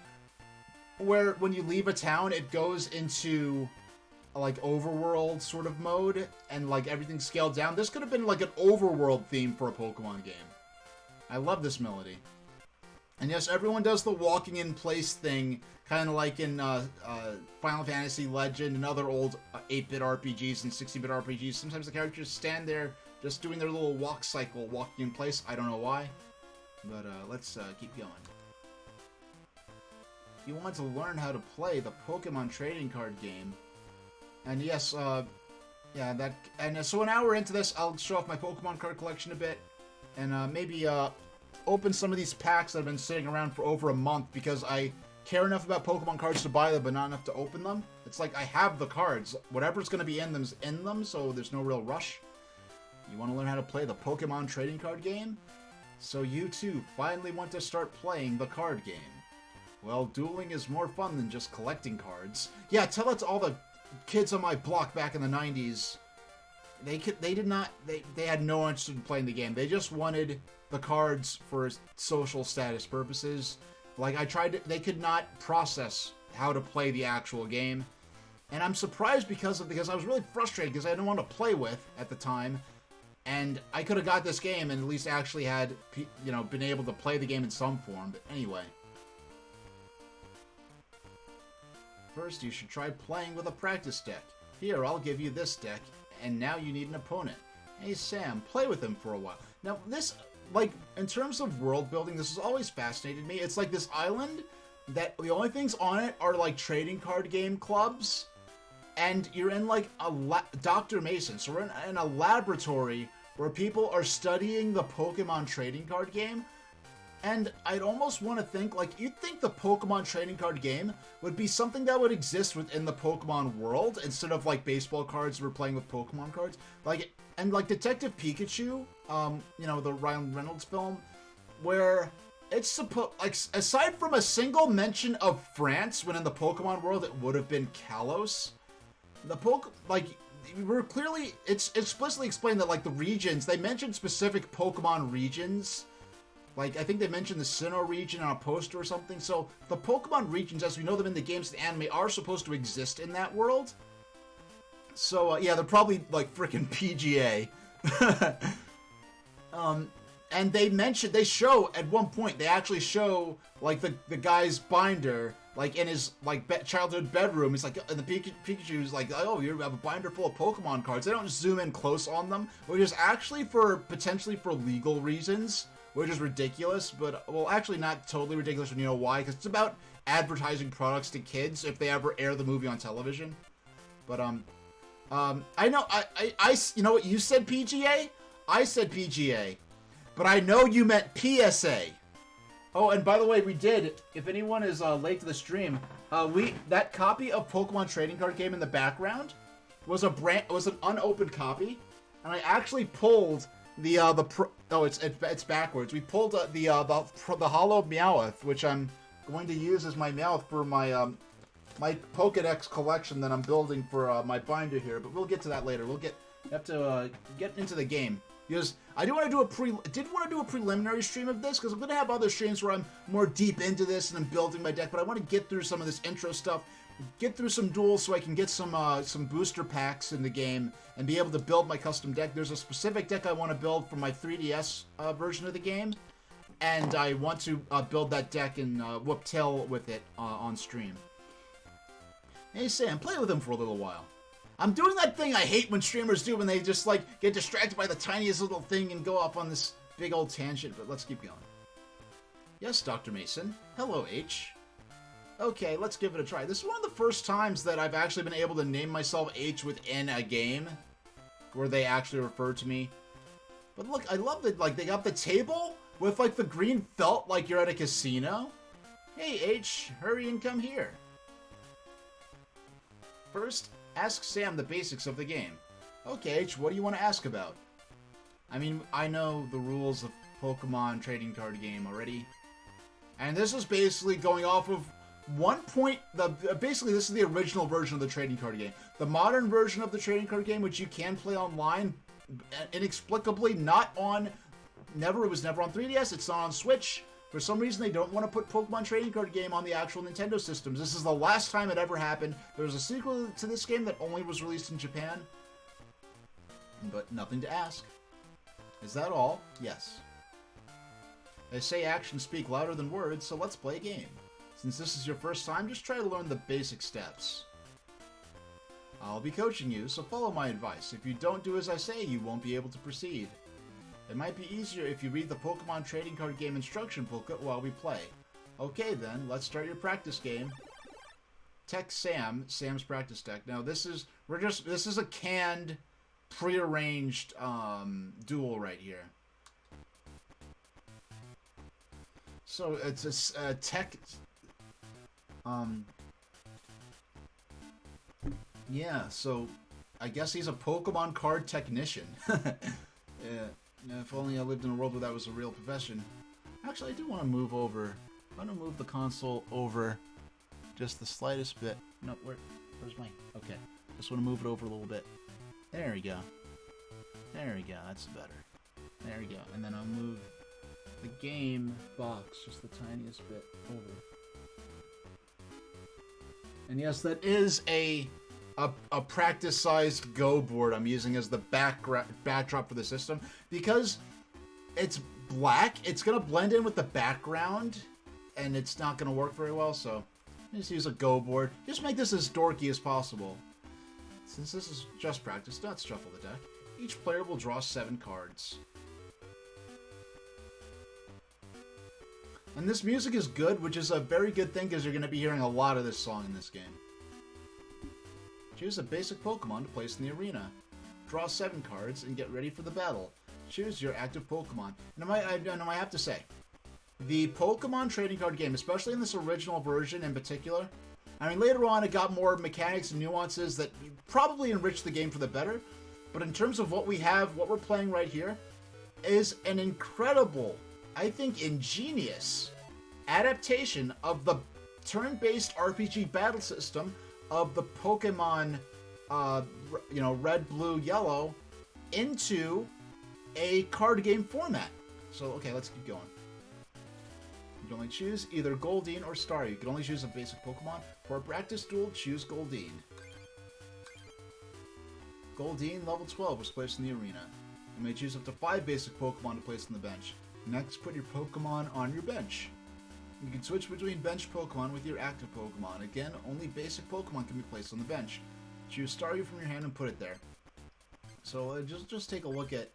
where when you leave a town, it goes into like overworld sort of mode, and like everything's scaled down. This could have been like an overworld theme for a Pokemon game. I love this melody. And yes, everyone does the walking in place thing, kind of like in Final Fantasy Legend and other old 8-bit RPGs and 60-bit RPGs. Sometimes the characters stand there just doing their little walk cycle, walking in place. I don't know why, but let's keep going. If you want to learn how to play the Pokemon trading card game, and yes, yeah, that, and so an hour into this, I'll show off my Pokemon card collection a bit, and maybe open some of these packs that have been sitting around for over a month because I care enough about Pokemon cards to buy them, but not enough to open them. It's like I have the cards. Whatever's going to be in them is in them, so there's no real rush. You want to learn how to play the Pokemon trading card game? So you too finally want to start playing the card game. Well, dueling is more fun than just collecting cards. Yeah, tell it to all the kids on my block back in the 90s. They had no interest in playing the game. They just wanted the cards for social status purposes. Like, they could not process how to play the actual game. And I'm surprised because I was really frustrated because I didn't want to play with at the time. And I could have got this game and at least actually had, you know, been able to play the game in some form. But anyway. First, you should try playing with a practice deck. Here, I'll give you this deck. And now you need an opponent. Hey Sam, play with him for a while. Now this, like, in terms of world building, this has always fascinated me. It's like this island that the only things on it are like trading card game clubs, and you're in like Dr. Mason, so we're in a laboratory where people are studying the Pokemon trading card game. And I'd almost want to think, like, you'd think the Pokemon trading card game would be something that would exist within the Pokemon world instead of, like, baseball cards we're playing with Pokemon cards. Like, and, like, Detective Pikachu, you know, the Ryan Reynolds film, where it's supposed, like, aside from a single mention of France when in the Pokemon world it would have been Kalos, we're clearly, it's explicitly explained that, like, the regions, they mentioned specific Pokemon regions. Like, I think they mentioned the Sinnoh region on a poster or something. So, the Pokemon regions, as we know them in the games and the anime, are supposed to exist in that world. So, yeah, they're probably, like, freaking PGA. And they show, at one point, they actually show, like, the guy's binder, like, in his, like, childhood bedroom. He's like, and the Pikachu's like, oh, you have a binder full of Pokemon cards. They don't zoom in close on them, which is actually potentially for legal reasons, which is ridiculous, but, well, actually not totally ridiculous when you know why, because it's about advertising products to kids if they ever air the movie on television. But, I know, you know what, you said PGA? I said PGA. But I know you meant PSA. Oh, and by the way, we did, if anyone is late to the stream, that copy of Pokemon Trading Card Game in the background was an unopened copy, and I actually pulled it's backwards. We pulled the hollow Meowth, which I'm going to use as my Meowth for my my Pokedex collection that I'm building for my binder here. But we'll get to that later. Have to get into the game, because I did want to do a preliminary stream of this, because I'm going to have other streams where I'm more deep into this and I'm building my deck. But I want to get through some of this intro stuff, get through some duels so I can get some booster packs in the game and be able to build my custom deck. There's a specific deck I want to build for my 3DS version of the game, and I want to build that deck and whoop tail with it on stream. Hey Sam, play with him for a little while. I'm doing that thing I hate when streamers do when they just, like, get distracted by the tiniest little thing and go off on this big old tangent, but let's keep going. Yes, Dr. Mason. Hello, H. Okay, let's give it a try. This is one of the first times that I've actually been able to name myself H within a game where they actually refer to me. But look, I love that, like, they got the table with, like, the green felt like you're at a casino. Hey, H, hurry and come here. First, ask Sam the basics of the game. Okay, H, what do you want to ask about? I mean, I know the rules of Pokemon trading card game already. And this is basically going off of basically this is the original version of the trading card game. The modern version of the trading card game, which you can play online, inexplicably it was never on 3DS, it's not on Switch. For some reason, they don't want to put Pokemon Trading Card Game on the actual Nintendo systems. This is the last time it ever happened. There was a sequel to this game that only was released in Japan. But nothing to ask. Is that all? Yes. They say actions speak louder than words, so let's play a game. Since this is your first time, just try to learn the basic steps. I'll be coaching you, so follow my advice. If you don't do as I say, you won't be able to proceed. It might be easier if you read the Pokemon Trading Card Game instruction booklet while we play. Okay then, let's start your practice game. Text Sam's practice deck. Now this is a canned, prearranged duel right here. So it's a tech. Yeah. So I guess he's a Pokemon card technician. Yeah. If only I lived in a world where that was a real profession. Actually, I do want to move over. I want to move the console over just the slightest bit. No, where's my... Okay. Just want to move it over a little bit. There we go. There we go. That's better. There we go. And then I'll move the game box just the tiniest bit over. And yes, that is a practice-sized Go board I'm using as the backdrop for the system. Because it's black, it's going to blend in with the background, and it's not going to work very well, so just use a Go board. Just make this as dorky as possible. Since this is just practice, let's shuffle the deck. Each player will draw 7 cards. And this music is good, which is a very good thing because you're going to be hearing a lot of this song in this game. Choose a basic Pokemon to place in the arena. Draw 7 cards and get ready for the battle. Choose your active Pokemon. And I have to say, the Pokemon trading card game, especially in this original version in particular, I mean, later on it got more mechanics and nuances that probably enriched the game for the better, but in terms of what we have, what we're playing right here, is an incredible, I think, ingenious adaptation of the turn-based RPG battle system of the Pokemon, red, blue, yellow, into a card game format. So, okay, let's keep going. You can only choose either Goldeen or Staryu. You can only choose a basic Pokemon. For a practice duel, choose Goldeen. Goldeen, level 12, was placed in the arena. You may choose up to 5 basic Pokemon to place on the bench. Next, put your Pokemon on your bench. You can switch between bench Pokemon with your active Pokemon. Again, only basic Pokemon can be placed on the bench. Choose Staryu from your hand and put it there. So just take a look at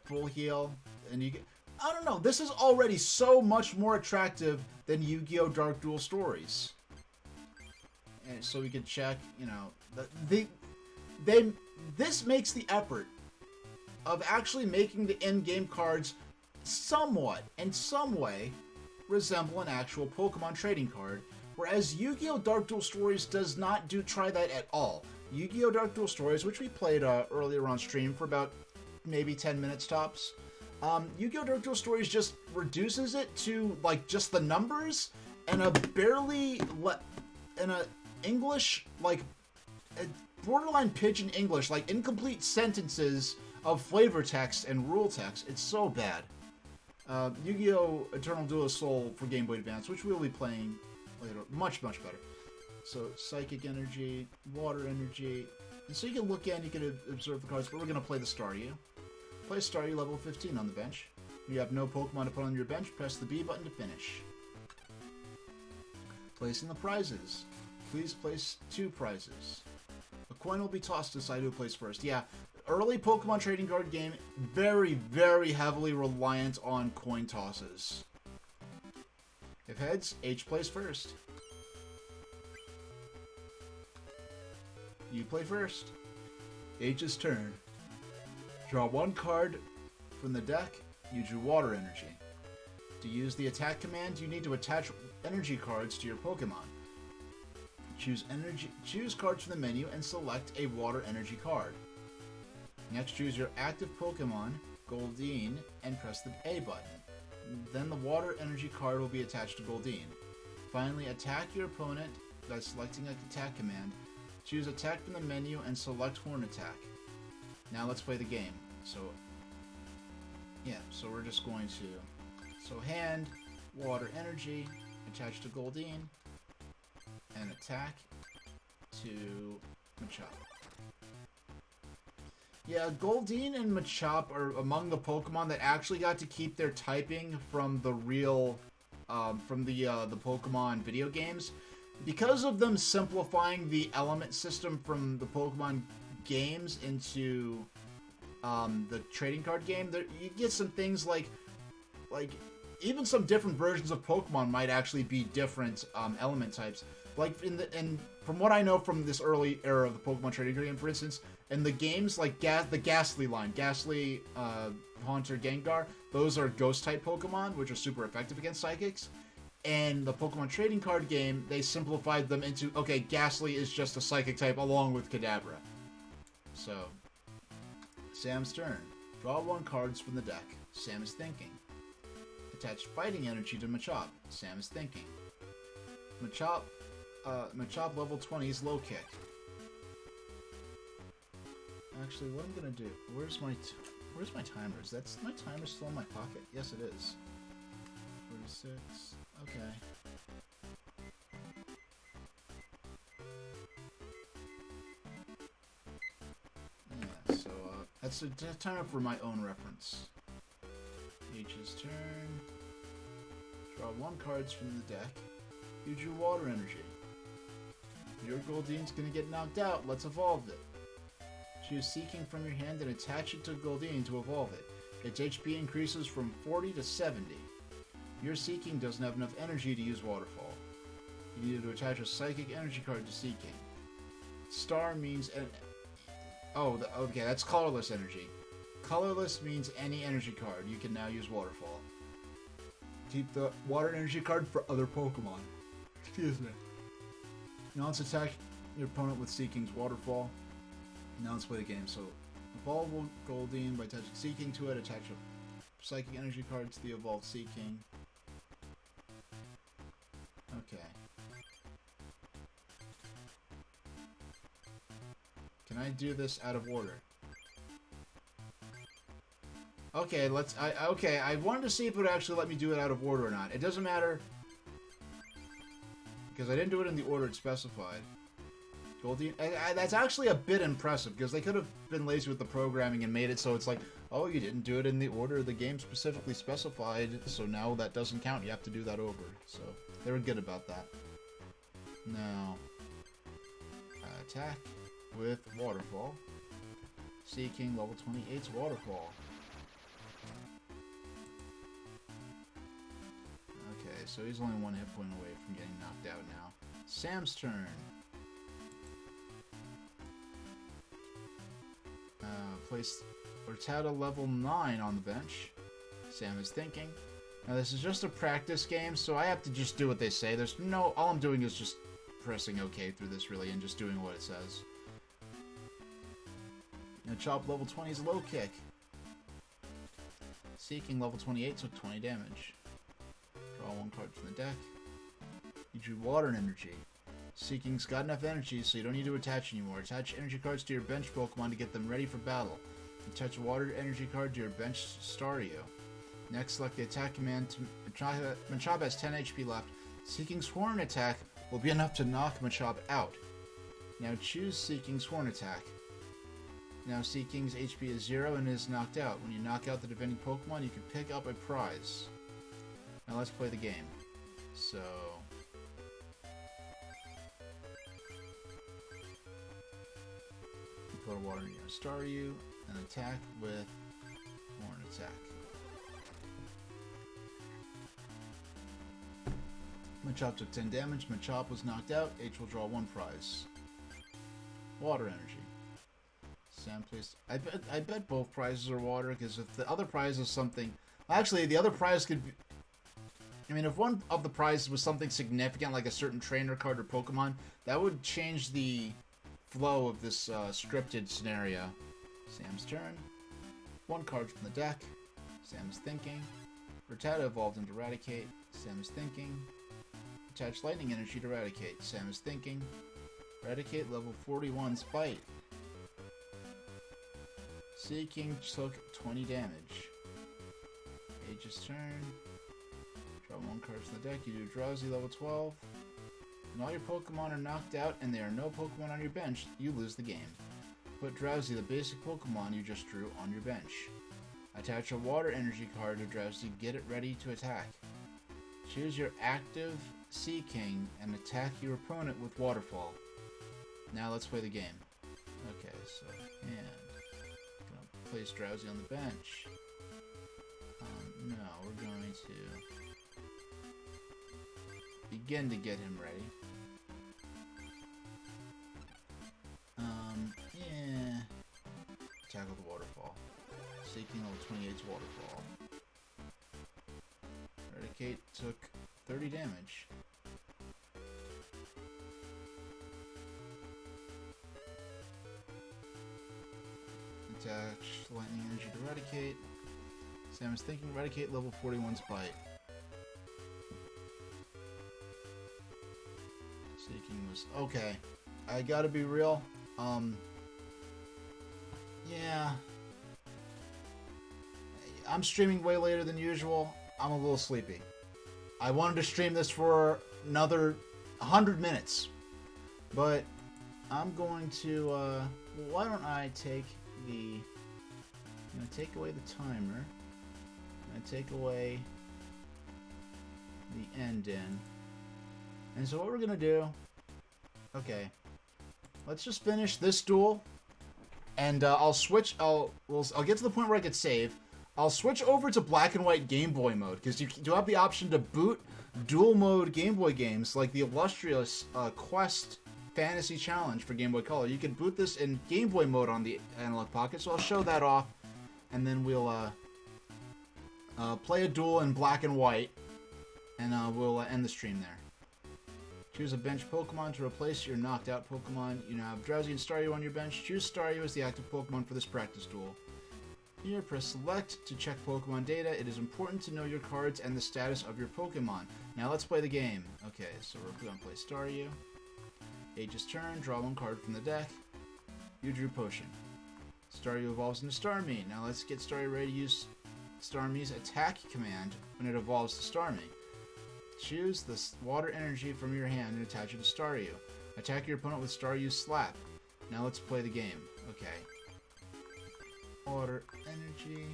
Full Heal, and you get... I don't know, this is already so much more attractive than Yu-Gi-Oh! Dark Duel Stories. And so we can check, this makes the effort of actually making the in-game cards somewhat, in some way, resemble an actual Pokemon trading card, whereas Yu-Gi-Oh! Dark Duel Stories does not try that at all. Yu-Gi-Oh! Dark Duel Stories, which we played earlier on stream for about maybe 10 minutes tops, Yu-Gi-Oh! Dark Duel Stories just reduces it to, like, just the numbers and a English, like, a borderline pidgin English, like, incomplete sentences of flavor text and rule text. It's so bad. Yu-Gi-Oh! Eternal Duelist Soul for Game Boy Advance, which we'll be playing later. Much, much better. So, Psychic Energy, Water Energy. And so you can look in, you can observe the cards, but we're going to play the Staryu. Play Staryu level 15 on the bench. If you have no Pokemon to put on your bench, press the B button to finish. Placing the prizes. Please place 2 prizes. A coin will be tossed to decide who plays first. Yeah, early Pokemon trading card game, very, very heavily reliant on coin tosses. If heads, H plays first. You play first. H's turn. Draw 1 card from the deck. You drew Water Energy. To use the attack command, you need to attach energy cards to your Pokemon. Choose cards from the menu and select a Water Energy card. Next, choose your active Pokemon, Goldeen, and press the A button. Then the Water Energy card will be attached to Goldeen. Finally, attack your opponent by selecting an attack command. Choose Attack from the menu and select Horn Attack. Now let's play the game. So we're just going to... hand, Water Energy, attach to Goldeen, and attack to Machop. Yeah, Goldeen and Machop are among the Pokemon that actually got to keep their typing from the real, the Pokemon video games. Because of them simplifying the element system from the Pokemon games into the trading card game, you get some things like even some different versions of Pokemon might actually be different element types. Like from what I know from this early era of the Pokemon trading card game, for instance, in the games like the Ghastly line, Ghastly, Haunter, Gengar, those are Ghost type Pokemon, which are super effective against Psychics. And the Pokemon trading card game, they simplified them into, okay, Ghastly is just a Psychic type along with Kadabra. So, Sam's turn. Draw 1 cards from the deck. Sam is thinking. Attach Fighting Energy to Machop. Sam is thinking. Machop level 20 is Low Kick. Actually, what I'm gonna do? Where's my timers? That's my timer still in my pocket. Yes, it is. 46. Okay. Yeah, so that's a timer for my own reference. H's turn. Draw 1 cards from the deck. You drew Water Energy. Your Goldeen's gonna get knocked out. Let's evolve it. Choose Seeking from your hand and attach it to Goldeen to evolve it. Its HP increases from 40 to 70. Your Seeking doesn't have enough energy to use Waterfall. You need to attach a Psychic Energy card to Seeking. Star means... okay, that's colorless energy. Colorless means any energy card. You can now use Waterfall. Keep the water energy card for other Pokemon. Excuse me. Now let's attack your opponent with Seeking's Waterfall. Now let's play the game. So, evolve Goldeen by attaching Seeking to it. Attach a Psychic Energy card to the evolved Seeking. Okay. Can I do this out of order? Okay, okay, I wanted to see if it would actually let me do it out of order or not. It doesn't matter, because I didn't do it in the order it specified. Goldeen, that's actually a bit impressive, because they could have been lazy with the programming and made it so it's like, oh, you didn't do it in the order the game specifically specified, so now that doesn't count, you have to do that over. So, they were good about that. Now, attack with Waterfall. Seeking level 28's Waterfall. Okay, so he's only one hit point away from getting knocked out now. Sam's turn. Place Rattata level 9 on the bench. Sam is thinking. Now this is just a practice game, so I have to just do what they say. There's no... All I'm doing is just pressing OK through this, really, and just doing what it says. Now Chop level 20 is low kick. Seeking level 28 took 20 damage. Draw one card from the deck. You drew water and energy. Seeking's got enough energy, so you don't need to attach anymore. Attach energy cards to your bench Pokemon to get them ready for battle. Attach a water energy card to your bench Staryu. Next, select the attack command. Machop has 10 HP left. Seeking's Horn Attack will be enough to knock Machop out. Now choose Seeking's Horn Attack. Now Seeking's HP is 0 and is knocked out. When you knock out the defending Pokemon, you can pick up a prize. Now let's play the game. So... put a water in your Staryu and attack with Horn Attack. Machop took 10 damage. Machop was knocked out. H will draw one prize. Water energy. Sam placed... I bet both prizes are water, because if the other prize is something... Actually, the other prize could be... I mean, if one of the prizes was something significant, like a certain trainer card or Pokemon, that would change the flow of this scripted scenario. Sam's turn. One card from the deck. Sam is thinking. Rattata evolved into Eradicate. Sam is thinking. Attach lightning energy to Eradicate. Sam is thinking. Eradicate level 41's Bite. Seeking took 20 damage. Age's turn. Draw one card from the deck. You do Drowsy level 12. When all your Pokemon are knocked out and there are no Pokemon on your bench, you lose the game. Put Drowsy, the basic Pokemon you just drew, on your bench. Attach a water energy card to Drowsy, get it ready to attack. Choose your active Seeking and attack your opponent with Waterfall. Now let's play the game. Okay, so, and gonna place Drowsy on the bench. No, we're going to begin to get him ready. Yeah. Tackle the Waterfall. Seeking level 28's Waterfall. Eradicate took 30 damage. Attach lightning energy to Eradicate. Sam is thinking Eradicate level 41's Bite. Seeking was... Okay. I gotta be real. Yeah. I'm streaming way later than usual. I'm a little sleepy. I wanted to stream this for another 100 minutes. But I'm going to, why don't I take the... I'm going to take away the timer. I'm going to take away the end in. And so what we're going to do... Okay. Let's just finish this duel. And I'll switch... I'll get to the point where I could save. I'll switch over to black and white Game Boy mode, because you do have the option to boot dual mode Game Boy games, like the illustrious Quest Fantasy Challenge for Game Boy Color. You can boot this in Game Boy mode on the Analogue Pocket, so I'll show that off, and then we'll play a duel in black and white, and we'll end the stream there. Choose a bench Pokemon to replace your knocked out Pokemon. You now have Drowsy and Staryu on your bench. Choose Staryu as the active Pokemon for this practice duel. Here, press select to check Pokemon data. It is important to know your cards and the status of your Pokemon. Now let's play the game. Okay, so we're going to play Staryu. H's turn, draw one card from the deck. You drew Potion. Staryu evolves into Starmie. Now let's get Staryu ready to use Starmie's attack command when it evolves to Starmie. Choose the water energy from your hand and attach it to Staryu. Attack your opponent with Staryu's Slap. Now let's play the game. Okay. Water energy.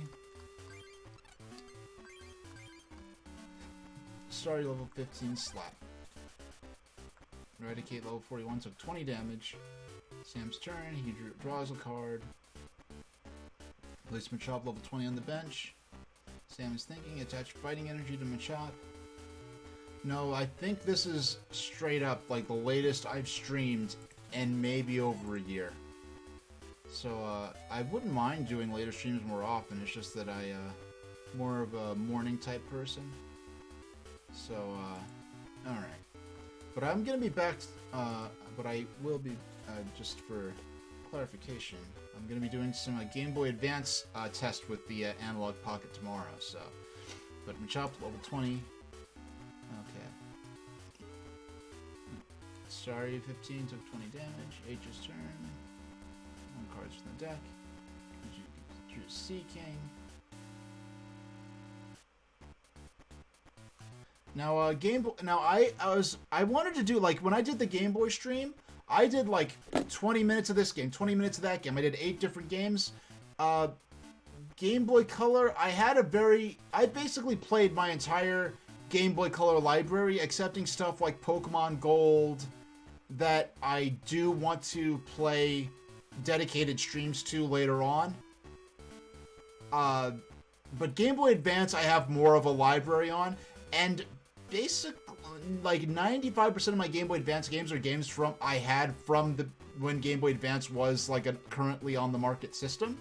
Staryu level 15 Slap. Eradicate level 41 took 20 damage. Sam's turn. He draws a card. Place Machop level 20 on the bench. Sam is thinking. Attach fighting energy to Machop. No, I think this is straight up like the latest I've streamed in maybe over a year. So I wouldn't mind doing later streams more often. It's just that I more of a morning type person. So alright. But I'm gonna be back. But I will be just for clarification. I'm gonna be doing some Game Boy Advance test with the Analogue Pocket tomorrow. So, but Machop level 20. Okay. Staryu 15 took 20 damage. H's turn. One card's from the deck. Drew Sea King. Now, I wanted to do, like, when I did the Game Boy stream, I did, like, 20 minutes of this game, 20 minutes of that game. I did 8 different games. Game Boy Color, I basically played my entire Game Boy Color library, excepting stuff like Pokemon Gold that I do want to play dedicated streams to later on. But Game Boy Advance I have more of a library on, and basically like 95% of my Game Boy Advance games are games I had from when Game Boy Advance was like a currently on the market system.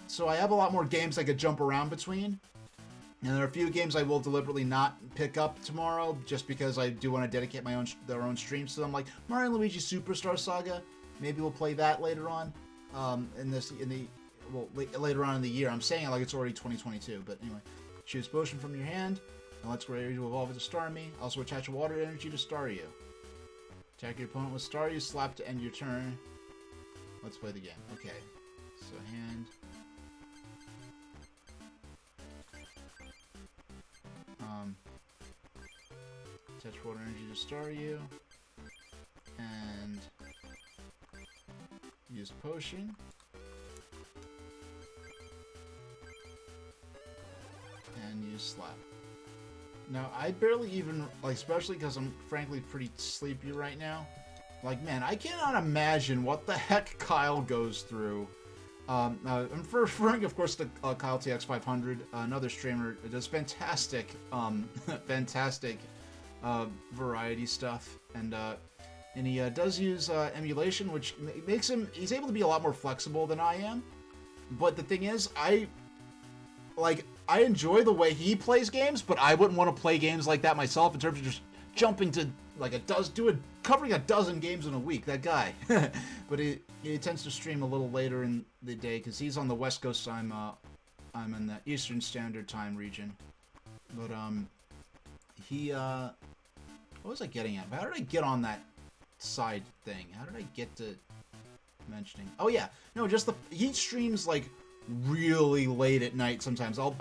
So I have a lot more games I could jump around between. And there are a few games I will deliberately not pick up tomorrow, just because I do want to dedicate their own streams to them. Like Mario and Luigi Superstar Saga, maybe we'll play that later on. Later on in the year. I'm saying it like it's already 2022, but anyway. Choose Potion from your hand, and let's ready to evolve into Starmie. Also attach a water energy to Staryu. Attack your opponent with Staryu, Slap to end your turn. Let's play the game. Okay, so hand. Attach water energy to Staryu, and use Potion. And use Slap. Now, I barely even, like, especially because I'm frankly pretty sleepy right now. Like, man, I cannot imagine what the heck Kyle goes through. I'm referring, of course, to Kyle TX500, another streamer that does fantastic, fantastic variety stuff, and he does use emulation, which makes he's able to be a lot more flexible than I am. But the thing is, I enjoy the way he plays games, but I wouldn't want to play games like that myself in terms of just jumping to like covering a dozen games in a week. That guy, but he tends to stream a little later in the day because he's on the West Coast. I'm in the Eastern Standard Time region. But what was I getting at? How did I get on that side thing? How did I get to mentioning? Oh yeah, no, he streams like really late at night sometimes. I'll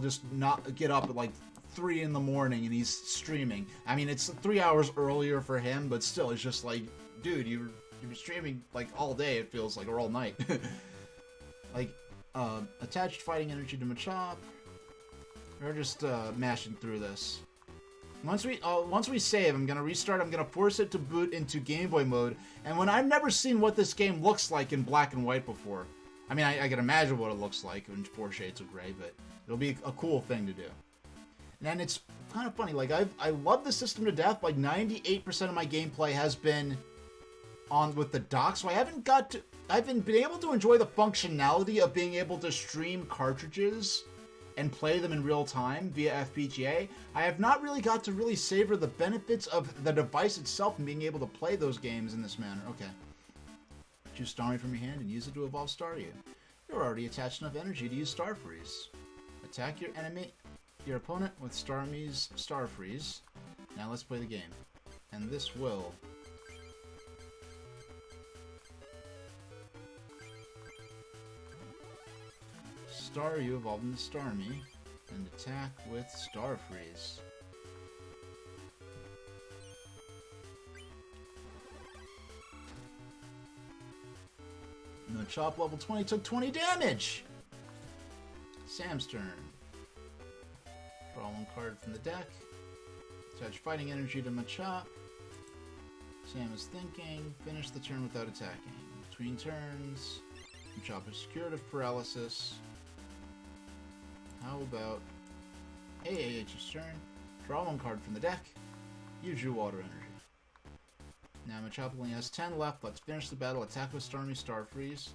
just not get up at like 3 in the morning and he's streaming. I mean, it's 3 hours earlier for him, but still, it's just like, dude, you've been streaming like all day, it feels like, or all night. Like, attached fighting energy to Machop. We're just mashing through this. Once we save, I'm gonna restart. I'm gonna force it to boot into Game Boy mode. And when I've never seen what this game looks like in black and white before, I mean, I can imagine what it looks like in 4 Shades of Grey, but it'll be a cool thing to do. And it's kind of funny. Like, I love the system to death. Like, 98% of my gameplay has been on with the dock, so I haven't been able to enjoy the functionality of being able to stream cartridges and play them in real time via FPGA. I have not really got to really savor the benefits of the device itself and being able to play those games in this manner. Okay. Choose Starmie from your hand and use it to evolve Staryu. You're already attached enough energy to use Star Freeze. Attack your opponent with Starmie's Star Freeze. Now let's play the game. And this will... Staryu evolved into Starmie and attack with Star Freeze. Machop level 20 took 20 damage! Sam's turn. Draw 1 card from the deck. Attach fighting energy to Machop. Sam is thinking. Finish the turn without attacking. Between turns, Machop is secured of paralysis. How about AAH's turn? Draw 1 card from the deck. Use your water energy. Now Machop only has 10 left. Let's finish the battle. Attack with Starmie Star Freeze.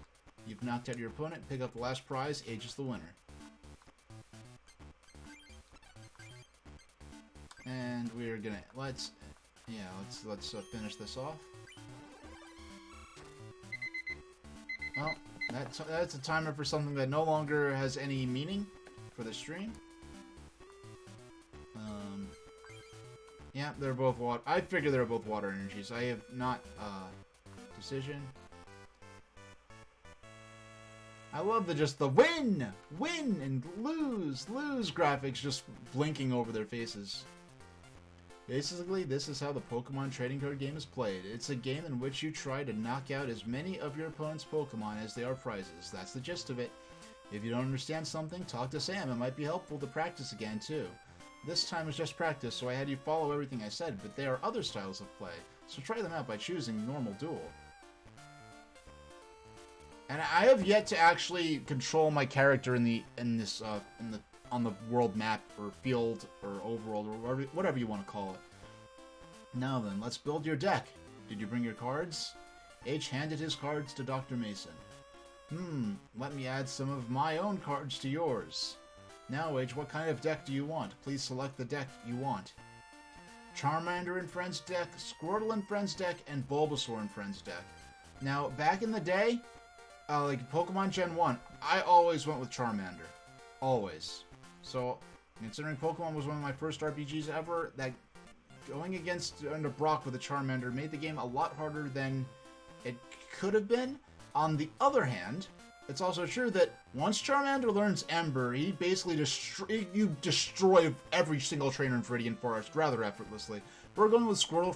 You've knocked out your opponent. Pick up the last prize. Age is the winner. And we're gonna let's finish this off. Well, that's a timer for something that no longer has any meaning for the stream. Yeah, they're both water. I figure they're both water energies. I have not decision. I love the win, and lose graphics just blinking over their faces. Basically, this is how the Pokemon trading card game is played. It's a game in which you try to knock out as many of your opponent's Pokemon as they are prizes. That's the gist of it. If you don't understand something, talk to Sam. It might be helpful to practice again, too. This time was just practice, so I had you follow everything I said, but there are other styles of play, so try them out by choosing Normal Duel. And I have yet to actually control my character on the world map, or field, or overworld, or whatever you want to call it. Now then, let's build your deck. Did you bring your cards? H handed his cards to Dr. Mason. Let me add some of my own cards to yours. Now, H, what kind of deck do you want? Please select the deck you want. Charmander and Friends deck, Squirtle and Friends deck, and Bulbasaur and Friends deck. Now, back in the day, like Pokemon Gen 1, I always went with Charmander. Always. So, considering Pokemon was one of my first RPGs ever, that going under Brock with a Charmander made the game a lot harder than it could have been. On the other hand, it's also true that once Charmander learns Ember, he basically destroy every single trainer in Viridian Forest rather effortlessly. We're going with Squirtle and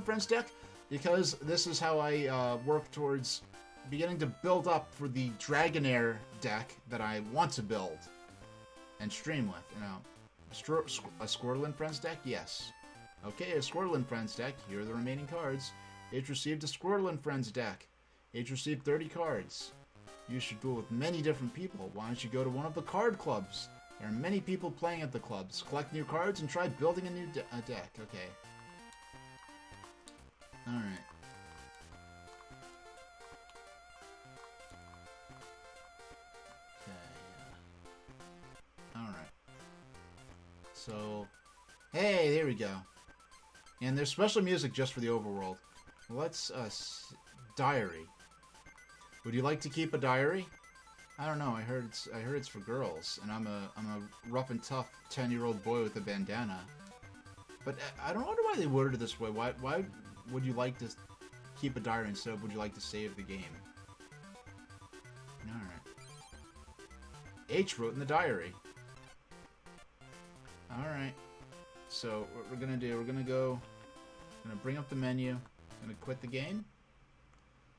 Friends deck, because this is how I work towards beginning to build up for the Dragonair deck that I want to build and stream with. You know, a Squirtle and Friends deck, yes. Okay, a Squirtle and Friends deck. Here are the remaining cards. It received a Squirtle and Friends deck. Each received 30 cards. You should duel with many different people. Why don't you go to one of the card clubs? There are many people playing at the clubs. Collect new cards and try building a new deck. Okay. Alright. Alright. So, hey, there we go. And there's special music just for the overworld. Let's, diary. Would you like to keep a diary? I don't know. I heard it's for girls, and I'm a rough and tough 10-year-old boy with a bandana. But I don't wonder why they worded it this way. Why would you like to keep a diary instead of would you like to save the game? All right. H wrote in the diary. All right. So what we're gonna do? We're gonna bring up the menu. Gonna quit the game.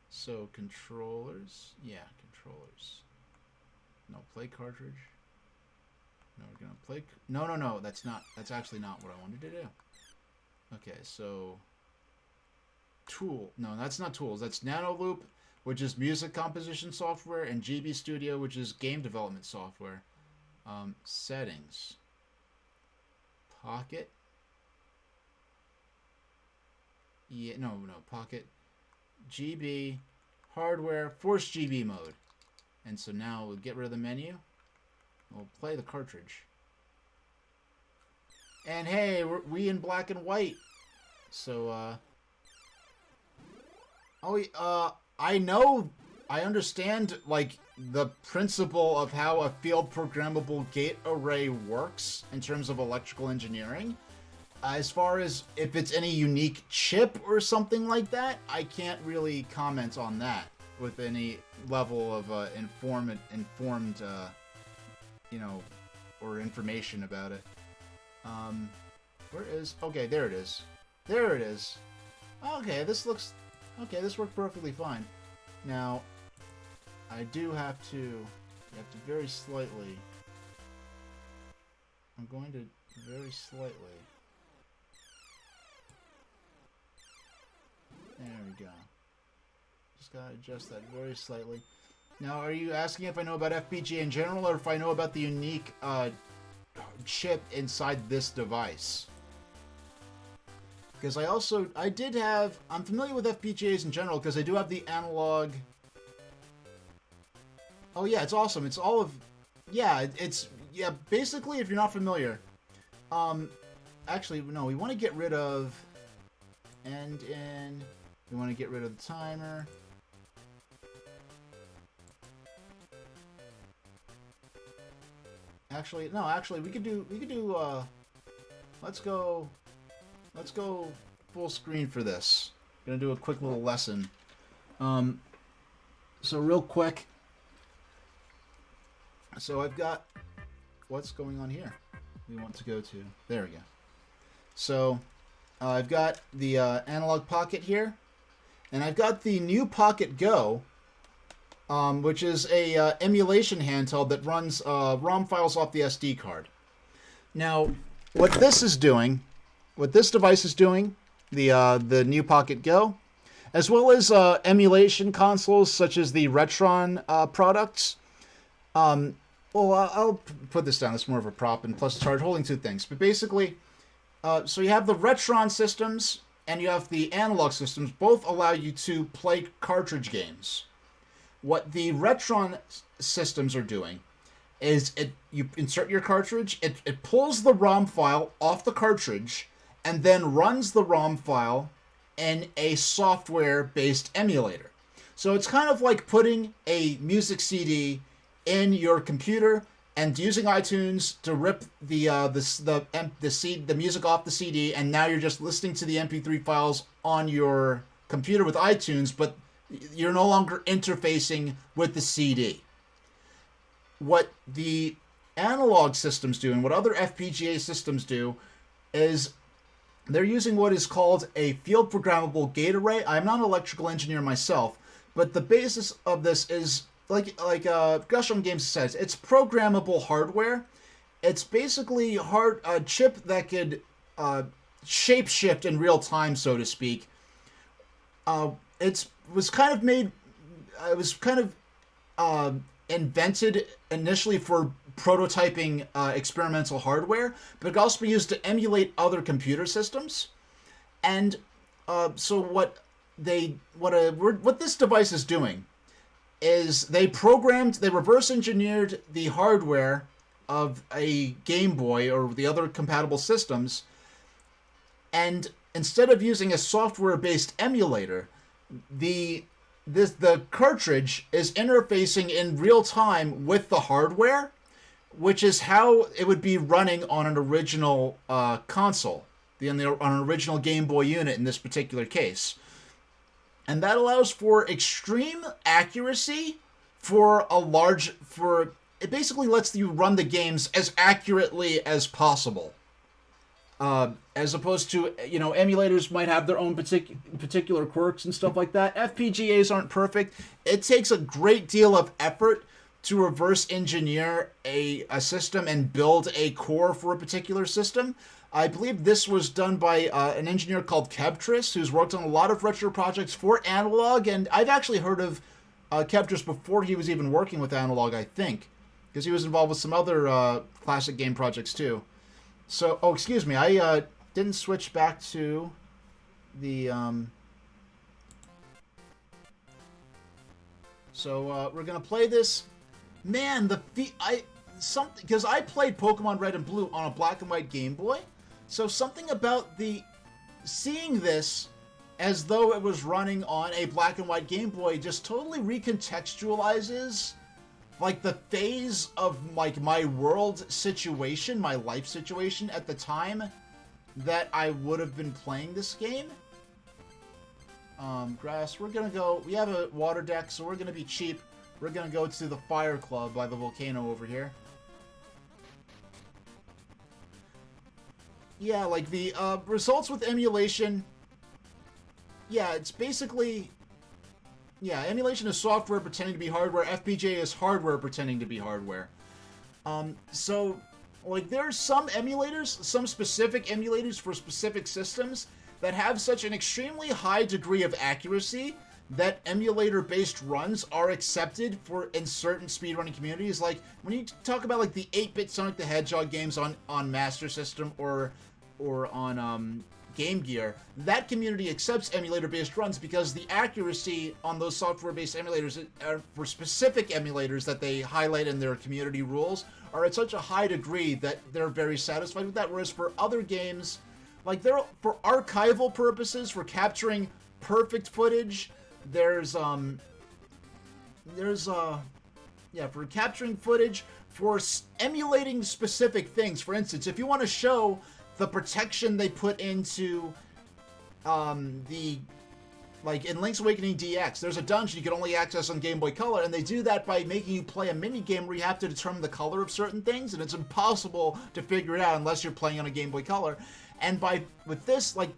So, controllers. Yeah, controllers. No, play cartridge. No, we're gonna play... No. That's actually not what I wanted to do. Okay, so... Tool. No, that's not tools. That's Nano Loop. which is music composition software, and GB Studio, which is game development software. Settings. Pocket. Yeah, no, Pocket. GB. Hardware. Force GB mode. And so now we'll get rid of the menu. We'll play the cartridge. And hey, we in black and white. So, I understand, like, the principle of how a field programmable gate array works in terms of electrical engineering. As far as if it's any unique chip or something like that, I can't really comment on that with any level of informed, or information about it. Where is... Okay, there it is. There it is. Okay, this worked perfectly fine. Now, I do have to... You have to very slightly... I'm going to very slightly... There we go. Just gotta adjust that very slightly. Now, are you asking if I know about FPGA in general, or if I know about the unique chip inside this device? Because I'm familiar with FPGAs in general, because I do have the Analogue... Oh yeah, it's awesome. It's all of... Yeah, basically, if you're not familiar... Actually, no, we want to get rid of... End in... We want to get rid of the timer. Actually, we could do, let's go full screen for this. Gonna do a quick little lesson. So real quick. So I've got, what's going on here? We want to go to, there we go. So, I've got the Analogue Pocket here. And I've got the new Pocket Go, which is a emulation handheld that runs ROM files off the SD card. Now, what this device is doing, the new Pocket Go, as well as emulation consoles such as the Retron products. Well, I'll put this down. It's more of a prop, and plus it's hard holding two things. But basically, so you have the Retron systems and you have the analog systems. Both allow you to play cartridge games. What the Retron systems are doing is you insert your cartridge, it pulls the ROM file off the cartridge, and then runs the ROM file in a software-based emulator. So it's kind of like putting a music CD in your computer and using iTunes to rip the music off the CD, and now you're just listening to the MP3 files on your computer with iTunes, but you're no longer interfacing with the CD. What the analog systems do, and what other FPGA systems do, is they're using what is called a field programmable gate array. I'm not an electrical engineer myself, but the basis of this is, like Gushon Games says, it's programmable hardware. It's basically a chip that could shape-shift in real time, so to speak. It was kind of invented initially for prototyping experimental hardware, but it could also be used to emulate other computer systems. And so what this device is doing is they reverse engineered the hardware of a Gameboy or the other compatible systems, and instead of using a software-based emulator, the cartridge is interfacing in real time with the hardware, which is how it would be running on an original console, on an original Game Boy unit in this particular case. And that allows for extreme accuracy it basically lets you run the games as accurately as possible. As opposed to, emulators might have their own particular quirks and stuff like that. FPGAs aren't perfect. It takes a great deal of effort to reverse engineer a system and build a core for a particular system. I believe this was done by an engineer called Kebtris, who's worked on a lot of retro projects for Analogue, and I've actually heard of kept just before he was even working with Analogue, I think, because he was involved with some other classic game projects too. So, oh, excuse me, I didn't switch back to the. So we're gonna play this. Man, something because I played Pokemon Red and Blue on a black and white Game Boy, so something about seeing this as though it was running on a black and white Game Boy just totally recontextualizes like the phase of like my world situation, my life situation at the time that I would have been playing this game. Grass, we're gonna go, we have a water deck, so we're gonna be cheap. We're gonna go to the Fire Club by the volcano over here. Yeah, like the results with emulation. Yeah, it's basically... Yeah, emulation is software pretending to be hardware. FPGA is hardware pretending to be hardware. So, like, there's some emulators, some specific emulators for specific systems that have such an extremely high degree of accuracy that emulator-based runs are accepted in certain speedrunning communities. Like, when you talk about, like, the 8-bit Sonic the Hedgehog games on Master System or on, Game Gear, that community accepts emulator-based runs because the accuracy on those software-based emulators are for specific emulators that they highlight in their community rules are at such a high degree that they're very satisfied with that, whereas for other games, like, they're for archival purposes, for capturing perfect footage, for capturing footage, for emulating specific things. For instance, if you want to show the protection they put into like in Link's Awakening DX, there's a dungeon you can only access on Game Boy Color, and they do that by making you play a mini game where you have to determine the color of certain things, and it's impossible to figure it out unless you're playing on a Game Boy Color. And with this, like,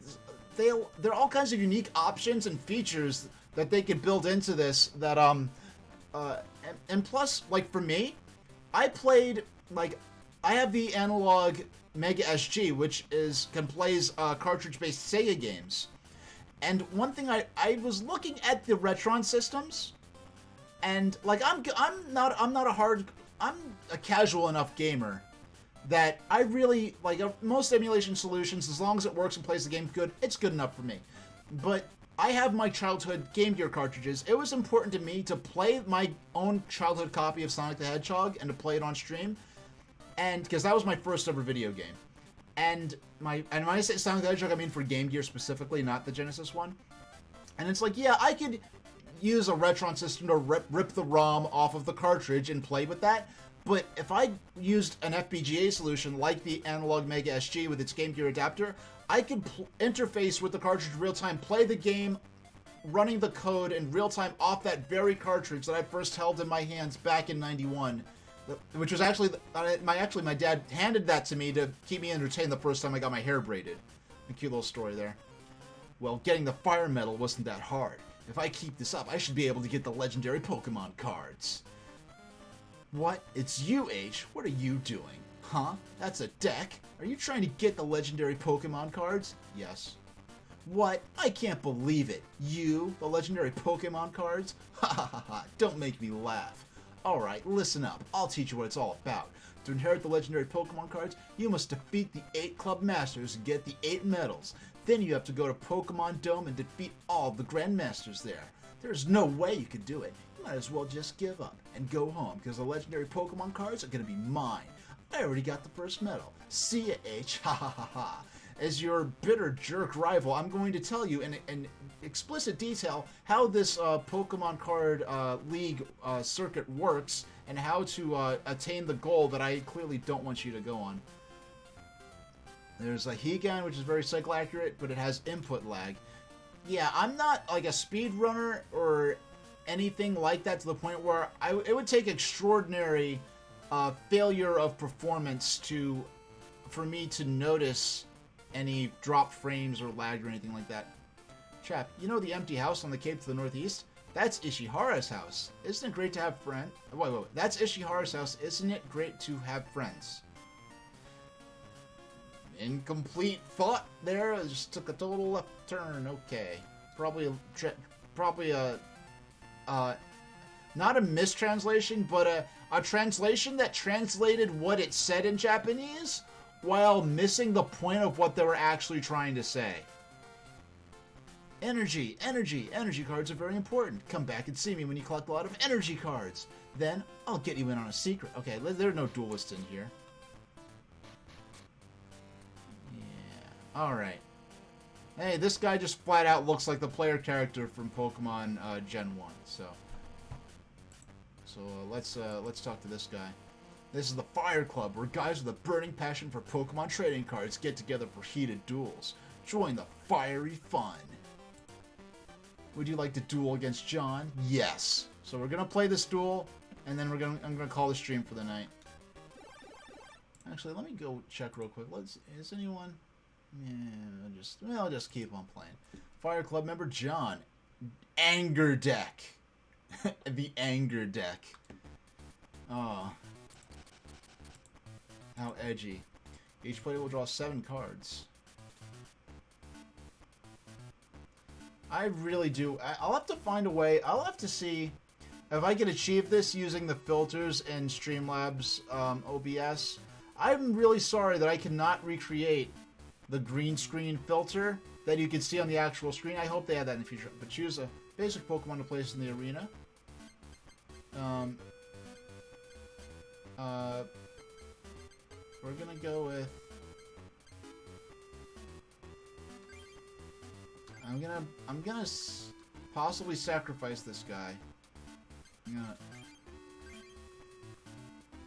there are all kinds of unique options and features that they could build into this that and plus, like, for me, I have the Analogue Mega SG, which plays cartridge-based Sega games. And one thing I was looking at the Retron systems, and like I'm a casual enough gamer that I really like most emulation solutions. As long as it works and plays the game good, it's good enough for me. But I have my childhood Game Gear cartridges. It was important to me to play my own childhood copy of Sonic the Hedgehog and to play it on stream. And because that was my first ever video game, and when I say Sonic the Hedgehog, I mean for Game Gear specifically, not the Genesis one. And it's like, yeah, I could use a Retron system to rip the ROM off of the cartridge and play with that. But if I used an FPGA solution like the Analogue Mega SG with its Game Gear adapter, I could interface with the cartridge real time, play the game, running the code in real time off that very cartridge that I first held in my hands back in '91. Which was actually, my dad handed that to me to keep me entertained the first time I got my hair braided. A cute little story there. Well, getting the fire medal wasn't that hard. If I keep this up, I should be able to get the legendary Pokemon cards. What? It's you, H. What are you doing? Huh? That's a deck? Are you trying to get the legendary Pokemon cards? Yes. What? I can't believe it. You, the legendary Pokemon cards? Ha ha ha ha. Don't make me laugh. Alright, listen up. I'll teach you what it's all about. To inherit the legendary Pokemon cards, you must defeat the 8 Club Masters and get the 8 medals. Then you have to go to Pokemon Dome and defeat all the Grandmasters there. There's no way you could do it. You might as well just give up and go home, because the legendary Pokemon cards are going to be mine. I already got the first medal. See ya, H. Ha ha ha ha. As your bitter jerk rival, I'm going to tell you in explicit detail how this Pokemon card league circuit works and how to attain the goal that I clearly don't want you to go on. There's a Hegan, which is very cycle accurate, but it has input lag. Yeah, I'm not like a speedrunner or anything like that to the point where it would take extraordinary failure of performance for me to notice any dropped frames or lag or anything like that. Chap, you know the empty house on the cape to the northeast? That's Ishihara's house. Isn't it great to have friends? Wait. That's Ishihara's house. Isn't it great to have friends? Incomplete thought there. I just took a total left turn. Okay. Probably not a mistranslation, but a translation that translated what it said in Japanese while missing the point of what they were actually trying to say. Energy, energy, energy cards are very important. Come back and see me when you collect a lot of energy cards. Then I'll get you in on a secret. Okay, there are no duelists in here. Yeah, alright. Hey, this guy just flat out looks like the player character from Pokemon Gen 1, so let's talk to this guy. This is the Fire Club, where guys with a burning passion for Pokemon trading cards get together for heated duels. Join the fiery fun. Would you like to duel against John? Yes. So we're gonna play this duel, and then I'm gonna call the stream for the night. Actually, let me go check real quick. Is anyone? Yeah, I'll just keep on playing. Fire Club member John. Anger deck. The anger deck. Oh. How edgy. Each player will draw 7 cards. I really do. I'll have to find a way. I'll have to see if I can achieve this using the filters in Streamlabs OBS. I'm really sorry that I cannot recreate the green screen filter that you can see on the actual screen. I hope they add that in the future. But choose a basic Pokemon to place in the arena. We're gonna go with... I'm gonna possibly sacrifice this guy.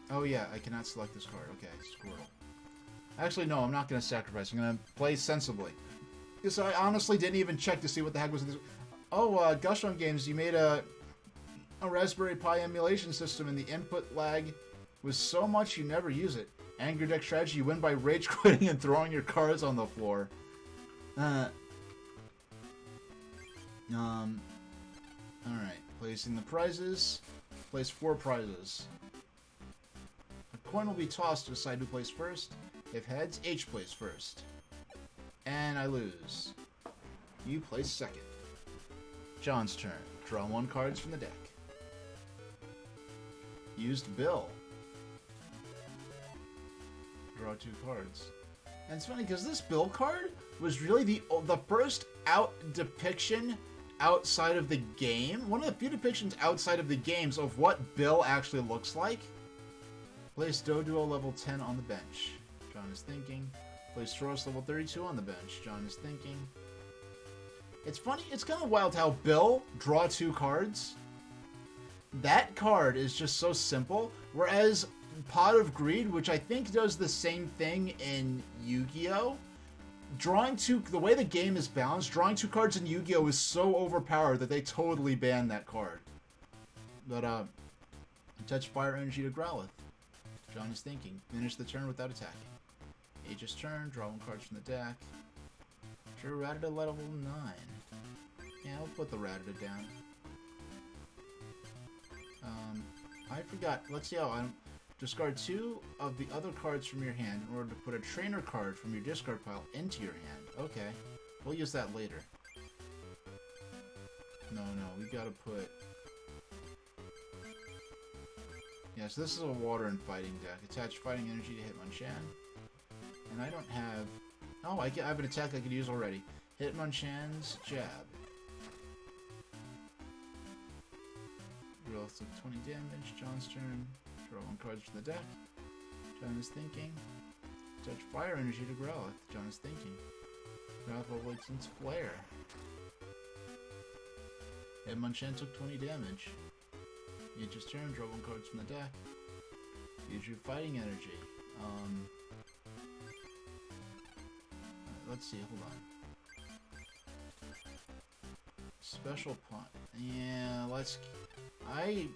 Oh yeah, I cannot select this card. Okay, Squirtle. Actually, no, I'm not gonna sacrifice. I'm gonna play sensibly. Because I honestly didn't even check to see what the heck was in this. Oh, Gushon Games, you made a Raspberry Pi emulation system, and the input lag was so much you never use it. Anger deck strategy, you win by rage quitting and throwing your cards on the floor. Alright. Placing the prizes. Place 4 prizes. A coin will be tossed to decide who plays first. If heads, H plays first. And I lose. You place second. John's turn. Draw 1 cards from the deck. Used Bill. Draw 2 cards. And it's funny because this Bill card was really the first depiction outside of the game. One of the few depictions outside of the games of what Bill actually looks like. Place Doduo level 10 on the bench. John is thinking. Place Tauros level 32 on the bench. John is thinking. It's funny, it's kind of wild how Bill, draw 2 cards. That card is just so simple, whereas Pot of Greed, which I think does the same thing in Yu-Gi-Oh! The way the game is balanced, drawing 2 cards in Yu-Gi-Oh! Is so overpowered that they totally banned that card. But, touch Fire Energy to Growlithe. John is thinking. Finish the turn without attacking. H's turn, draw 1 card from the deck. Sure, Rattata level 9. Yeah, I'll put the Rattata down. I forgot. Let's see how I'm... Discard 2 of the other cards from your hand in order to put a trainer card from your discard pile into your hand. Okay. We'll use that later. No, we gotta put... Yeah, so this is a water and fighting deck. Attach fighting energy to Hitmonchan. And I don't have... Oh, I have an attack I could use already. Hitmonchan's Jab. Growlithe took 20 damage. John's turn. Draw 1 card from the deck. John is thinking. Touch Fire Energy to Growlithe. John is thinking. Growlithe awaits its Flare. Hitmonchan took 20 damage. Each's turn, draw 1 card from the deck. Use your Fighting Energy. Let's see, hold on. Special Punt. Yeah, let's... I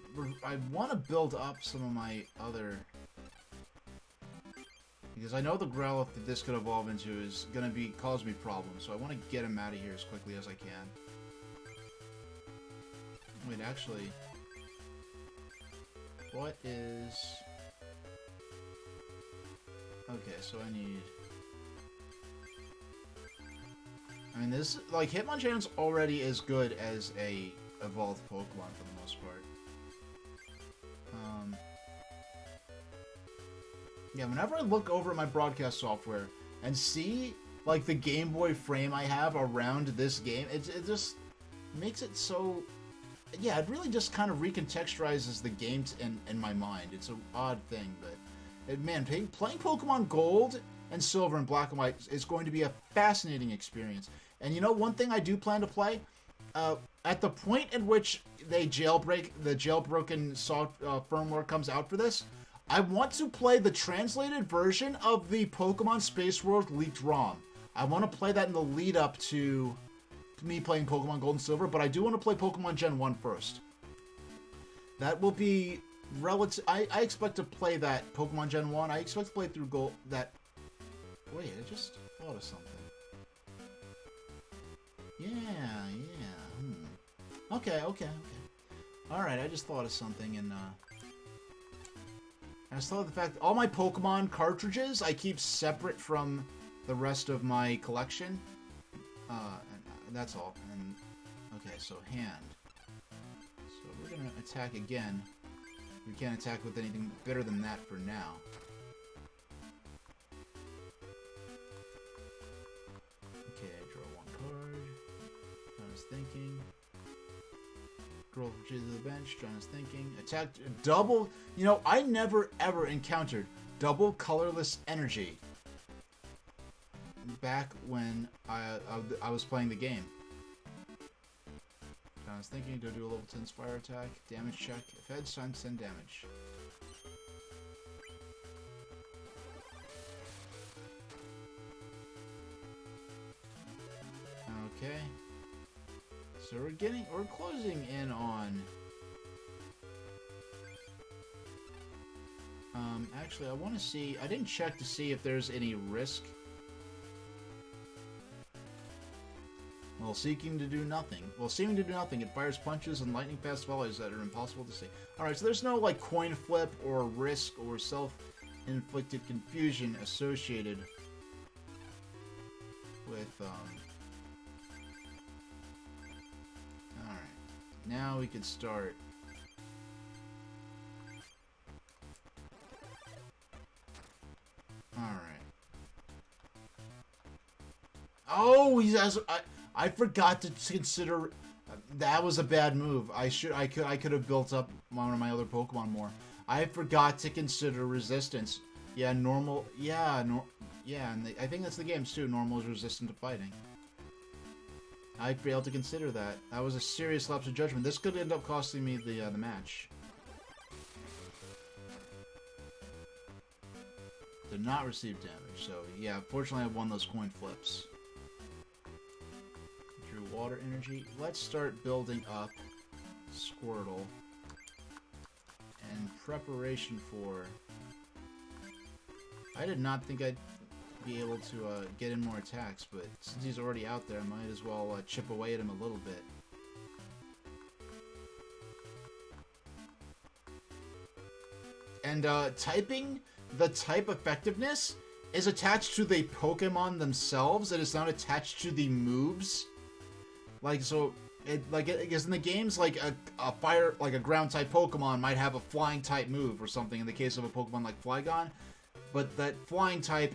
want to build up some of my other... Because I know the Growlithe that this could evolve into is going to cause me problems, so I want to get him out of here as quickly as I can. Wait, actually... What is... Okay, so I need... I mean, this... Like, Hitmonchan's already as good as a evolved Pokemon for the most part. Yeah, whenever I look over at my broadcast software and see, like, the Game Boy frame I have around this game, it just makes it so... Yeah, it really just kind of recontextualizes the game in my mind. It's an odd thing, but... Man, playing Pokemon Gold and Silver and Black and White is going to be a fascinating experience. And you know, one thing I do plan to play... at the point at which the jailbroken firmware comes out for this... I want to play the translated version of the Pokemon Space World leaked ROM. I want to play that in the lead up to me playing Pokemon Gold and Silver, but I do want to play Pokemon Gen 1 first. That will be relative. I expect to play that Pokemon Gen 1. I expect to play through Gold. Wait, I just thought of something. Yeah. Okay. Alright, I just thought of something, and I just thought of the fact that all my Pokemon cartridges I keep separate from the rest of my collection. And that's all. And okay, so hand. So we're gonna attack again. We can't attack with anything better than that for now. Okay, I draw one card. John is thinking. Scroll to the bench. John is thinking. Attack double. You know, I never ever encountered double colorless energy back when I was playing the game. John is thinking to do a level 10 fire attack. Damage check. If heads, time to send damage. Okay. So we're closing in on... actually, I want to see... I didn't check to see if there's any risk. While seeking to do nothing. While seeming to do nothing, it fires punches and lightning-fast volleys that are impossible to see. Alright, so there's no, like, coin flip or risk or self-inflicted confusion associated with, Alright. Now we can start. Alright. Oh, I forgot to consider... that was a bad move. I could have built up one of my other Pokemon more. I forgot to consider resistance. Yeah, normal... Yeah, and I think that's the games too. Normal is resistant to fighting. I failed to consider that. That was a serious lapse of judgment. This could end up costing me the match. Did not receive damage, so yeah, fortunately I won those coin flips. Drew water energy. Let's start building up Squirtle in preparation for... I did not think I'd be able to get in more attacks, but since he's already out there, I might as well chip away at him a little bit. And typing, the type effectiveness is attached to the Pokemon themselves. It is not attached to the moves. Like, so, because in the games, like a fire, like a ground type Pokemon might have a flying type move or something in the case of a Pokemon like Flygon. But that flying type,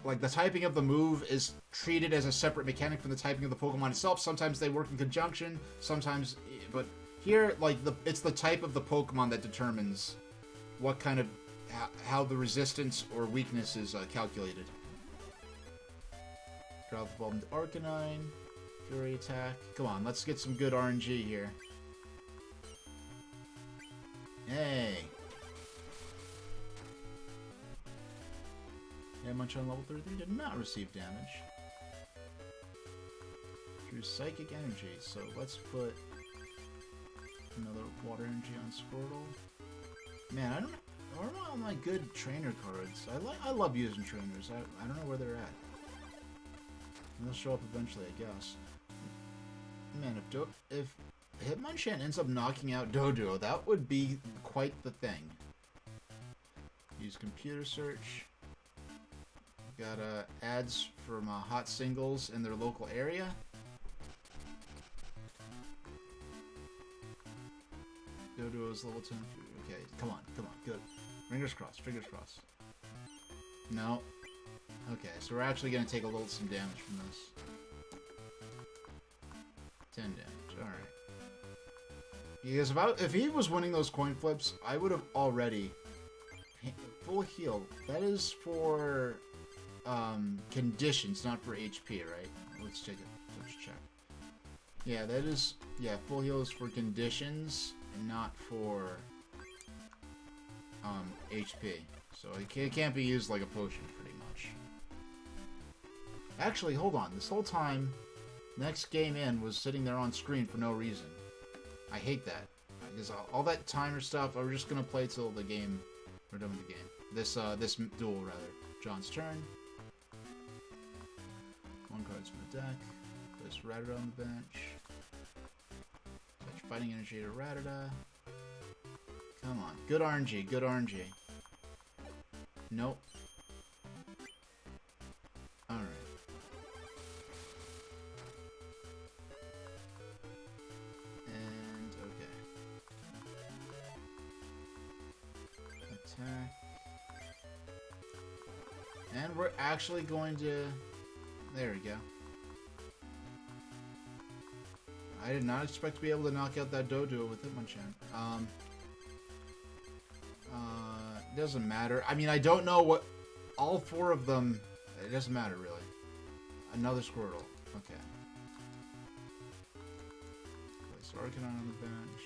like the typing of the move is treated as a separate mechanic from the typing of the Pokemon itself. Sometimes they work in conjunction, sometimes, but here, like, it's the type of the Pokemon that determines what kind of, how the resistance or weakness is calculated. Drop the ball into Arcanine. Fury attack. Come on, let's get some good RNG here. Hey! Hitmonchan on level 33 did not receive damage. Drew Psychic Energy, so let's put another water energy on Squirtle. Man, I don't know. Where are all my good trainer cards? I love using trainers. I don't know where they're at. And they'll show up eventually, I guess. Man, if Hitmonchan ends up knocking out Doduo, that would be quite the thing. Use computer search. Got ads from hot singles in their local area. Doduo's level 10. Okay, come on, good. Fingers crossed, fingers crossed. No. Okay, so we're actually going to take some damage from this. 10 damage, alright. Because if he was winning those coin flips, I would have already... Full heal. That is for conditions, not for HP, right? Let's check it. Let's check. Yeah, that is... Yeah, full heal is for conditions, and not for HP. So it can't be used like a potion, pretty much. Actually, hold on. This whole time, next game in was sitting there on screen for no reason. I hate that. Because all that timer stuff, we're just gonna play till the game... We're done with the game. This duel, rather. John's turn. One card's from the deck. Place Ratata on the bench. Touch Fighting Energy to Ratata. Come on. Good RNG, good RNG. Nope. Alright. And, okay. Attack. And we're actually going to... There we go. I did not expect to be able to knock out that Dodo with Hitmonchan. It doesn't matter. I mean, I don't know what... All four of them... It doesn't matter, really. Another Squirtle. Okay. Place Arcanine on the bench.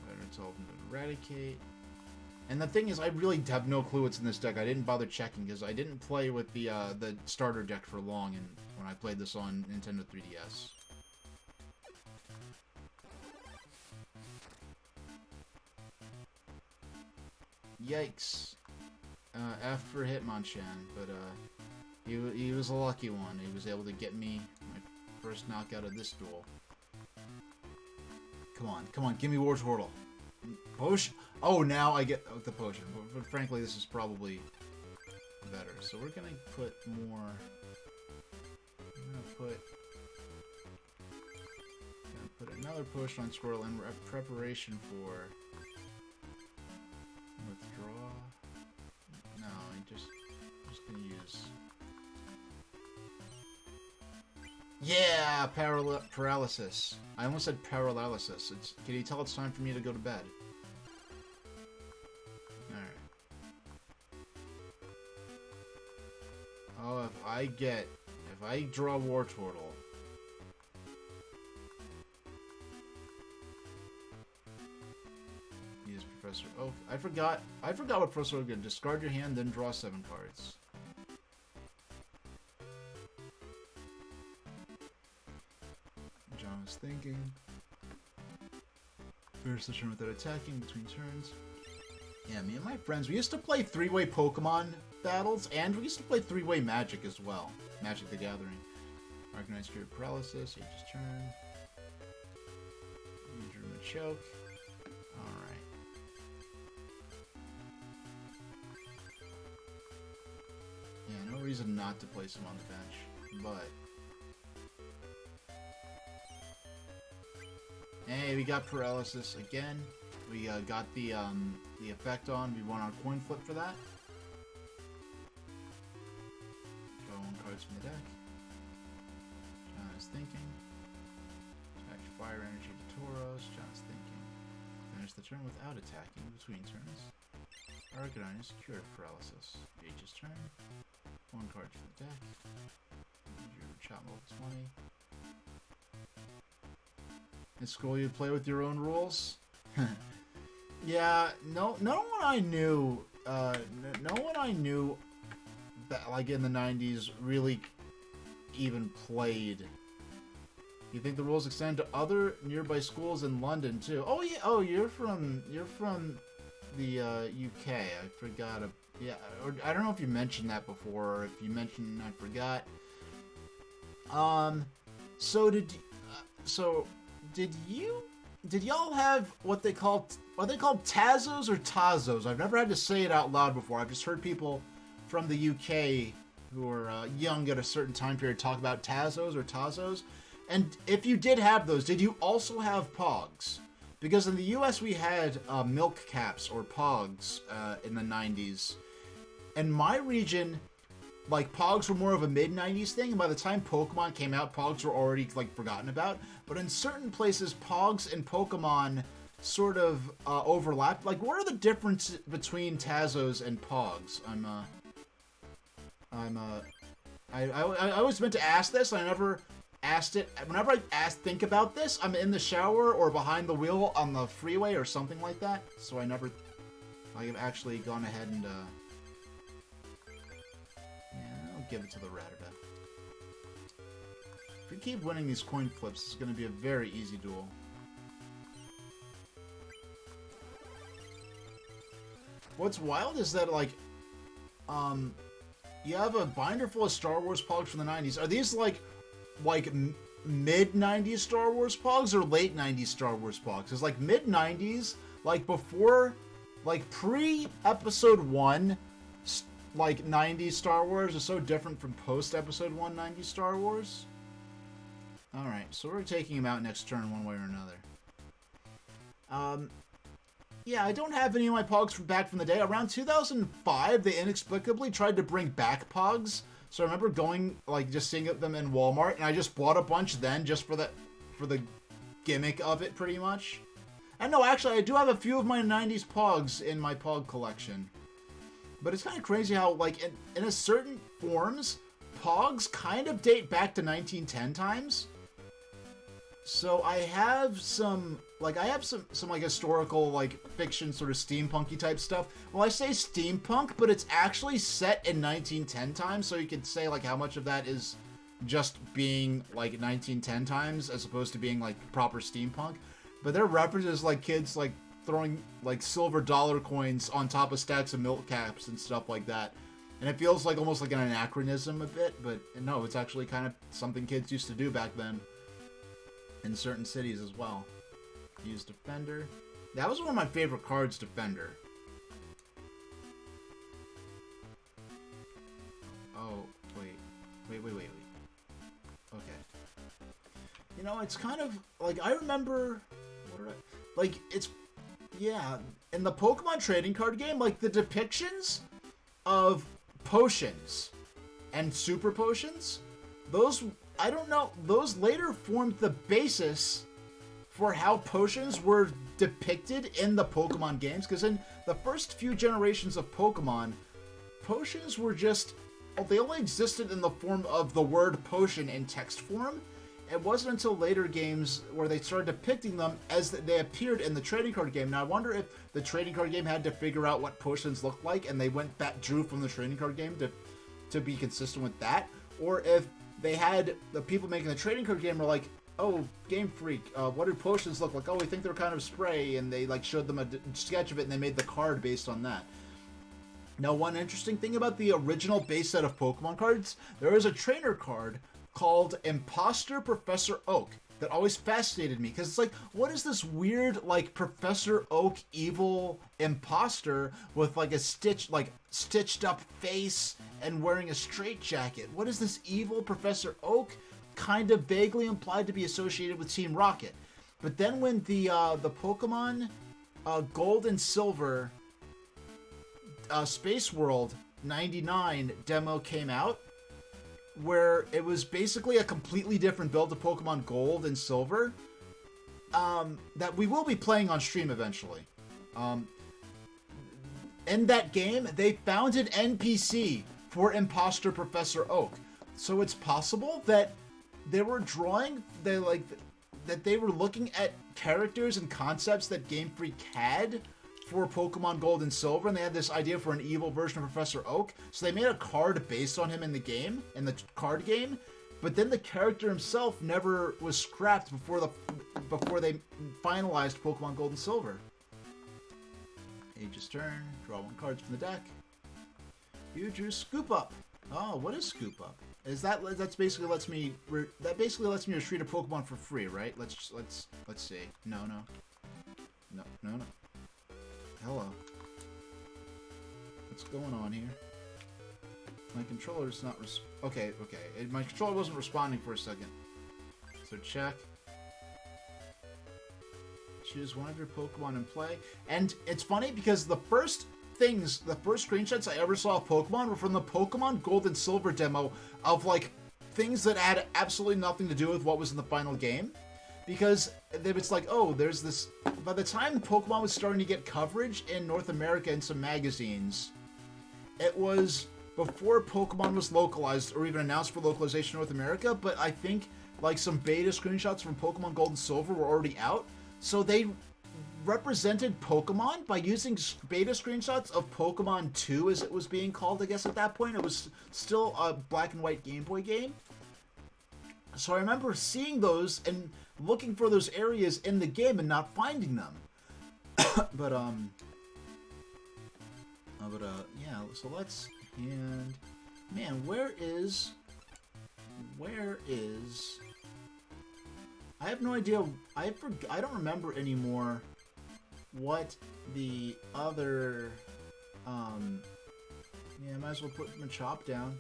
Better told him to Eradicate. And the thing is, I really have no clue what's in this deck. I didn't bother checking because I didn't play with the starter deck for long and when I played this on Nintendo 3DS. Yikes. F for Hitmonchan, but he was a lucky one. He was able to get me my first knockout of this duel. Come on, give me Wartortle. Potion? Oh, now I get the potion. But frankly, this is probably better. So we're gonna put more... I'm gonna put another potion on Squirrel in preparation for... Withdraw? No, I'm just gonna use... Yeah! Paralysis. I almost said paralysis. Can you tell it's time for me to go to bed? Alright. Oh, if I draw Wartortle... Use Professor Oak. I forgot what Professor Oak did. Discard your hand, then draw 7 cards. John was thinking. Finish the turn without attacking between turns. Yeah, me and my friends, we used to play 3-way Pokemon battles, and we used to play 3-way Magic as well. Magic the Gathering. Arcanine Spirit Paralysis, H's turn. Drew Machoke. Alright. Yeah, no reason not to place him on the bench, but... Hey, we got Paralysis again. We got the effect on. We want our coin flip for that. Draw 1 cards from the deck. John is thinking. Attach Fire Energy to Tauros. John's thinking. Finish the turn without attacking between turns. Arcanine is cured of Paralysis. H's turn. 1 card from the deck. Your chop level 20. In school, you play with your own rules. Yeah, no one I knew, that, like in the 90s really even played. You think the rules extend to other nearby schools in London too? Oh yeah. Oh, you're from the UK. I forgot. Yeah, or I don't know if you mentioned that before, or if you mentioned I forgot. Did y'all have what they called Tazos or Tazos? I've never had to say it out loud before. I've just heard people from the UK who are young at a certain time period talk about Tazos or Tazos. And if you did have those, did you also have Pogs? Because in the U.S. we had milk caps or Pogs in the 90s. In my region, like, Pogs were more of a mid-90s thing, and by the time Pokemon came out, Pogs were already, like, forgotten about. But in certain places, Pogs and Pokemon sort of overlap. Like, what are the differences between Tazos and Pogs? I was meant to ask this, and I never asked it. Whenever I think about this, I'm in the shower or behind the wheel on the freeway or something like that. So I've actually gone ahead and, yeah, I'll give it to the Rattata. If we keep winning these coin flips, it's going to be a very easy duel. What's wild is that, like, you have a binder full of Star Wars Pogs from the 90s. Are these, like mid-90s Star Wars Pogs or late 90s Star Wars Pogs? It's like mid-90s, like before, like pre-Episode 1, like 90s Star Wars is so different from post-Episode 1 90s Star Wars. Alright, so we're taking him out next turn one way or another. Yeah, I don't have any of my Pogs back from the day. Around 2005, they inexplicably tried to bring back Pogs. So I remember going, like, just seeing them in Walmart, and I just bought a bunch then just for the gimmick of it, pretty much. And no, actually, I do have a few of my 90s Pogs in my Pog collection. But it's kind of crazy how, like, in a certain forms, Pogs kind of date back to 1910 times. So I have some like historical, like, fiction sort of steampunky type stuff. Well, I say steampunk, but it's actually set in 1910 times, so you could say, like, how much of that is just being, like, 1910 times as opposed to being, like, proper steampunk. But there are references, like, kids, like, throwing, like, silver dollar coins on top of stacks of milk caps and stuff like that. And it feels like almost like an anachronism a bit, but no, it's actually kind of something kids used to do back then. In certain cities as well. Use Defender. That was one of my favorite cards, Defender. Oh, wait. Okay. You know, it's kind of, like, I remember, yeah, in the Pokemon trading card game, like, the depictions of potions and super potions, those, I don't know, those later formed the basis for how potions were depicted in the Pokemon games, because in the first few generations of Pokemon, potions were just, they only existed in the form of the word potion in text form. It wasn't until later games where they started depicting them as they appeared in the trading card game. Now, I wonder if the trading card game had to figure out what potions looked like, and they drew from the trading card game to be consistent with that, or if they had the people making the trading card game were like, oh, Game Freak, what do potions look like? Oh, we think they're kind of spray, and they, like, showed them a sketch of it, and they made the card based on that. Now, one interesting thing about the original base set of Pokemon cards, there is a trainer card called Imposter Professor Oak that always fascinated me, because it's like, what is this weird, like, Professor Oak evil imposter with, like, a stitched up face and wearing a straitjacket? What is this evil Professor Oak? Kind of vaguely implied to be associated with Team Rocket. But then when the Pokemon Gold and Silver Space World 99 demo came out, where it was basically a completely different build of Pokemon Gold and Silver, that we will be playing on stream eventually. In that game, they found an NPC for Imposter Professor Oak. So it's possible that they were that they were looking at characters and concepts that Game Freak had for Pokemon Gold and Silver, and they had this idea for an evil version of Professor Oak, so they made a card based on him in the card game, but then the character himself never was scrapped before they finalized Pokemon Gold and Silver. Age's turn, draw one card from the deck. You drew Scoop Up. Oh, what is Scoop Up? That basically lets me retreat a Pokemon for free, right? Let's see. No. Hello. What's going on here? My controller's not okay. My controller wasn't responding for a second. So check. Choose one of your Pokemon and play. And it's funny because the first screenshots I ever saw of Pokemon were from the Pokemon Gold and Silver demo of, like, things that had absolutely nothing to do with what was in the final game. Because it's like, oh, there's this... By the time Pokemon was starting to get coverage in North America in some magazines, it was before Pokemon was localized or even announced for localization in North America, but I think, like, some beta screenshots from Pokemon Gold and Silver were already out. So they represented Pokemon by using beta screenshots of Pokemon 2, as it was being called, I guess, at that point. It was still a black and white Game Boy game. So I remember seeing those and looking for those areas in the game and not finding them. But, yeah, so let's, and, man, where is, I have no idea, I don't remember anymore what the other, yeah, I might as well put Machop down.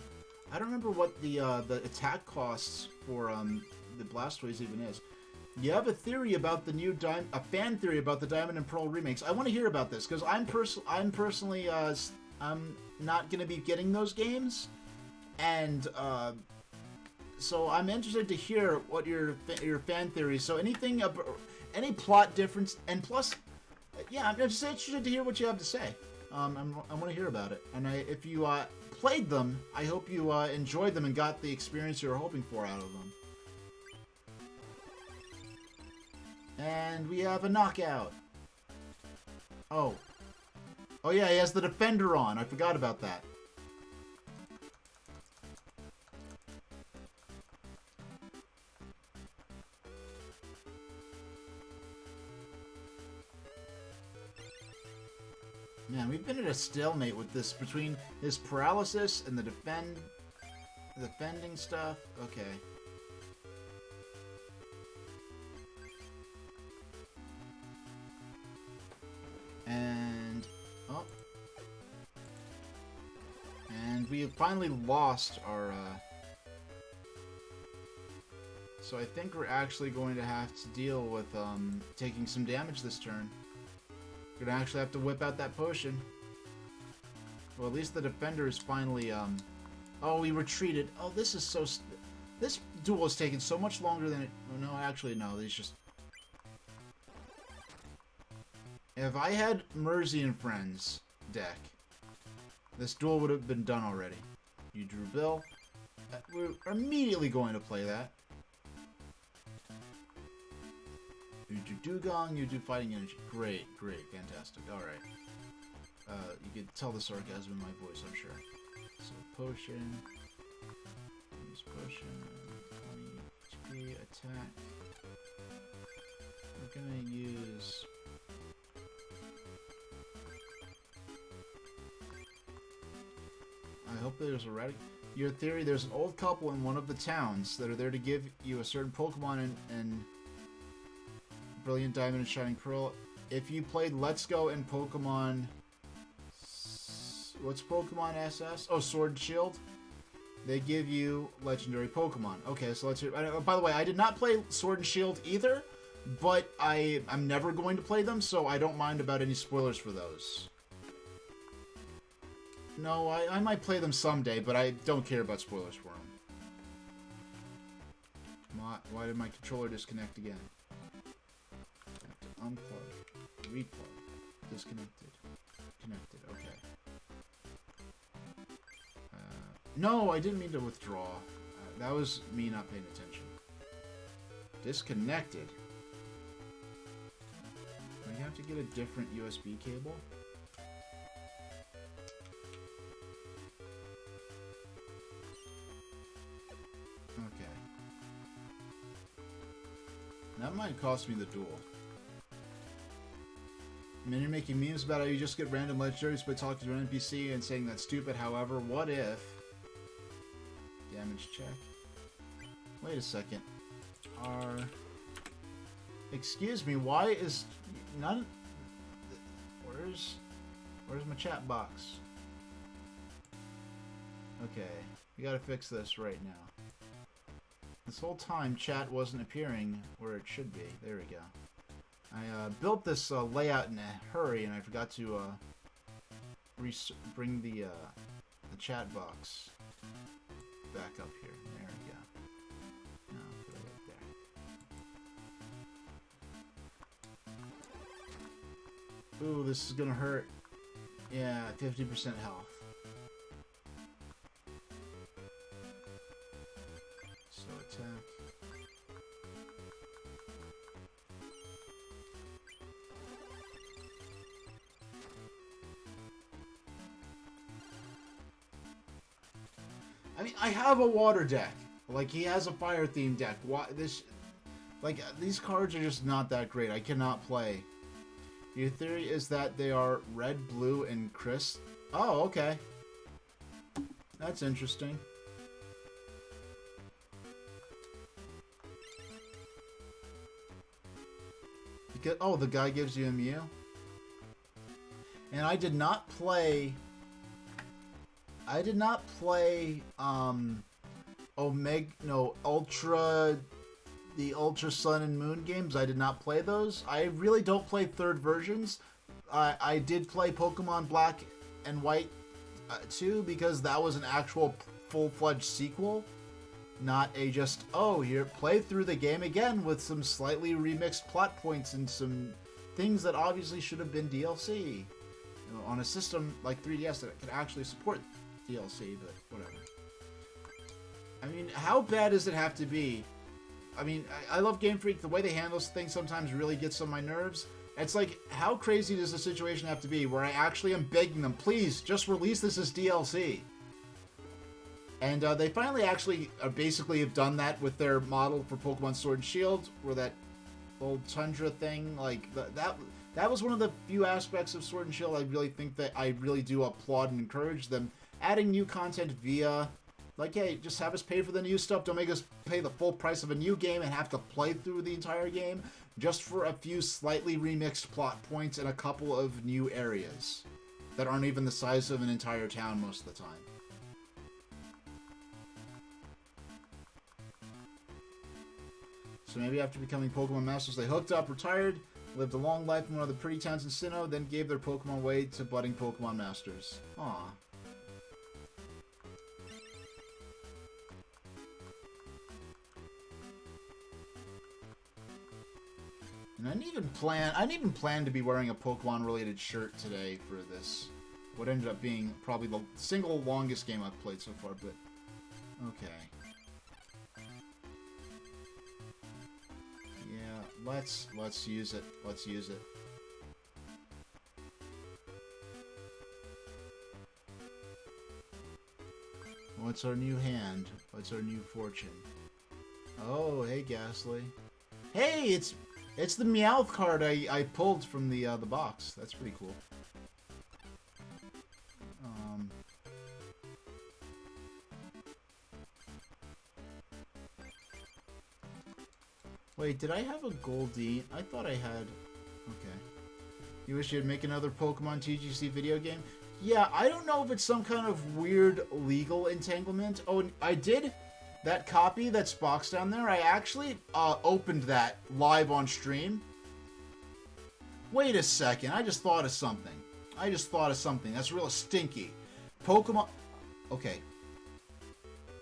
I don't remember what the attack costs for, the Blastoise even is. You have a theory about the new a fan theory about the Diamond and Pearl remakes. I want to hear about this, because I'm personally, I'm not going to be getting those games, and, so I'm interested to hear what your fan theories. So anything, any plot difference, and plus, yeah, I'm just interested to hear what you have to say. I want to hear about it. And if you played them, I hope you enjoyed them and got the experience you were hoping for out of them. And we have a knockout. Oh. Oh yeah, he has the defender on. I forgot about that. Man, we've been at a stalemate with this, between his paralysis and the defending stuff. Okay. And, oh. And we have finally lost our, so I think we're actually going to have to deal with, taking some damage this turn. We're gonna actually have to whip out that potion. Well, at least the defender is finally, oh, he retreated. Oh, this is so... This duel has taken so much longer than it... Oh, no, actually, no. It's just... If I had Mersey and Friends deck, this duel would have been done already. You drew Bill. We're immediately going to play that. You do Dugong, you do Fighting Energy. Great, great, fantastic. Alright. You can tell the sarcasm in my voice, I'm sure. So, potion. Use potion. 20 HP, attack. We're gonna use... I hope there's a radic... Your theory, there's an old couple in one of the towns that are there to give you a certain Pokemon and Brilliant Diamond and Shining Pearl. If you played Let's Go and Pokemon... What's Pokemon SS? Oh, Sword and Shield. They give you legendary Pokemon. Okay, so let's hear... By the way, I did not play Sword and Shield either, but I'm never going to play them, so I don't mind about any spoilers for those. No, I might play them someday, but I don't care about spoilers for them. Why did my controller disconnect again? Unplug, replug, disconnected, connected, okay. No, I didn't mean to withdraw. That was me not paying attention. Disconnected. Do I have to get a different USB cable? Okay. That might cost me the duel. I mean, you're making memes about how you just get random legendaries by talking to an NPC and saying that's stupid. However, what if... Damage check. Wait a second. Excuse me, why is... None... Where's my chat box? Okay, we gotta fix this right now. This whole time, chat wasn't appearing where it should be. There we go. I built this layout in a hurry, and I forgot to bring the chat box back up here. There we go. No, put it right there. Ooh, this is gonna hurt. Yeah, 50% health. So attack. I mean, I have a water deck. Like, he has a fire themed deck. Why this? Like, these cards are just not that great. I cannot play. Your theory is that they are red, blue, and crisp. Oh, okay. That's interesting. Because, oh, the guy gives you a Mew? And I did not play... the Ultra Sun and Moon games. I did not play those. I really don't play third versions. I did play Pokemon Black and White 2 because that was an actual full-fledged sequel, not a just, oh, here, play through the game again with some slightly remixed plot points and some things that obviously should have been DLC. You know, on a system like 3DS that could actually support DLC, but whatever. I mean, how bad does it have to be? I mean, I love Game Freak. The way they handle things sometimes really gets on my nerves. It's like, how crazy does the situation have to be where I actually am begging them, please, just release this as DLC? And they finally actually basically have done that with their model for Pokemon Sword and Shield, where that old Tundra thing, like, that was one of the few aspects of Sword and Shield I really think that I really do applaud and encourage them. Adding new content via... Like, hey, just have us pay for the new stuff. Don't make us pay the full price of a new game and have to play through the entire game just for a few slightly remixed plot points and a couple of new areas that aren't even the size of an entire town most of the time. So maybe after becoming Pokemon Masters, they hooked up, retired, lived a long life in one of the pretty towns in Sinnoh, then gave their Pokemon away to budding Pokemon Masters. Aww. And I didn't even plan to be wearing a Pokemon-related shirt today for this. What ended up being probably the single longest game I've played so far, but... Okay. Yeah, let's use it. Let's use it. What's our new hand? What's our new fortune? Oh, hey, Ghastly. Hey, it's the Meowth card I pulled from the box. That's pretty cool. Wait, did I have a Goldeen? I thought I had... Okay. You wish you'd make another Pokemon TGC video game? Yeah, I don't know if it's some kind of weird legal entanglement. Oh, and I did... That copy that's boxed down there, I actually opened that live on stream. Wait a second, I just thought of something. That's real stinky. Pokemon... Okay.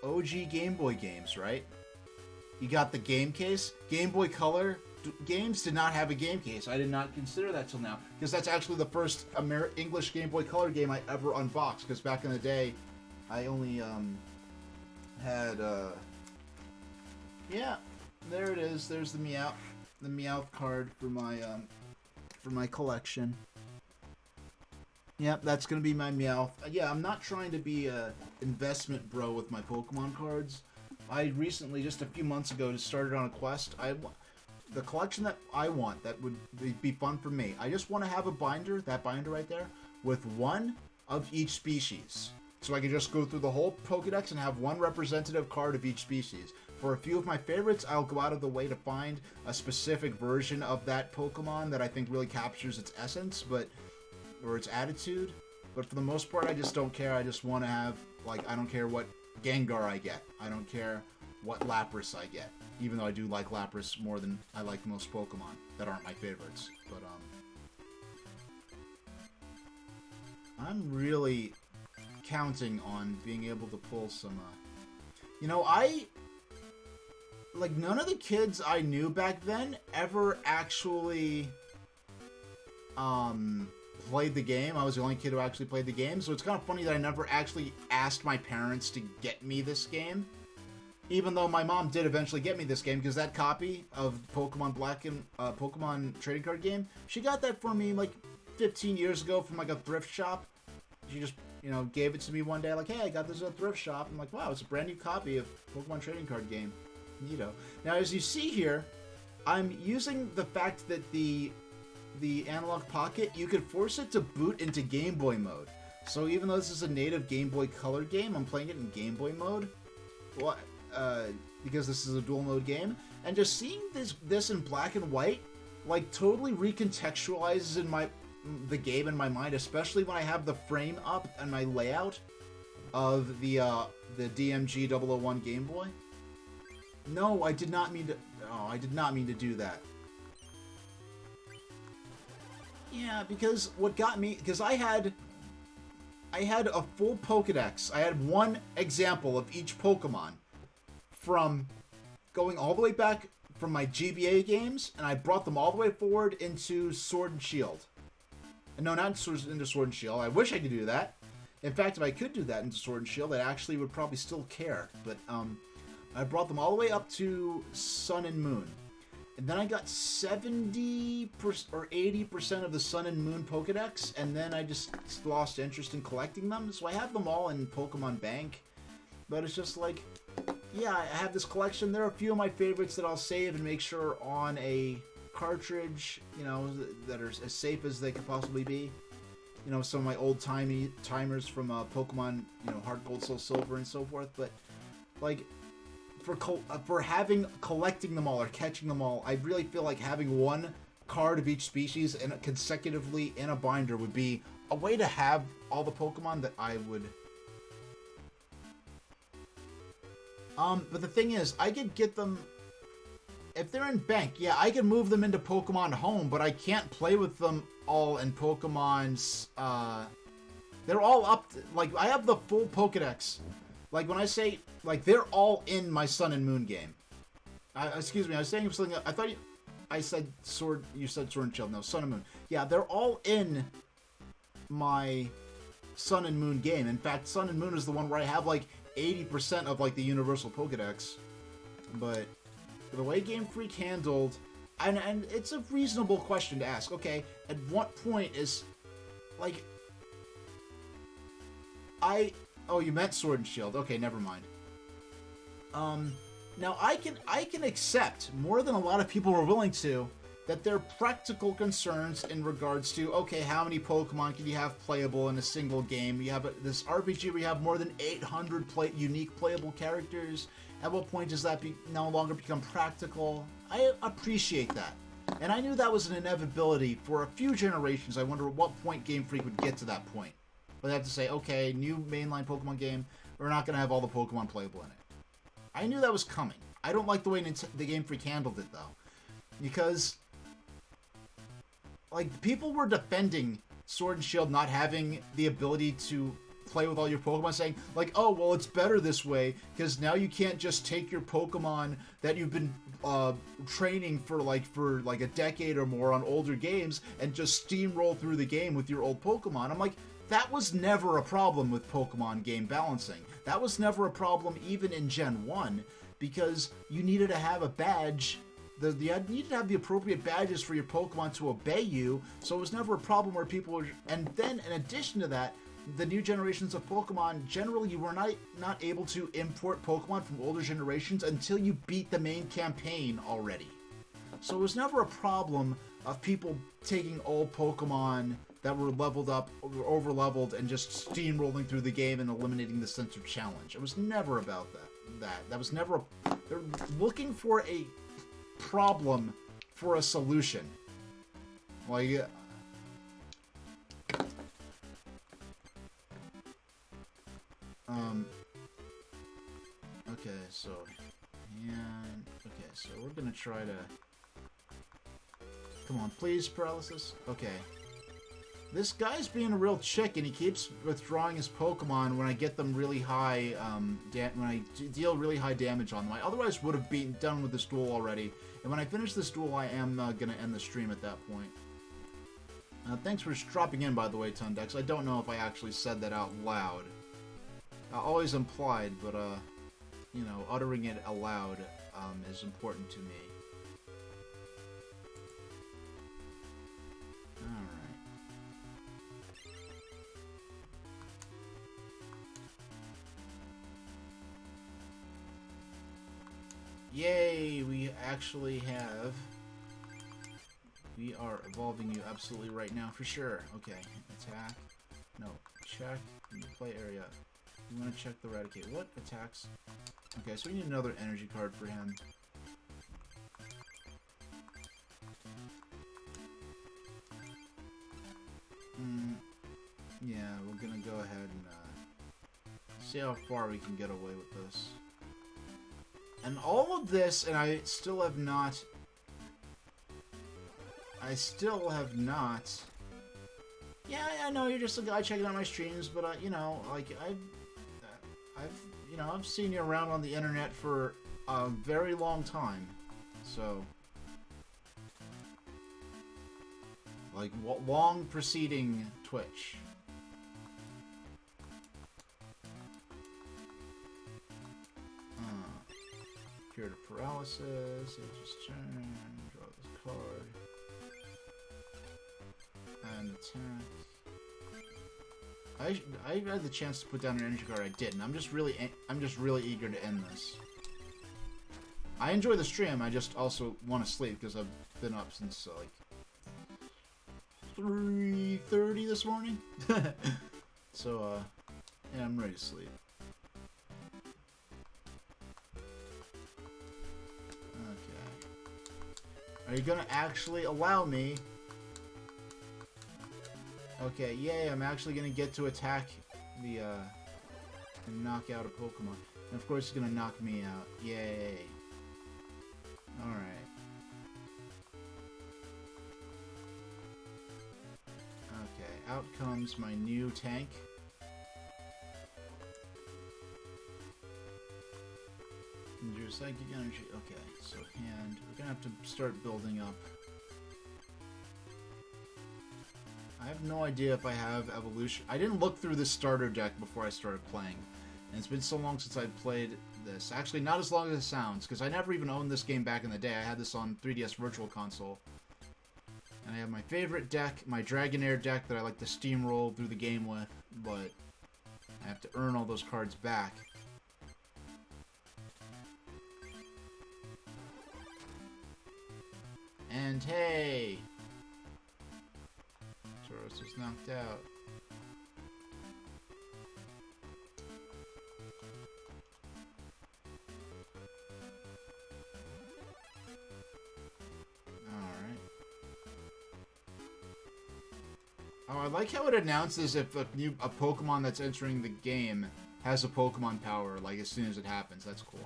OG Game Boy games, right? You got the game case. Game Boy Color games did not have a game case. I did not consider that till now. Because that's actually the first English Game Boy Color game I ever unboxed. Because back in the day, I only... had yeah, there it is. There's the Meowth card for my collection. Yep, that's gonna be my Meowth. Yeah, I'm not trying to be a investment bro with my Pokemon cards. I recently, just a few months ago, just started on a quest. The collection that I want, that would be fun for me. I just want to have a binder, that binder right there, with one of each species. So I can just go through the whole Pokedex and have one representative card of each species. For a few of my favorites, I'll go out of the way to find a specific version of that Pokemon that I think really captures its essence, or its attitude. But for the most part, I just don't care. I just want to have, like, I don't care what Gengar I get. I don't care what Lapras I get. Even though I do like Lapras more than I like most Pokemon that aren't my favorites. But, I'm really counting on being able to pull some, you know, like, none of the kids I knew back then ever actually, played the game. I was the only kid who actually played the game, so it's kind of funny that I never actually asked my parents to get me this game. Even though my mom did eventually get me this game, because that copy of Pokemon Black and Pokemon trading card game, she got that for me like 15 years ago from like a thrift shop. She just, you know, gave it to me one day, like, hey, I got this at a thrift shop. I'm like, wow, it's a brand new copy of Pokemon trading card game. Neato. Now, as you see here, I'm using the fact that the Analogue Pocket, you could force it to boot into Gameboy mode. So even though this is a native Game Boy Color game, I'm playing it in Game Boy mode. Well, because this is a dual mode game, and just seeing this in black and white, like, totally recontextualizes the game in my mind, especially when I have the frame up and my layout of the DMG 001 Game Boy. No, I did not mean to. Oh, I did not mean to do that. Yeah, because what got me, because I had a full Pokédex. I had one example of each Pokemon from going all the way back from my GBA games, and I brought them all the way forward into Sword and Shield. No, not into Sword and Shield. I wish I could do that. In fact, if I could do that into Sword and Shield, I actually would probably still care. But I brought them all the way up to Sun and Moon. And then I got 70% or 80% of the Sun and Moon Pokedex, and then I just lost interest in collecting them. So I have them all in Pokemon Bank. But it's just like, yeah, I have this collection. There are a few of my favorites that I'll save and make sure are on a cartridge, you know, that are as safe as they could possibly be. You know, some of my old timers from Pokemon, you know, Heart Gold, Soul Silver, and so forth. But like, for collecting them all or catching them all, I really feel like having one card of each species and consecutively in a binder would be a way to have all the Pokemon that I would. But the thing is, I could get them. If they're in Bank, yeah, I can move them into Pokemon Home, but I can't play with them all in Pokemon's, they're all up, like, I have the full Pokedex. Like, when I say, like, they're all in my Sun and Moon game. Excuse me, I was saying something, I thought I said Sword, you said Sword and Shield, no, Sun and Moon. Yeah, they're all in my Sun and Moon game. In fact, Sun and Moon is the one where I have, like, 80% of, like, the Universal Pokedex. But the way Game Freak handled, and it's a reasonable question to ask. Okay, at what point is, like, oh, you meant Sword and Shield. Okay, never mind. Now I can accept more than a lot of people are willing to that there are practical concerns in regards to, okay, how many Pokemon can you have playable in a single game? You have this RPG where you have more than 800 unique playable characters. At what point does that no longer become practical? I appreciate that. And I knew that was an inevitability for a few generations. I wonder at what point Game Freak would get to that point. But they have to say, okay, new mainline Pokemon game, we're not going to have all the Pokemon playable in it. I knew that was coming. I don't like the way the Game Freak handled it, though. Because, like, people were defending Sword and Shield not having the ability to play with all your Pokemon, saying, like, oh, well, it's better this way, because now you can't just take your Pokemon that you've been training for a decade or more on older games and just steamroll through the game with your old Pokemon. I'm like, that was never a problem with Pokemon game balancing. That was never a problem even in Gen 1, because you needed to have a badge. You needed to have the appropriate badges for your Pokemon to obey you, so it was never a problem where people were. And then, in addition to that, the new generations of Pokemon, generally you were not able to import Pokemon from older generations until you beat the main campaign already. So it was never a problem of people taking old Pokemon that were leveled up, or over-leveled, and just steamrolling through the game and eliminating the sense of challenge. It was never about that. That was never they're looking for a problem for a solution. Like, okay, so And, okay, so we're gonna try to... Come on, please, paralysis. Okay. This guy's being a real chick, and he keeps withdrawing his Pokemon when I get them really high, when I deal really high damage on them. I otherwise would have done with this duel already. And when I finish this duel, I am gonna end the stream at that point. Thanks for dropping in, by the way, Tundex. I don't know if I actually said that out loud. Always implied, but, you know, uttering it aloud is important to me. Alright. Yay! We actually have... We are evolving you absolutely right now, for sure. Okay, attack. No, check. Play area. We want to check the Eradicate. What attacks? Okay, so we need another energy card for him. Yeah, we're gonna go ahead and see how far we can get away with this. And all of this, and I still have not... Yeah, I know you're just a guy checking out my streams, but you know, like I've seen you around on the internet for a very long time, so like long preceding Twitch. Cure to paralysis. Just turn. Draw this card. And attack. I had the chance to put down an energy card. I didn't. I'm just really eager to end this. I enjoy the stream. I just also want to sleep because I've been up since like 3:30 this morning. So yeah, I'm ready to sleep. Okay. Are you gonna actually allow me? Okay, yay, I'm actually gonna get to attack the, and knock out a Pokemon. And of course, it's gonna knock me out. Yay. Alright. Okay, out comes my new tank. Endure Psychic Energy. Okay, so hand. We're gonna have to start building up. I have no idea if I have evolution. I didn't look through this starter deck before I started playing. And it's been so long since I've played this. Actually, not as long as it sounds, because I never even owned this game back in the day. I had this on 3DS Virtual Console. And I have my favorite deck, my Dragonair deck that I like to steamroll through the game with, but I have to earn all those cards back. And hey! Tauros is knocked out. Alright. Oh, I like how it announces if a Pokemon that's entering the game has a Pokemon power, like, as soon as it happens. That's cool.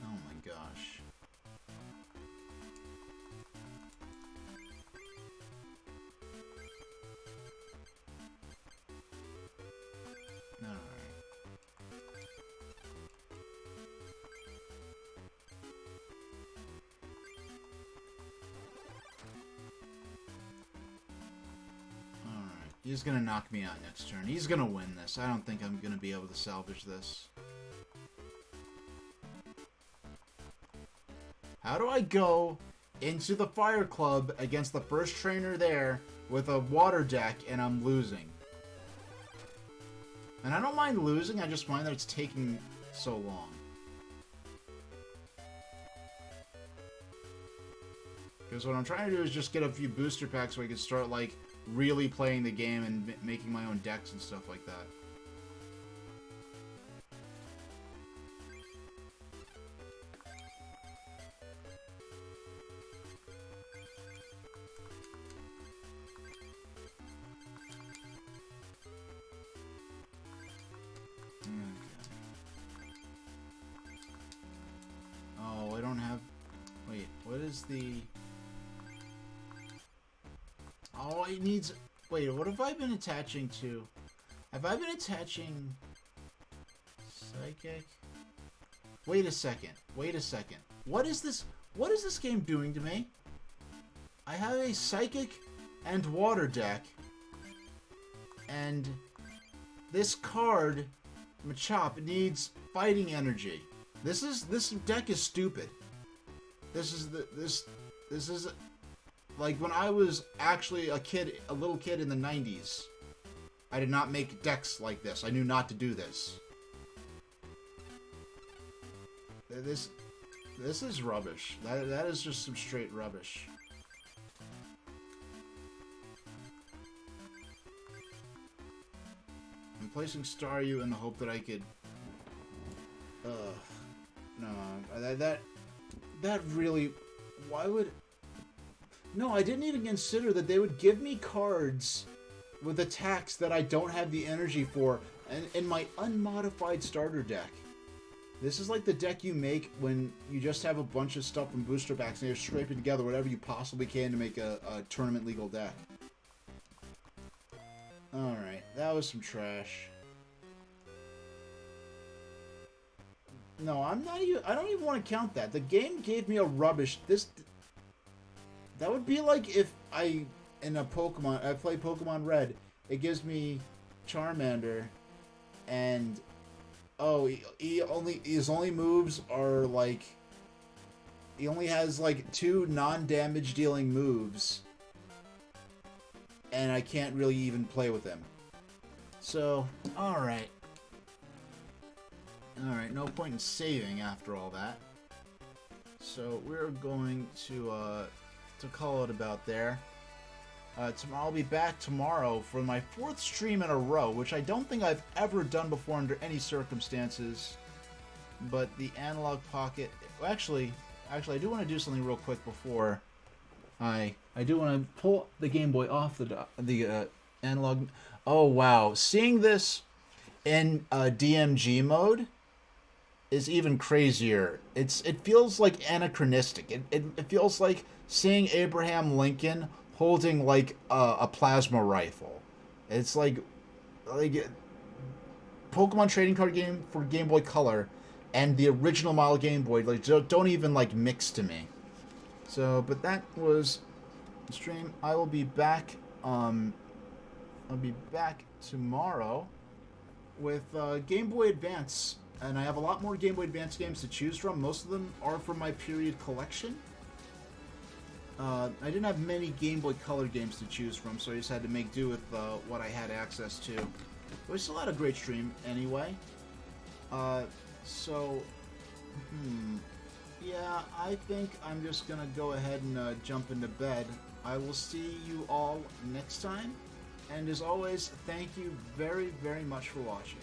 Oh my gosh. Alright. Alright. He's gonna knock me out next turn. He's gonna win this. I don't think I'm gonna be able to salvage this. How do I go into the Fire Club against the first trainer there with a water deck and I'm losing? And I don't mind losing, I just mind that it's taking so long. Because what I'm trying to do is just get a few booster packs so I can start, like, really playing the game and making my own decks and stuff like that. the... Oh, it needs... Wait, what have I been attaching to? Have I been attaching... Psychic? Wait a second. Wait a second. What is this? What is this game doing to me? I have a Psychic and Water deck. And this card, Machop, needs Fighting Energy. This deck is stupid. This is like when I was actually a little kid in the 90s. I did not make decks like this. I knew not to do this. This is rubbish. That is just some straight rubbish. I'm placing Staryu in the hope that I could... no, that really... Why would... No, I didn't even consider that they would give me cards with attacks that I don't have the energy for in my unmodified starter deck. This is like the deck you make when you just have a bunch of stuff from booster packs and you're scraping together whatever you possibly can to make a tournament legal deck. Alright, that was some trash. No, I don't even want to count that. The game gave me a rubbish. That would be like if I play Pokemon Red, it gives me Charmander, and oh, his only moves are like, he only has like 2 non-damage dealing moves, and I can't really even play with him. So, alright. Alright, no point in saving after all that. So, we're going to call it about there. I'll be back tomorrow for my 4th stream in a row, which I don't think I've ever done before under any circumstances. But the Analogue Pocket... Actually, I do want to do something real quick before I do want to pull the Game Boy off the Analog... Oh, wow. Seeing this in DMG mode is even crazier. It feels like anachronistic. It feels like seeing Abraham Lincoln holding like a plasma rifle. It's like Pokemon trading card game for Game Boy Color and the original model Game Boy like don't even like mix to me. So, but that was the stream. I will be back. I'll be back tomorrow with Game Boy Advance, and I have a lot more Game Boy Advance games to choose from. Most of them are from my period collection. I didn't have many Game Boy Color games to choose from, so I just had to make do with what I had access to. But we still had a great stream anyway. Yeah, I think I'm just gonna go ahead and jump into bed. I will see you all next time, and as always, thank you very, very much for watching.